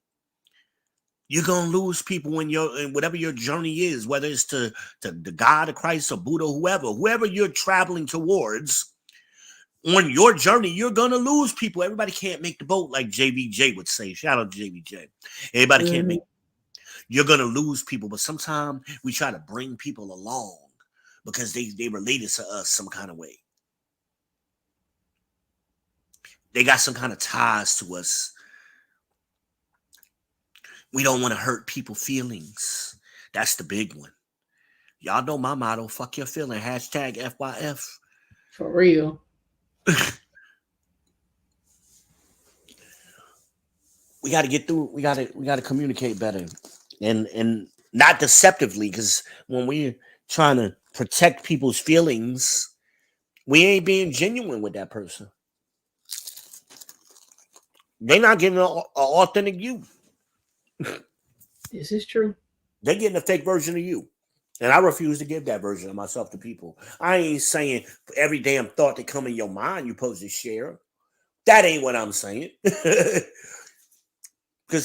You're going to lose people in whatever your journey is, whether it's to the God of Christ or Buddha, whoever you're traveling towards. On your journey, you're going to lose people. Everybody can't make the boat, like JBJ would say. Shout out to JBJ. Everybody can't make it. You're going to lose people, but sometimes we try to bring people along because they related to us some kind of way. They got some kind of ties to us. We don't want to hurt people's feelings. That's the big one. Y'all know my motto, fuck your feeling, hashtag FYF. For real. we got to get through. We got to communicate better, and not deceptively. Because when we're trying to protect people's feelings, we ain't being genuine with that person. They're not getting an authentic you. This is true. They're getting a fake version of you. And I refuse to give that version of myself to people. I ain't saying for every damn thought that come in your mind you supposed to share. That ain't what I'm saying. Because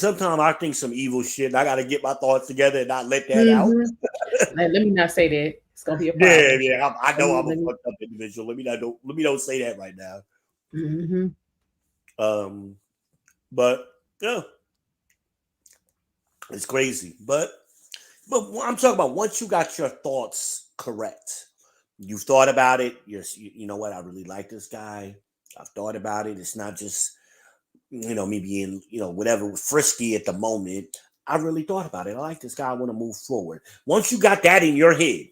sometimes I think some evil shit and I got to get my thoughts together and not let that out. Let me not say that. It's gonna be a Yeah, problem. yeah. I know I'm a fucked up individual. Let me don't say that right now. But yeah, it's crazy. But I'm talking about once you got your thoughts correct, you've thought about it. You know what? I really like this guy. I've thought about it. It's not just me being whatever frisky at the moment. I really thought about it. I like this guy. I want to move forward. Once you got that in your head,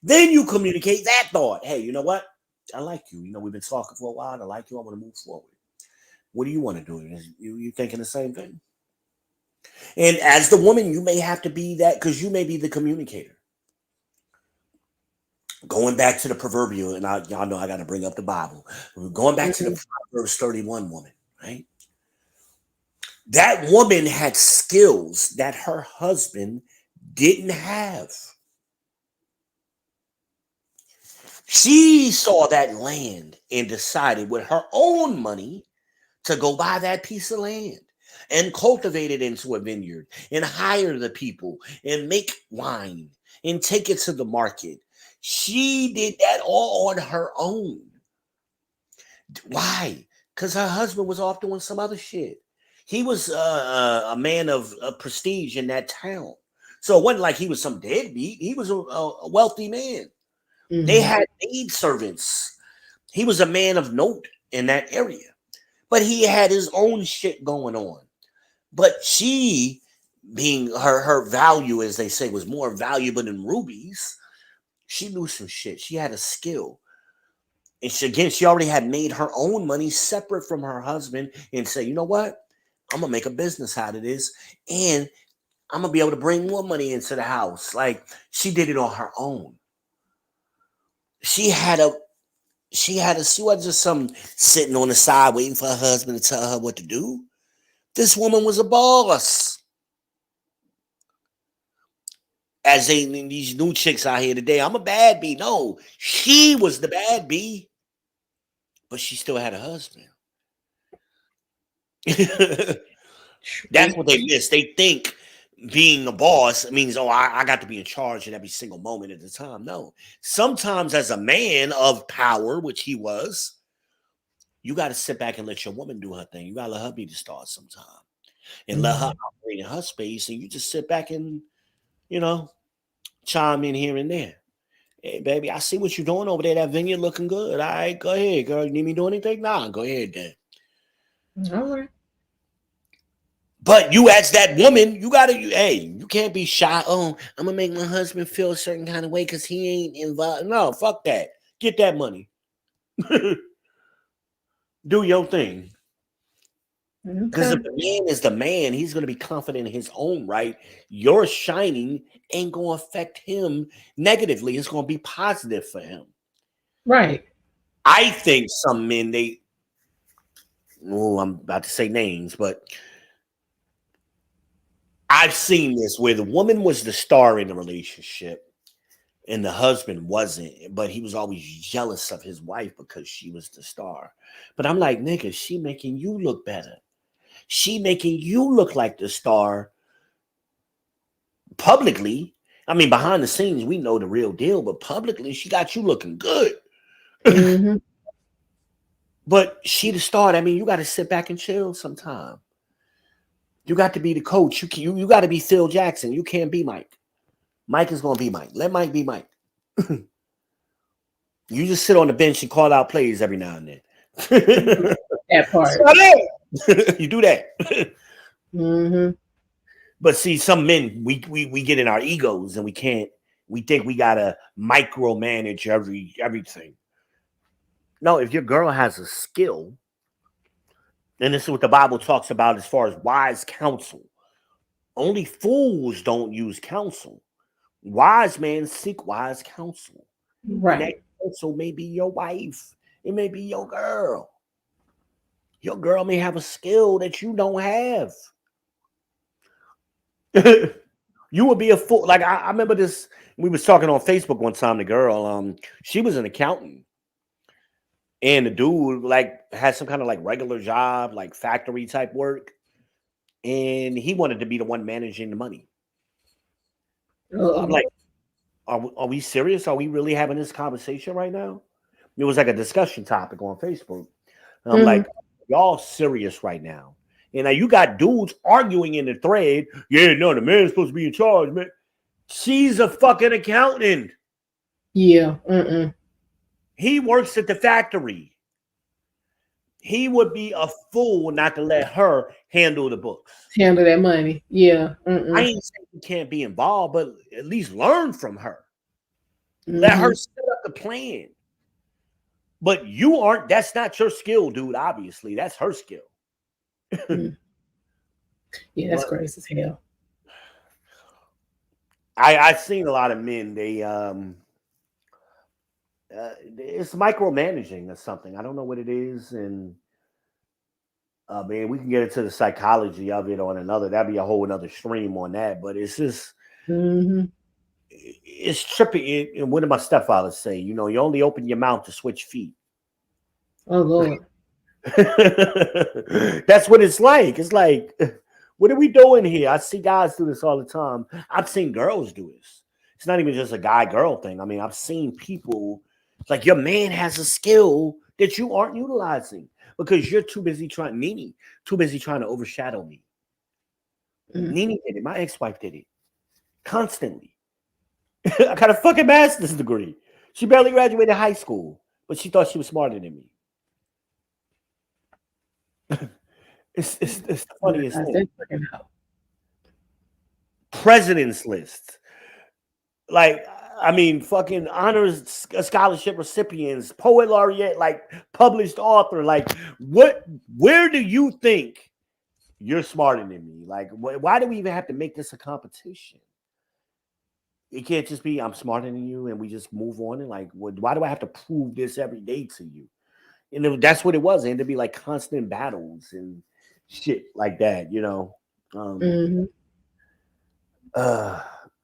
then you communicate that thought. Hey, you know what? I like you. We've been talking for a while. I like you. I want to move forward. What do you want to do? You thinking the same thing? And as the woman, you may have to be that because you may be the communicator. Going back to the proverbial, and y'all know I got to bring up the Bible. We're going back to the Proverbs 31 woman, right? That woman had skills that her husband didn't have. She saw that land and decided with her own money to go buy that piece of land and cultivate it into a vineyard and hire the people and make wine and take it to the market. She did that all on her own. Why? Because her husband was off doing some other shit. He was a man of prestige in that town. So it wasn't like he was some deadbeat. He was a wealthy man. They had maid servants. He was a man of note in that area. But he had his own shit going on. But she, being her value, as they say, was more valuable than rubies. She knew some shit. She had a skill. And she already had made her own money separate from her husband and say, you know what? I'm going to make a business out of this. And I'm going to be able to bring more money into the house. Like, she did it on her own. She wasn't just some sitting on the side waiting for her husband to tell her what to do. This woman was a boss. As these new chicks out here today, I'm a bad bee. No, she was the bad bee, but she still had a husband. That's what they miss. They think being a boss means, I got to be in charge at every single moment at the time. No, sometimes as a man of power, which he was, you got to sit back and let your woman do her thing. You got to let her be the star sometime and let her operate in her space. And you just sit back and, chime in here and there. Hey, baby, I see what you're doing over there. That vineyard looking good. All right, go ahead, girl. You need me to do anything? Nah, go ahead then. All right. But you as that woman, you can't be shy. Oh, I'm going to make my husband feel a certain kind of way because he ain't involved. No, fuck that. Get that money. Do your thing. Because if the man is the man, he's going to be confident in his own right. Your shining ain't going to affect him negatively. It's going to be positive for him. Right. I think some men, I'm about to say names, but I've seen this where the woman was the star in the relationship and the husband wasn't, but he was always jealous of his wife because she was the star. But I'm like, nigga, she making you look better. She making you look like the star publicly. I mean, behind the scenes, we know the real deal, but publicly, she got you looking good. But she the star. I mean, you got to sit back and chill sometime. You got to be the coach. You got to be Phil Jackson. You can't be Mike. Mike is going to be Mike. Let Mike be Mike. You just sit on the bench and call out plays every now and then. That part. You do that. But see, some men, we get in our egos and we think we gotta micromanage everything. No, if your girl has a skill, And this is what the Bible talks about as far as wise counsel. Only fools don't use counsel. Wise men seek wise counsel. And that Right. counsel may be your wife. It may be your girl. Your girl may have a skill that you don't have. You would be a fool. Like I remember this. We was talking on Facebook one time. The girl, she was an accountant, and the dude like had some kind of like regular job, like factory type work, and he wanted to be the one managing the money. I'm like, are we serious? Are we really having this conversation right now? It was like a discussion topic on Facebook. And I'm like, y'all serious right now? And now you got dudes arguing in the thread. Yeah, no, the man's supposed to be in charge, man. She's a fucking accountant. Yeah. He works at the factory. He would be a fool not to let her handle the books. Handle that money. Yeah. I ain't saying you can't be involved, but at least learn from her. Let her set up the plan. But you aren't, that's not your skill, dude. Obviously, that's her skill. Yeah, that's crazy as hell. I've seen a lot of men, they it's micromanaging or something. I don't know what it is. And man, we can get into the psychology of it on another. That'd be a whole another stream on that. But it's just it's trippy. And what did my stepfather say? You know, you only open your mouth to switch feet. Oh Lord. That's what it's like. It's like, what are we doing here? I see guys do this all the time. I've seen girls do this. It's not even just a guy-girl thing. I mean, I've seen people, it's like your man has a skill that you aren't utilizing because you're too busy trying to overshadow me. Nene did it. My ex-wife did it. Constantly. I got a fucking master's degree. She barely graduated high school, but she thought she was smarter than me. It's the funniest thing. President's list. Like, I mean, fucking honors scholarship recipients, poet laureate, like published author. Like, where do you think you're smarter than me? Like, why do we even have to make this a competition? It can't just be I'm smarter than you and we just move on. And like, why do I have to prove this every day to you? And that's what it was. It ended up be like constant battles and shit like that, you know. And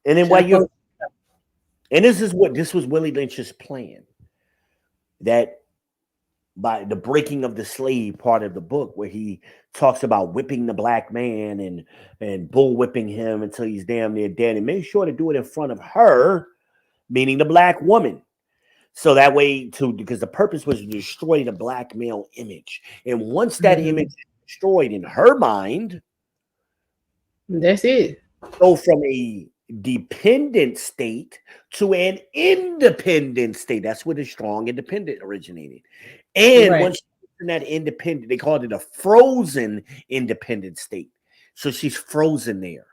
then while you're, and this was Willie Lynch's plan. That by the breaking of the slave part of the book, where he talks about whipping the black man and bull whipping him until he's damn near dead, and make sure to do it in front of her, meaning the black woman. So that way, because the purpose was to destroy the black male image. And once that image is destroyed in her mind, that's it. Go from a dependent state to an independent state. That's where the strong independent originated. And once she's in that independent, they called it a frozen independent state. So she's frozen there.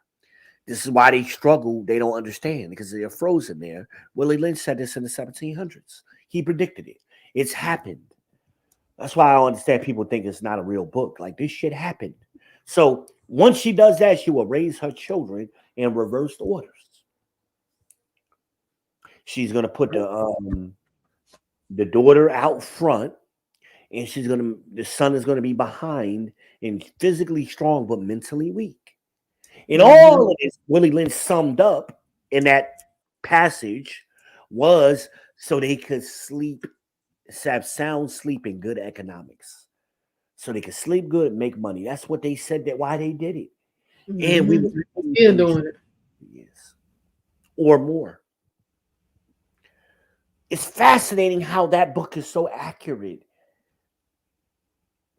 This is why they struggle. They don't understand because they're frozen there. Willie Lynch said this in the 1700s. He predicted it. It's happened. That's why I don't understand people think it's not a real book. Like, this shit happened. So once she does that, she will raise her children in reversed orders. She's going to put the daughter out front, and the son is going to be behind and physically strong but mentally weak. And all of this, Willie Lynch summed up in that passage was so they could have sound sleep and good economics. So they could sleep good, make money. That's what they said, that why they did it. And we were still doing it. Yes. Or more. It's fascinating how that book is so accurate.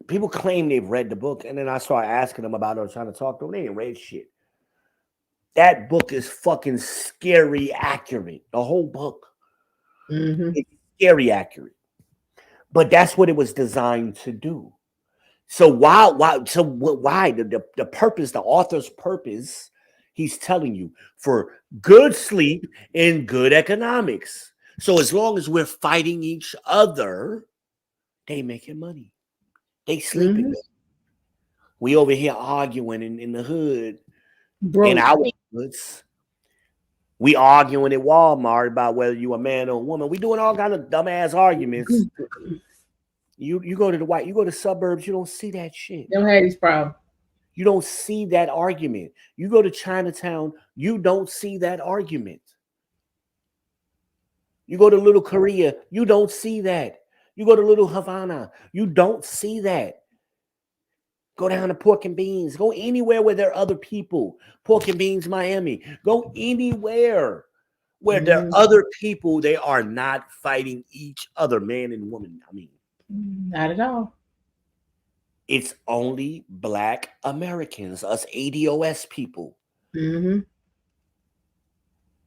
People claim they've read the book, and then I started asking them about it or trying to talk to them. They ain't read shit. That book is fucking scary accurate. The whole book. It's scary accurate. But that's what it was designed to do. So why the purpose, the author's purpose, he's telling you, for good sleep and good economics. So as long as we're fighting each other, they making money. They sleeping good. We over here arguing in the hood, in Broke. our hoods. We arguing at Walmart about whether you a man or a woman. We doing all kind of dumbass arguments. You go to the you go to suburbs, you don't see that shit. Don't have these problems. You don't see that argument. You go to Chinatown, you don't see that argument. You go to Little Korea, you don't see that. You go to Little Havana, you don't see that. Go down to Pork and Beans. Go anywhere where there are other people. Pork and Beans, Miami. Go anywhere where there are other people. They are not fighting each other, man and woman. I mean, not at all. It's only Black Americans, us ADOS people. Mm-hmm.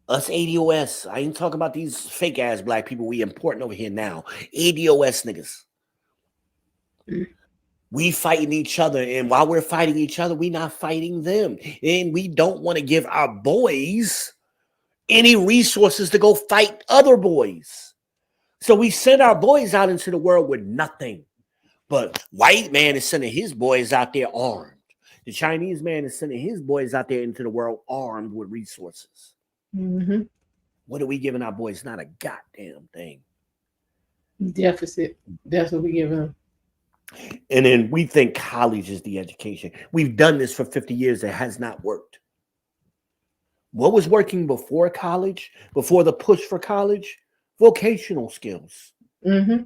Us ADOS. I ain't talking about these fake ass Black people we importing over here now. ADOS niggas. We fighting each other, and while we're fighting each other, we not fighting them. And we don't want to give our boys any resources to go fight other boys. So we send our boys out into the world with nothing. But white man is sending his boys out there armed. The Chinese man is sending his boys out there into the world armed with resources. Mm-hmm. What are we giving our boys? Not a goddamn thing. Deficit. That's what we give them. And then we think college is the education. We've done this for 50 years. It has not worked. What was working before college, before the push for college? Vocational skills. Mm-hmm.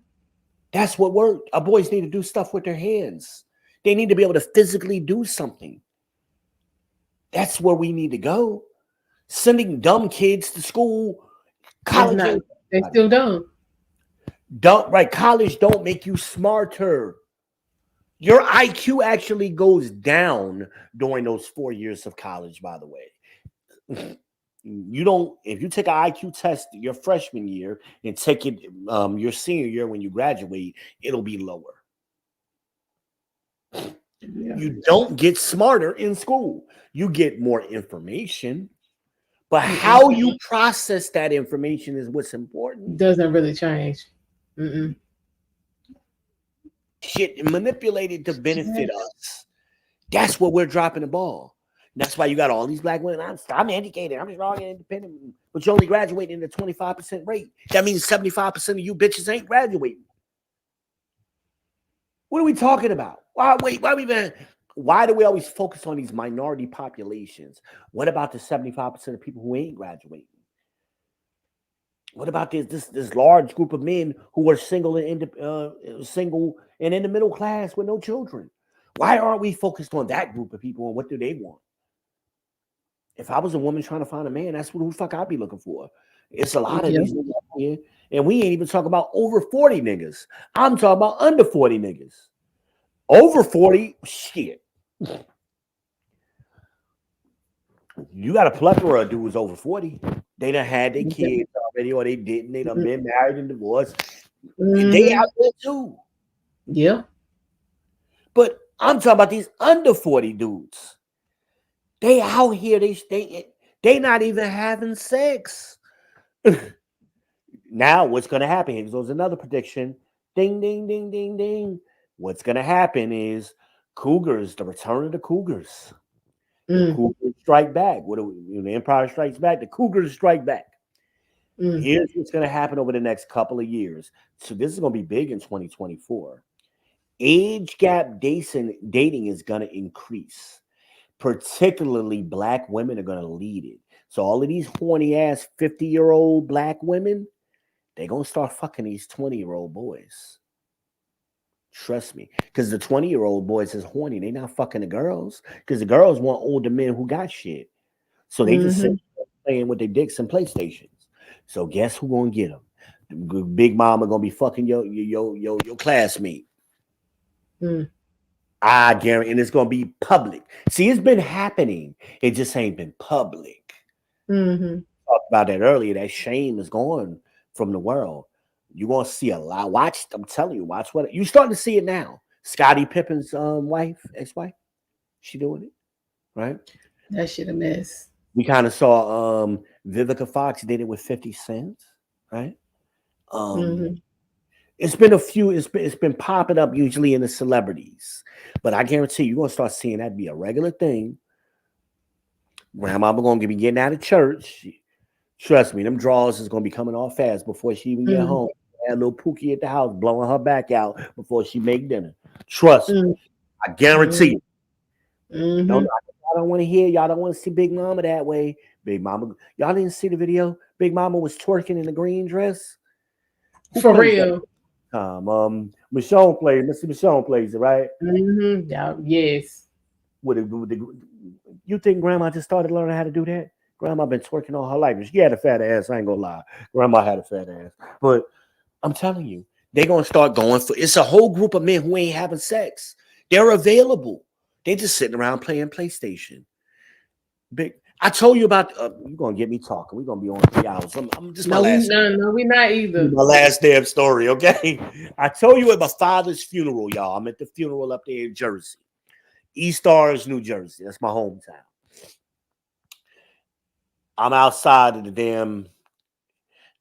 That's what worked. Our boys need to do stuff with their hands. They need to be able to physically do something. That's where we need to go. Sending dumb kids to school. College. They still don't. Right. College don't make you smarter. Your IQ actually goes down during those 4 years of college, by the way. You don't, if you take an IQ test your freshman year and take it your senior year when you graduate, it'll be lower. Yeah. You don't get smarter in school. You get more information, but how you process that information is what's important. Doesn't really change. Mm-mm. Shit manipulated to benefit us. That's what we're dropping the ball. That's why you got all these Black women. I'm educated. I'm strong and independent. But you only graduate in the 25% rate. That means 75% of you bitches ain't graduating. What are we talking about? Why do we always focus on these minority populations? What about the 75% of people who ain't graduating? What about this large group of men who are single and in the middle class with no children? Why aren't we focused on that group of people and what do they want? If I was a woman trying to find a man, that's who the fuck I'd be looking for. It's a lot of these niggas here, and we ain't even talking about over 40 niggas. I'm talking about under 40 niggas. Over 40, shit. You got a plethora of dudes over 40. They done had their kids already, or they didn't. They done been married and divorced. Mm-hmm. They out there too. Yeah. But I'm talking about these under 40 dudes. They out here, they not even having sex. Now, what's going to happen? Here goes another prediction. Ding, ding, ding, ding, ding. What's going to happen is the return of the cougars. The cougars strike back. The Empire Strikes Back. The cougars strike back. Here's what's going to happen over the next couple of years. So this is going to be big in 2024. Age gap dating is going to increase. Particularly Black women are going to lead it. So all of these horny ass 50-year-old Black women, they're going to start fucking these 20-year-old boys. Trust me. Because the 20-year-old boys is horny. They not fucking the girls. Because the girls want older men who got shit. So they just sit playing with their dicks and PlayStations. So guess who going to get them? The big mama going to be fucking your classmate. I guarantee, and it's going to be public. See, it's been happening. It just ain't been public. Talked about that earlier. That shame is gone from the world. You're going to see a lot. Watch, I'm telling you, watch what you're starting to see it now. Scottie Pippen's ex-wife, she doing it, right? That shit a mess. We kind of saw Vivica Fox did it with 50 Cent, right? It's been a few. It's been popping up usually in the celebrities, but I guarantee you're gonna start seeing that be a regular thing. Grandmama gonna be getting out of church. Trust me, them draws is gonna be coming off fast before she even get Mm, home. And little Pookie at the house blowing her back out before she make dinner. Trust me, mm, I guarantee mm, you. Don't mm-hmm. y'all don't want to hear, y'all don't want to see Big Mama that way. Big Mama, y'all didn't see the video. Big Mama was twerking in the green dress. Who For plays that? real. Michonne plays. Mr. Michonne plays it, right? Mm-hmm. Yeah, yes. You think Grandma just started learning how to do that? Grandma been twerking all her life. She had a fat ass. I ain't gonna lie. Grandma had a fat ass, but I'm telling you, they're gonna start going for. It's a whole group of men who ain't having sex. They're available. They just sitting around playing PlayStation. Big. I told you about. You're gonna get me talking. We're gonna be on 3 hours. I'm just my No, we last. no, we not either. My last damn story. Okay. I told you at my father's funeral, y'all. I'm at the funeral up there in Jersey, East Orange, New Jersey. That's my hometown. I'm outside of the damn.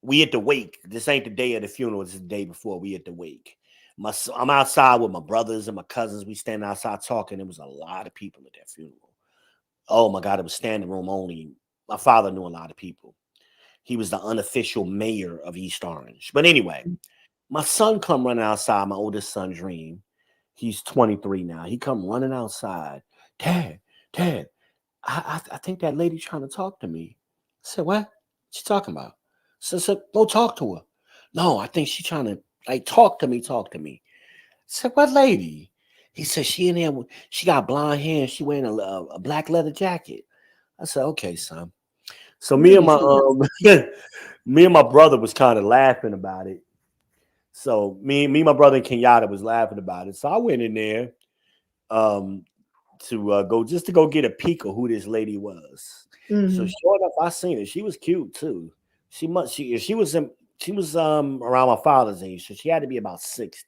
We at the wake. This ain't the day of the funeral. It's the day before. We at the wake. I'm outside with my brothers and my cousins. We standing outside talking. There was a lot of people at that funeral. Oh my God, it was standing room only. My father knew a lot of people. He was the unofficial mayor of East Orange. But anyway, my son come running outside. My oldest son, Dream. He's 23 now. He come running outside. Dad, I think that lady trying to talk to me. I said, what? She talking about? So go talk to her. No, I think she trying to like talk to me. I said, what lady? He said, she in there. She got blonde hair. And she wearing a black leather jacket. I said, okay, son. So me and my me and my brother was kind of laughing about it. So me, my brother and Kenyatta was laughing about it. So I went in there um, to go get a peek of who this lady was. So Mm-hmm. sure enough, I seen her. She was cute too. She was around my father's age, so she had to be about 60.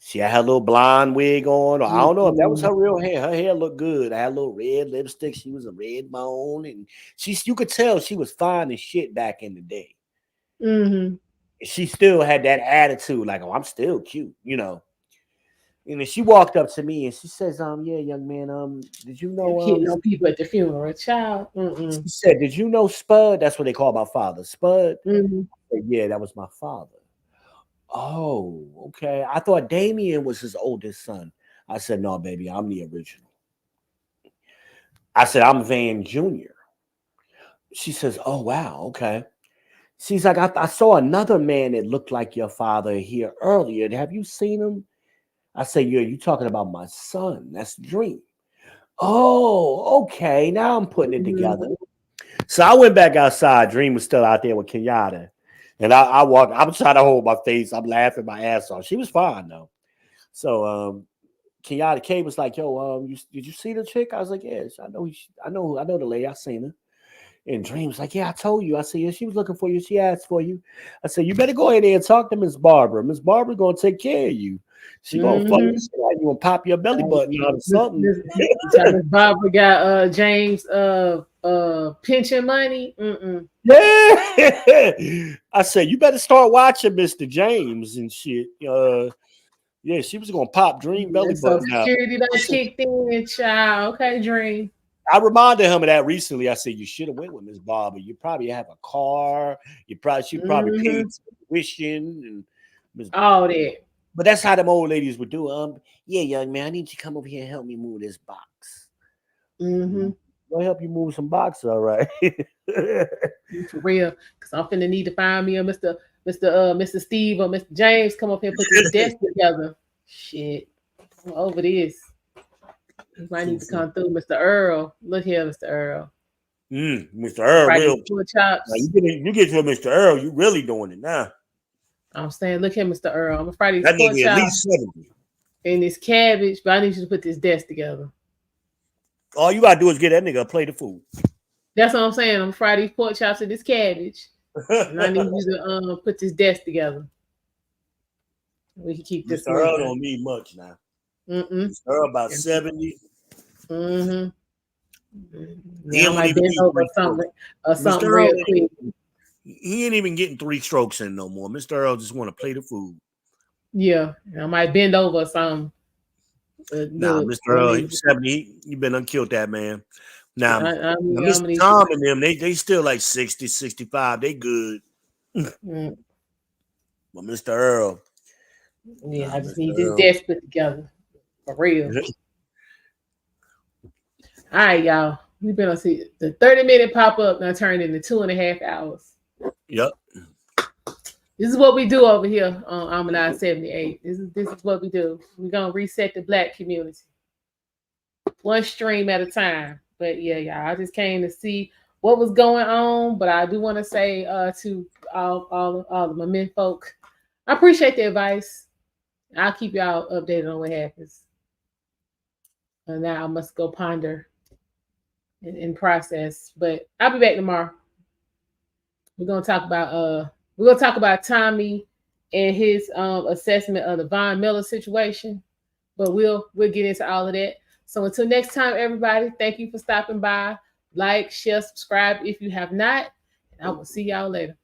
She had her little blonde wig on, or I don't know if that was her real hair. Her hair looked good. I had a little red lipstick. She was a red bone, and you could tell she was fine as shit back in the day. Mm-hmm. She still had that attitude, like, oh, I'm still cute, you know. And then she walked up to me and she says, yeah, young man, did you know Hitting on people at the funeral, child. Mm-mm. she said, did you know Spud? That's what they call my father. Spud? Mm-hmm. I said, yeah, that was my father. Oh, okay. I thought Damien was his oldest son. I said, no, baby, I'm the original. I said, I'm Van Jr. She says, oh, wow, okay. She's like, I saw another man that looked like your father here earlier. Have you seen him? I said, yeah, you talking about my son. That's Dream. Oh, okay. Now I'm putting it together. Mm-hmm. So I went back outside. Dream was still out there with Kenyatta. And I walked, I'm trying to hold my face. I'm laughing my ass off. She was fine though. So Kenyatta K was like, yo, did you see the chick? I was like, yes, I know the lady. I seen her. And Dream was like, yeah, I told you. I said, yeah, she was looking for you. She asked for you. I said, you better go in there and talk to Miss Barbara. Miss Barbara gonna take care of you. She gonna fuck Mm-hmm. you and pop your belly button out or something. Miss Barbara got James pension money. Mm-mm. Yeah. I said, you better start watching Mr. James and shit. Yeah, she was gonna pop Dream belly And so button out. security done kicked in, child. Okay, Dream. I reminded him of that recently. I said, you should have went with Miss Barbara. You probably have a car. She probably Mm-hmm. paid tuition and Miss. All that. But that's how them old ladies would do. Yeah, young man, I need you to come over here and help me move this box. Mm-hmm. I'll help you move some boxes, all right. For real. Because I'm finna need to find me a Mr. Steve or Mr. James come up here and put this desk together. Shit. I'm over this. You might need to come through, Mr. Earl. Look here, Mr. Earl. Mr. Earl, Friday real. pork chops. Now you get to a Mr. Earl, you really doing it now. I'm saying, look here, Mr. Earl. I'm gonna fry these That pork nigga at chops least 70. and this cabbage, but I need you to put this desk together. All you gotta do is get that nigga a plate of food. That's what I'm saying. I'm gonna fry these pork chops and this cabbage, and I need you to put this desk together. We can keep this. Mr. Earl don't need much now. Mr. Earl about 70. Mm-hmm. He I might bend over something real quick. He ain't even getting 3 strokes in no more. Mr. Earl just want to play the food. Yeah, I might bend over or something. Nah, Mr. Earl, he's 70. You been unkilled that man. Now, Mr. Tom and them, they still like 60, 65. They good. Mm. But Mr. Earl. Yeah, I just need this desk put together. For real. All right, y'all. We've been on see the 30-minute pop-up now turned into 2.5 hours. Yep. This is what we do over here on Almanac 78. This is what we do. We're gonna reset the Black community. One stream at a time. But yeah, y'all, I just came to see what was going on. But I do want to say to all of my men folk, I appreciate the advice. I'll keep y'all updated on what happens. And now I must go ponder and process. But I'll be back tomorrow. We're gonna talk about Tommy and his assessment of the Von Miller situation. But we'll get into all of that. So until next time, everybody, thank you for stopping by. Like, share, subscribe if you have not. And I will see y'all later.